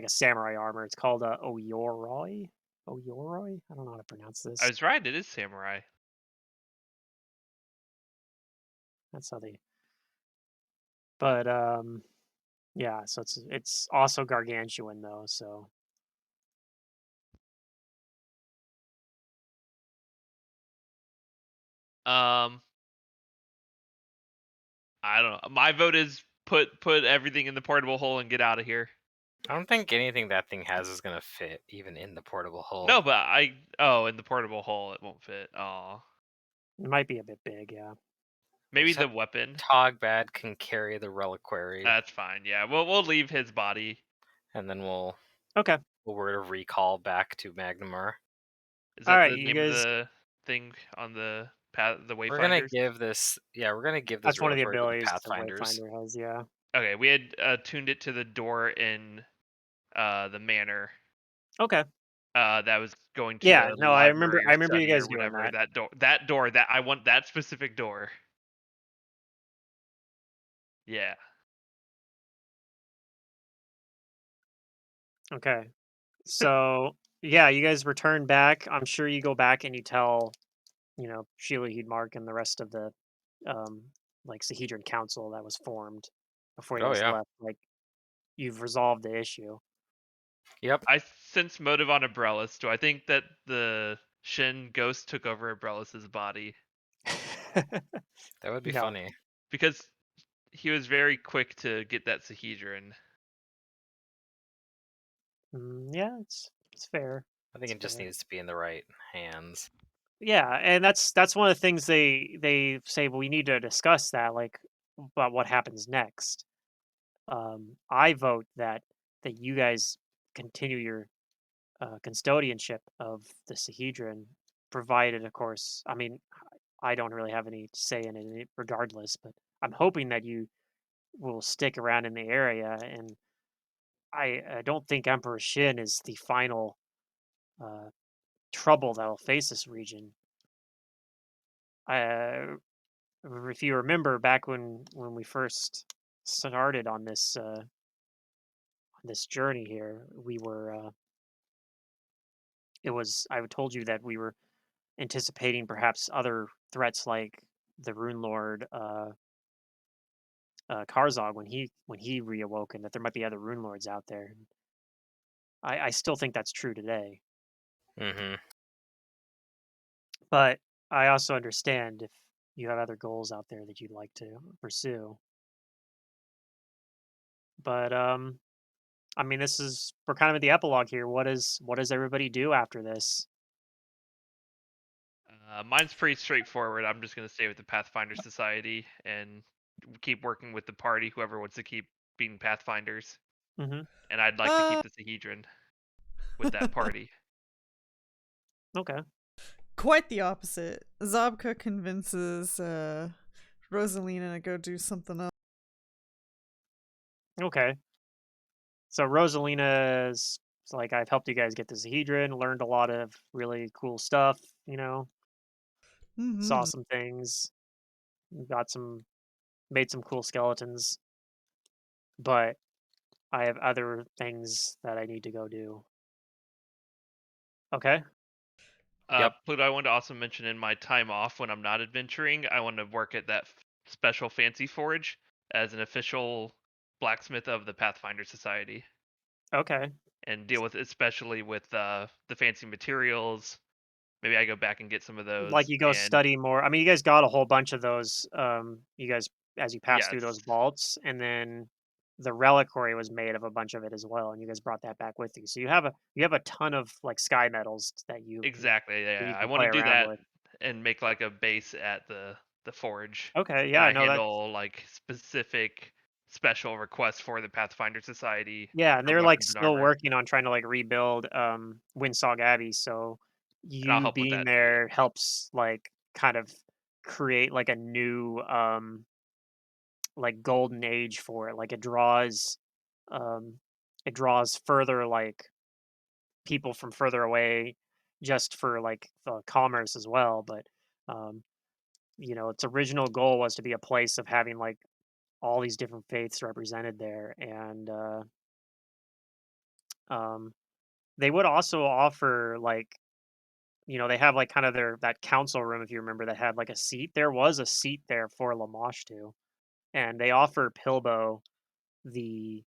samurai armor. It's called a oyoroi. Oyoroi? I don't know how to pronounce I this. was right, it is samurai. That's how they. But yeah. So it's also gargantuan though. So Um, I don't know. My vote is put everything in the portable hole and get out of here. I don't think anything that thing has is gonna fit even in the portable hull. No, but in the portable hole it won't fit. Oh, it might be a bit big. Yeah. We'll maybe just the have weapon. Togbad can carry the reliquary, That's fine. Yeah, we'll leave his body. and then we'll Okay. word of recall back to Magnamar. Is All that right. the You name of guys. the thing on the path, the We're gonna Wayfinders? give this, yeah, we're gonna give this That's one of the reliquary to the abilities the Pathfinders. Wayfinder has. Yeah. Okay, we had tuned it to the door in the manor. Okay. That was going to Yeah. the No, I remember. library I or remember you study guys or doing whatever. that. That door. That I want that specific door. Yeah. Okay. So yeah, you guys return back. I'm sure you go back and you tell Sheila Heedmark and the rest of the um like Sahedron Council that was formed before you Oh guys yeah. left. Like you've resolved the issue. Yep. I sense motive on Abrellis. Do I think that the Shin ghost took over Abrellis's body? That would be No. funny. Because he was very quick to get that Sahedron. Yeah, it's fair. I think It's it just fair. needs to be in the right hands. Yeah, and that's one of the things they say. Well, we need to discuss that, like about what happens next. I vote that you guys continue your custodianship of the Sahedron, provided, of course. I mean, I don't really have any say in it, regardless. But I'm hoping that you will stick around in the area, and I don't think Emperor Shin is the final uh, trouble that'll face this region. If you remember back when we first started on this journey here, we were it was I told you that we were anticipating perhaps other threats like the Rune Lord Karzog when he reawoke, and that there might be other Rune Lords out there. I still think that's true today, Mm-hmm. but I also understand if you have other goals out there that you'd like to pursue. But I mean, we're kind of at the epilogue here. What does everybody do after this? Mine's pretty straightforward. I'm just gonna stay with the Pathfinder Society and keep working with the party. Whoever wants to keep being Pathfinders, Hmm. and I'd like to keep the Sahedron with that party. Okay. Quite the opposite. Zabka convinces Rosalina to go do something else. Okay. So Rosalina's it's like, I've helped you guys get the Zahedron, learned a lot of really cool stuff. Saw Mm-hmm. some things, got made some cool skeletons, but I have other things that I need to go do. Okay. Yep. Pluto, I wanted to also mention in my time off when I'm not adventuring, I want to work at that special fancy forge as an official blacksmith of the Pathfinder Society Okay. and deal with especially with the fancy materials. Maybe I go back and get some of Like those you go and study more. I mean, you guys got a whole bunch of those. You guys as you pass through those Yes. vaults, and then the reliquary was made of a bunch of it as well, and you guys brought that back with you. So you have a ton of like sky metals Exactly. that Yeah. you I can want to play do around that with. and make like a base at the forge Okay, that yeah, I no, that's handle like specific special requests for the Pathfinder Society yeah, and for they're like weapons and still armor, working on trying to like rebuild Windsog Abbey. So and I'll you help with being that too. there helps like kind of create like a new like golden age for it. Like um it draws further like people from further away just for like the commerce as well. But um, its original goal was to be a place of having like all these different faiths represented there, and um, they would also offer like they have like kind of their that council room if you remember that had like a seat. There was a seat there for Lamash too, and they offer Pilbo the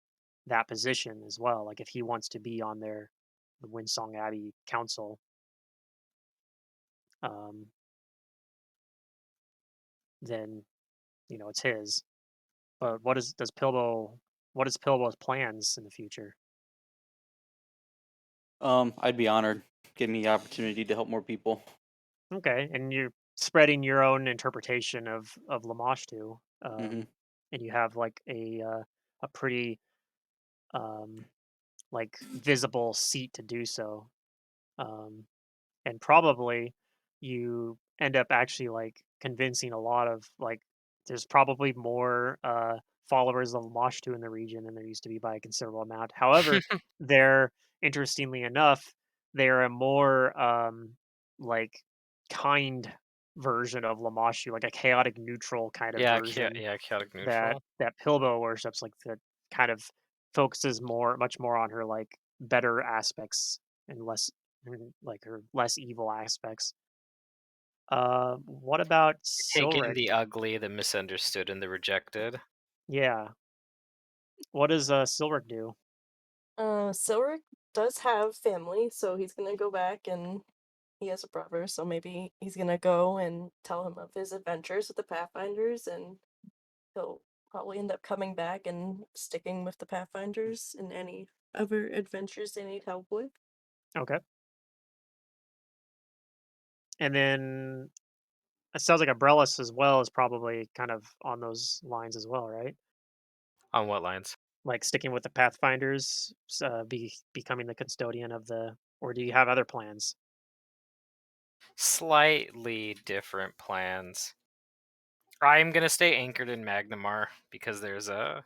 that position as well. Like if he wants to be on the Windsong Abbey council, um, then it's his. But what is Pilbo's plans in the future? I'd be honored. Give me the opportunity to help more people. Okay, and you're spreading your own interpretation of Lamash too, Hmm. and you have like a pretty um, like visible seat to do so. Um, and probably you end up actually like convincing a lot of like there's probably more followers of Mosh 2 in the region than there used to be by a considerable amount. However, they're interestingly enough, they're a more like kind version of Lamashu, like a chaotic neutral kind of version Yeah, chaotic that neutral. Pilbo worships, like that kind of focuses much more on her like better aspects and less like her less evil aspects. What about Taking Silric? the ugly, the misunderstood, and the rejected. Yeah, what does Silric do? Silric does have family, so he's gonna go back and he has a brother, so maybe he's gonna go and tell him of his adventures with the Pathfinders, and he'll probably end up coming back and sticking with the Pathfinders in any other adventures they need help with. Okay, and then it sounds like Abrellis as well is probably kind of on those lines as well, right? On what lines? Like sticking with the Pathfinders, becoming the custodian of or do you have other plans? Slightly different plans. I'm gonna stay anchored in Magnamar because there's a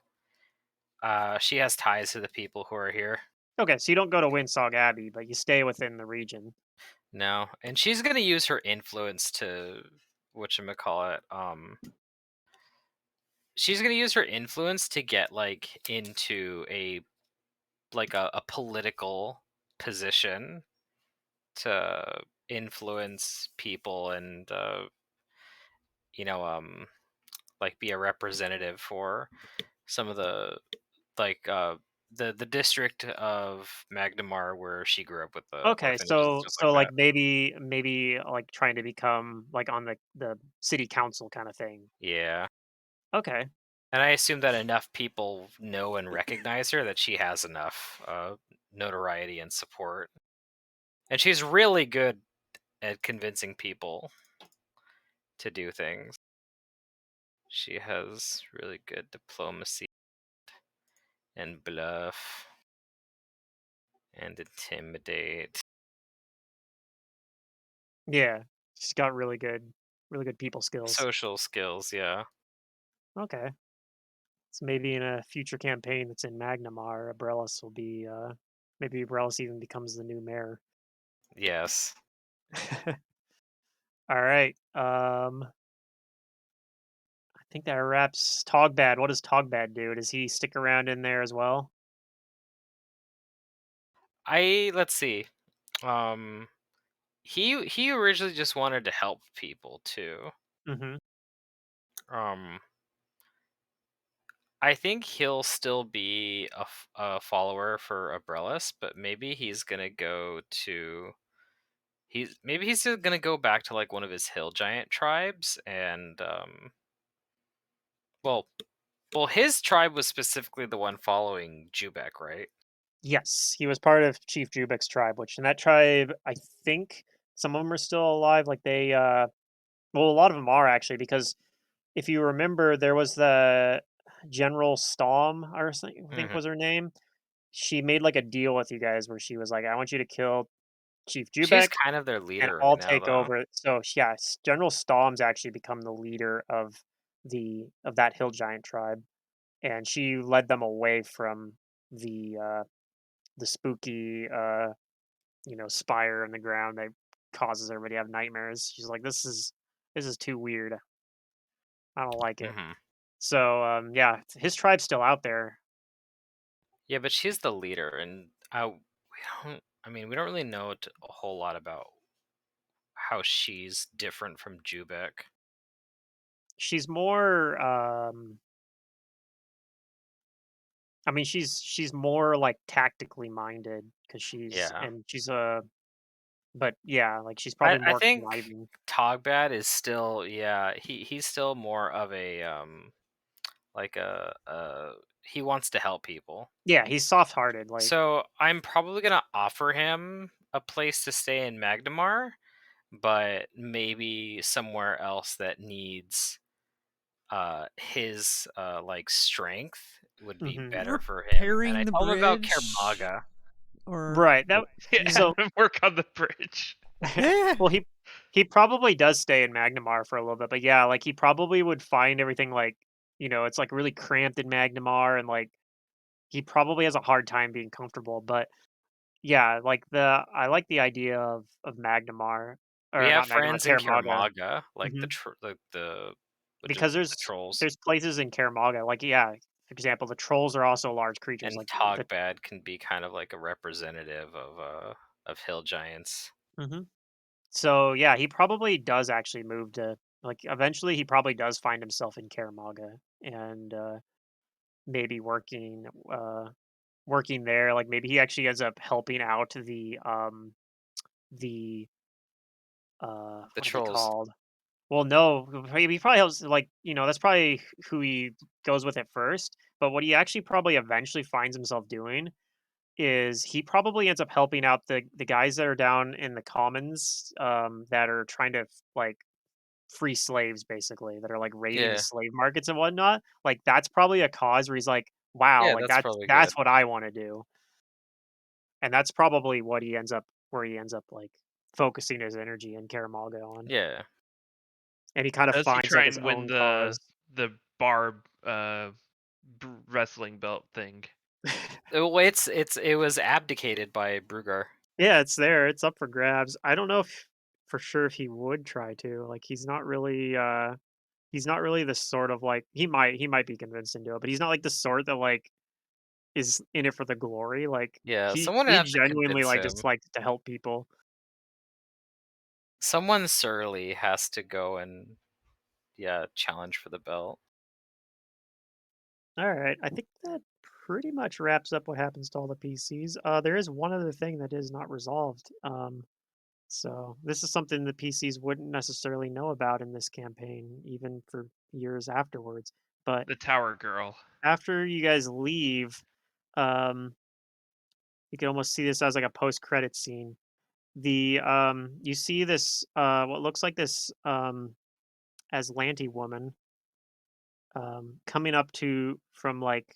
she has ties to the people who are here. Okay, so you don't go to Windsog Abbey, but you stay within the region. No, and she's gonna use her influence to whatchamacallit, she's gonna use her influence to get like into a political position to influence people and you know um like be a representative for some of the like the district of Magnamar where she grew up with the Okay, orphanages and stuff like so like that. maybe like trying to become like on the city council kind of thing. Yeah. Okay. And I assume that enough people know and recognize her that she has enough notoriety and support. And she's really good at convincing people to do things. She has really good diplomacy and bluff and intimidate. Yeah. She's got really good people skills. Social skills, yeah. Okay. So maybe in a future campaign that's in Magnamar, Abrellis will be maybe Abrellis even becomes the new mayor. Yes. All right. I think that wraps Togbad. What does Togbad do? Does he stick around in there as well? Let's see. Um he originally just wanted to help people too. Mm-hmm. Um I think he'll still be a follower for Abrellis, but maybe he's gonna go to maybe he's gonna go back to like one of his hill giant tribes and Well, his tribe was specifically the one following Jubek, right? Yes, he was part of Chief Jubek's tribe, which in that tribe, I think some of them are still alive. Like well, a lot of them are actually because if you remember, there was the General Storm, or something, I think Hmm. was her name. She made like a deal with you guys where she was like, "I want you to kill Chief She's Jubek, kind of their and leader right I'll now, take though. over." So yeah, General Storm's actually become the leader of that hill giant tribe, and she led them away from the spooky spire in the ground that causes everybody to have nightmares. She's like, this is too weird. I don't like it. Hmm. So yeah, his tribe's still out there. Yeah, but she's the leader, and we don't. I mean, we don't really know a whole lot about how she's different from Jubek. She's more I mean she's more like tactically minded because Yeah, she's a but yeah, like she's I probably I more think conniving. Togbad is still, yeah, he's still more of a like he wants to help people. Yeah, he's soft hearted, like So I'm probably gonna offer him a place to stay in Magnamar, but maybe somewhere else that needs his like strength would be mhm. better for him. And I Repairing the told him about bridge, Kermaga. or Right. That Yeah, have so yeah, him work on the bridge. yeah. well he probably does stay in Magnamar for a little bit, but yeah, like he probably would find everything like it's like really cramped in Magnamar and like he probably has a hard time being comfortable. But yeah, like I like the idea of Magnamar We or have not Magnamar, friends in Teramaga. Kermaga, like Hmm. the which is Because the trolls, there's places in Teramaga, like yeah, for example, the trolls are also large creatures. and Like the Togbad can be kind of like a representative of hill giants. hmm so yeah, he probably does actually move to like eventually he probably does find himself in Teramaga and maybe working there. Like maybe he actually ends up helping out the The what are they trolls. called? Well, no, he probably helps. Like that's probably who he goes with at first. But what he actually probably eventually finds himself doing is he probably ends up helping out the guys that are down in the commons that are trying to like free slaves basically that are like raiding the Yeah, slave markets and whatnot. Like that's probably a cause where he's like, wow, yeah, like that's that's probably good. that's what I want to do. And that's probably what he ends up where he ends up like focusing his energy in Karamalga on. Yeah. And he kind of Does he finds try like his and win own cause. the barb wrestling belt thing? Well, it was abdicated by Brugar. Yeah, it's there. It's up for grabs. I don't know if for sure if he would try to. Like he's not really the sort of like he might be convinced into it, but he's not like the sort that like is in it for the glory. Like Yeah, he someone would he have to genuinely convince like just him. likes to help people. Someone surly has to go and, yeah, challenge for the belt. All right, I think that pretty much wraps up what happens to all the PCs. There is one other thing that is not resolved. So this is something the PCs wouldn't necessarily know about in this campaign, even for years afterwards. But The Tower Girl. after you guys leave, um, you can almost see this as like a post-credit scene. You see this what looks like this Aslanti woman coming up to from like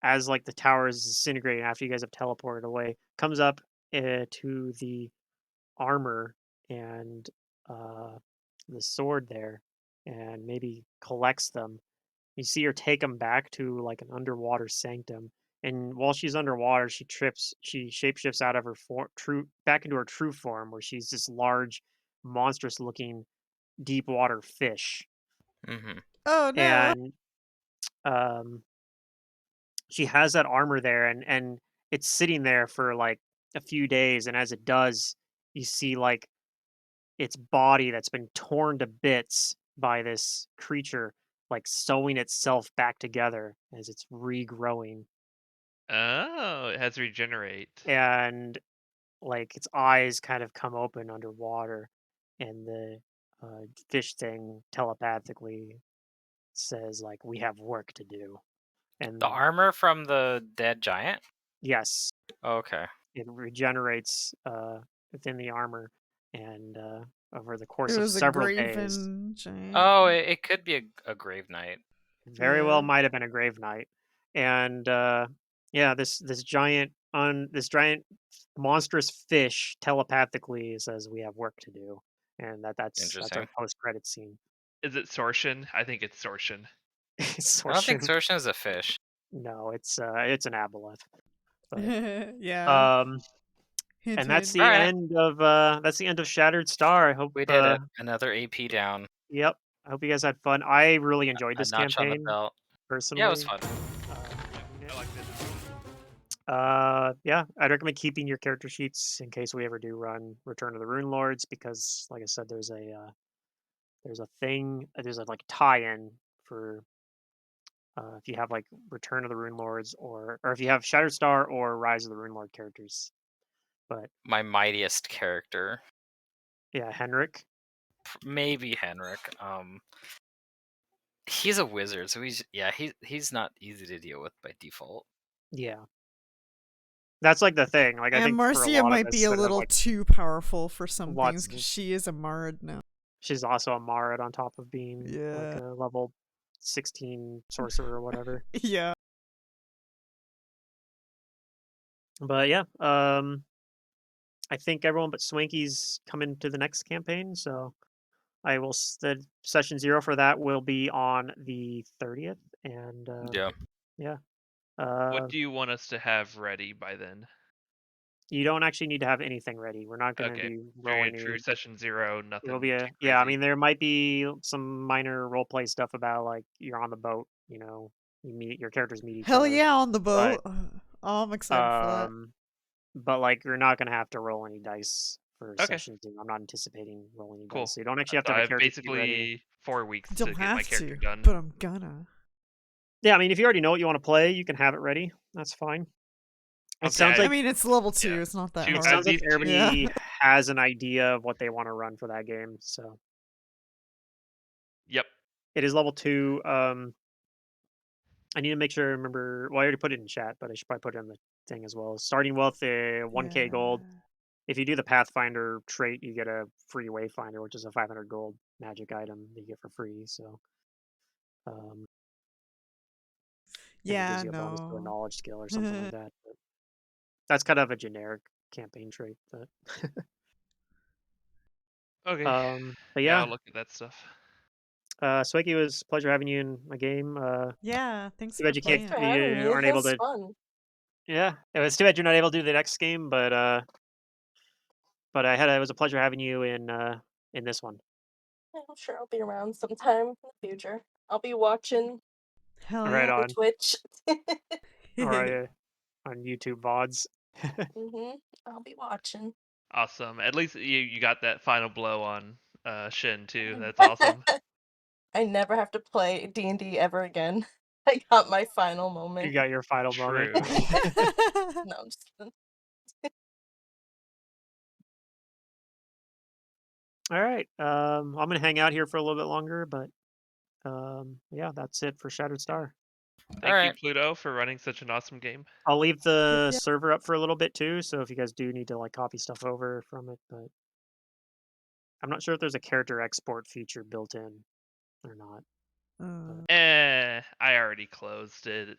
as like the tower is disintegrating after you guys have teleported away, comes up to the armor and uh, the sword there, and maybe collects them. You see her take them back to like an underwater sanctum, and while she's underwater, she shapeshifts out of her true back into her true form, where she's this large, monstrous-looking deep water fish, Hmm. Oh no! and um, she has that armor there, and it's sitting there for like a few days, and as it does, you see like its body that's been torn to bits by this creature, like sewing itself back together as it's regrowing. Oh, it has regenerate. And like its eyes kind of come open underwater, and the fish thing telepathically says like we have work to do. And The armor from the dead giant? yes, Oh, okay. it regenerates within the armor, and over the It course of was a several days, graven giant. Oh, it could be a grave knight. very well Yeah. might have been a grave knight. And yeah, this giant monstrous fish telepathically says we have work to do, and that's our Interesting. post credit scene. Is it Sorshin? I think it's Sorshin. I don't think Sorshin. Sorshin is a fish. No, it's an aboleth. But Yeah. and Hint, that's hint. the Alright. end of Shattered Star. I hope We did it. Another AP down. yep. I hope you guys had fun. I really enjoyed A this notch on the campaign belt. Yeah, it was personally. fun. I like this. Yeah, I'd recommend keeping your character sheets in case we ever do run Return of the Rune Lords because, like I said, there's a thing, there's a like tie-in for if you have like Return of the Rune Lords or if you have Shattered Star or Rise of the Rune Lord characters. But My mightiest character. yeah, Henrik. Maybe Henrik. He's a wizard, so he's not easy to deal with by default. Yeah, that's like the thing. Like I And think for a Marcia lot of might be us a that have little like too powerful for some lots things of because she is a Mard now. she's also a Marid on top of being like Yeah. a level 16 sorcerer or whatever. Yeah. But yeah, I think everyone but Swanky's coming to the next campaign, so the session 0 for that will be on the 30th, and Yeah. yeah, What do you want us to have ready by then? you don't actually need to have anything ready. We're not going to Okay. be Very rolling true. any. Session 0, It'll be nothing a too yeah. I crazy. mean, there might be some minor role play stuff about like you're on the boat. Your characters meet each Hell other, yeah, on the but boat. Oh, I'm excited for that. but like you're not going to have to roll any dice for Okay, session 2. I'm not anticipating rolling any cool. dice, so you don't actually have to So have I a have character sheet ready. basically 4 weeks to Don't get my have character to, done. but I'm gonna. Yeah, I mean, if you already know what you want to play, you can have it ready. That's fine. It sounds Okay, I like mean, it's level 2. yeah. It's not that Two it hard. sounds at like least two. Yeah. everybody has an idea of what they want to run for that game. So Yep. it is level 2. I need to make sure I remember. Well, I already put it in chat, but I should probably put it in the thing as well. Starting with a 1K gold. Yeah. If you do the Pathfinder trait, you get a free Wayfinder, which is a 500 gold magic item that you get for free. So, um, and it gives Yeah, you a bonus to a no. knowledge skill or something like that. But that's kind of a generic campaign trait. But, Okay. but Yeah, yeah, I'll look at that stuff. Swiggy, it was a pleasure having you in my game. Yeah, thanks Too for bad Thanks playing. for having me. you It aren't able was to. fun. Yeah, it was too bad you're not able to do the next game, but it was a pleasure having you in this one. Yeah, I'm sure I'll be around sometime in the future. I'll be watching Hell Right yeah. the on, Twitch. or on YouTube VODs. I'll be watching. Awesome. At least you got that final blow on Shin too. That's awesome. I never have to play D&D ever again. I got my final You moment. got your final moment. True. No, I'm just kidding. All right. I'm gonna hang out here for a little bit longer, but yeah, that's it for Shattered Star. Thank you, Alright. Pluto, for running such an awesome game. I'll leave the Yeah. server up for a little bit too, so if you guys do need to like copy stuff over from it, but I'm not sure if there's a character export feature built in or not. Uh, I already closed it.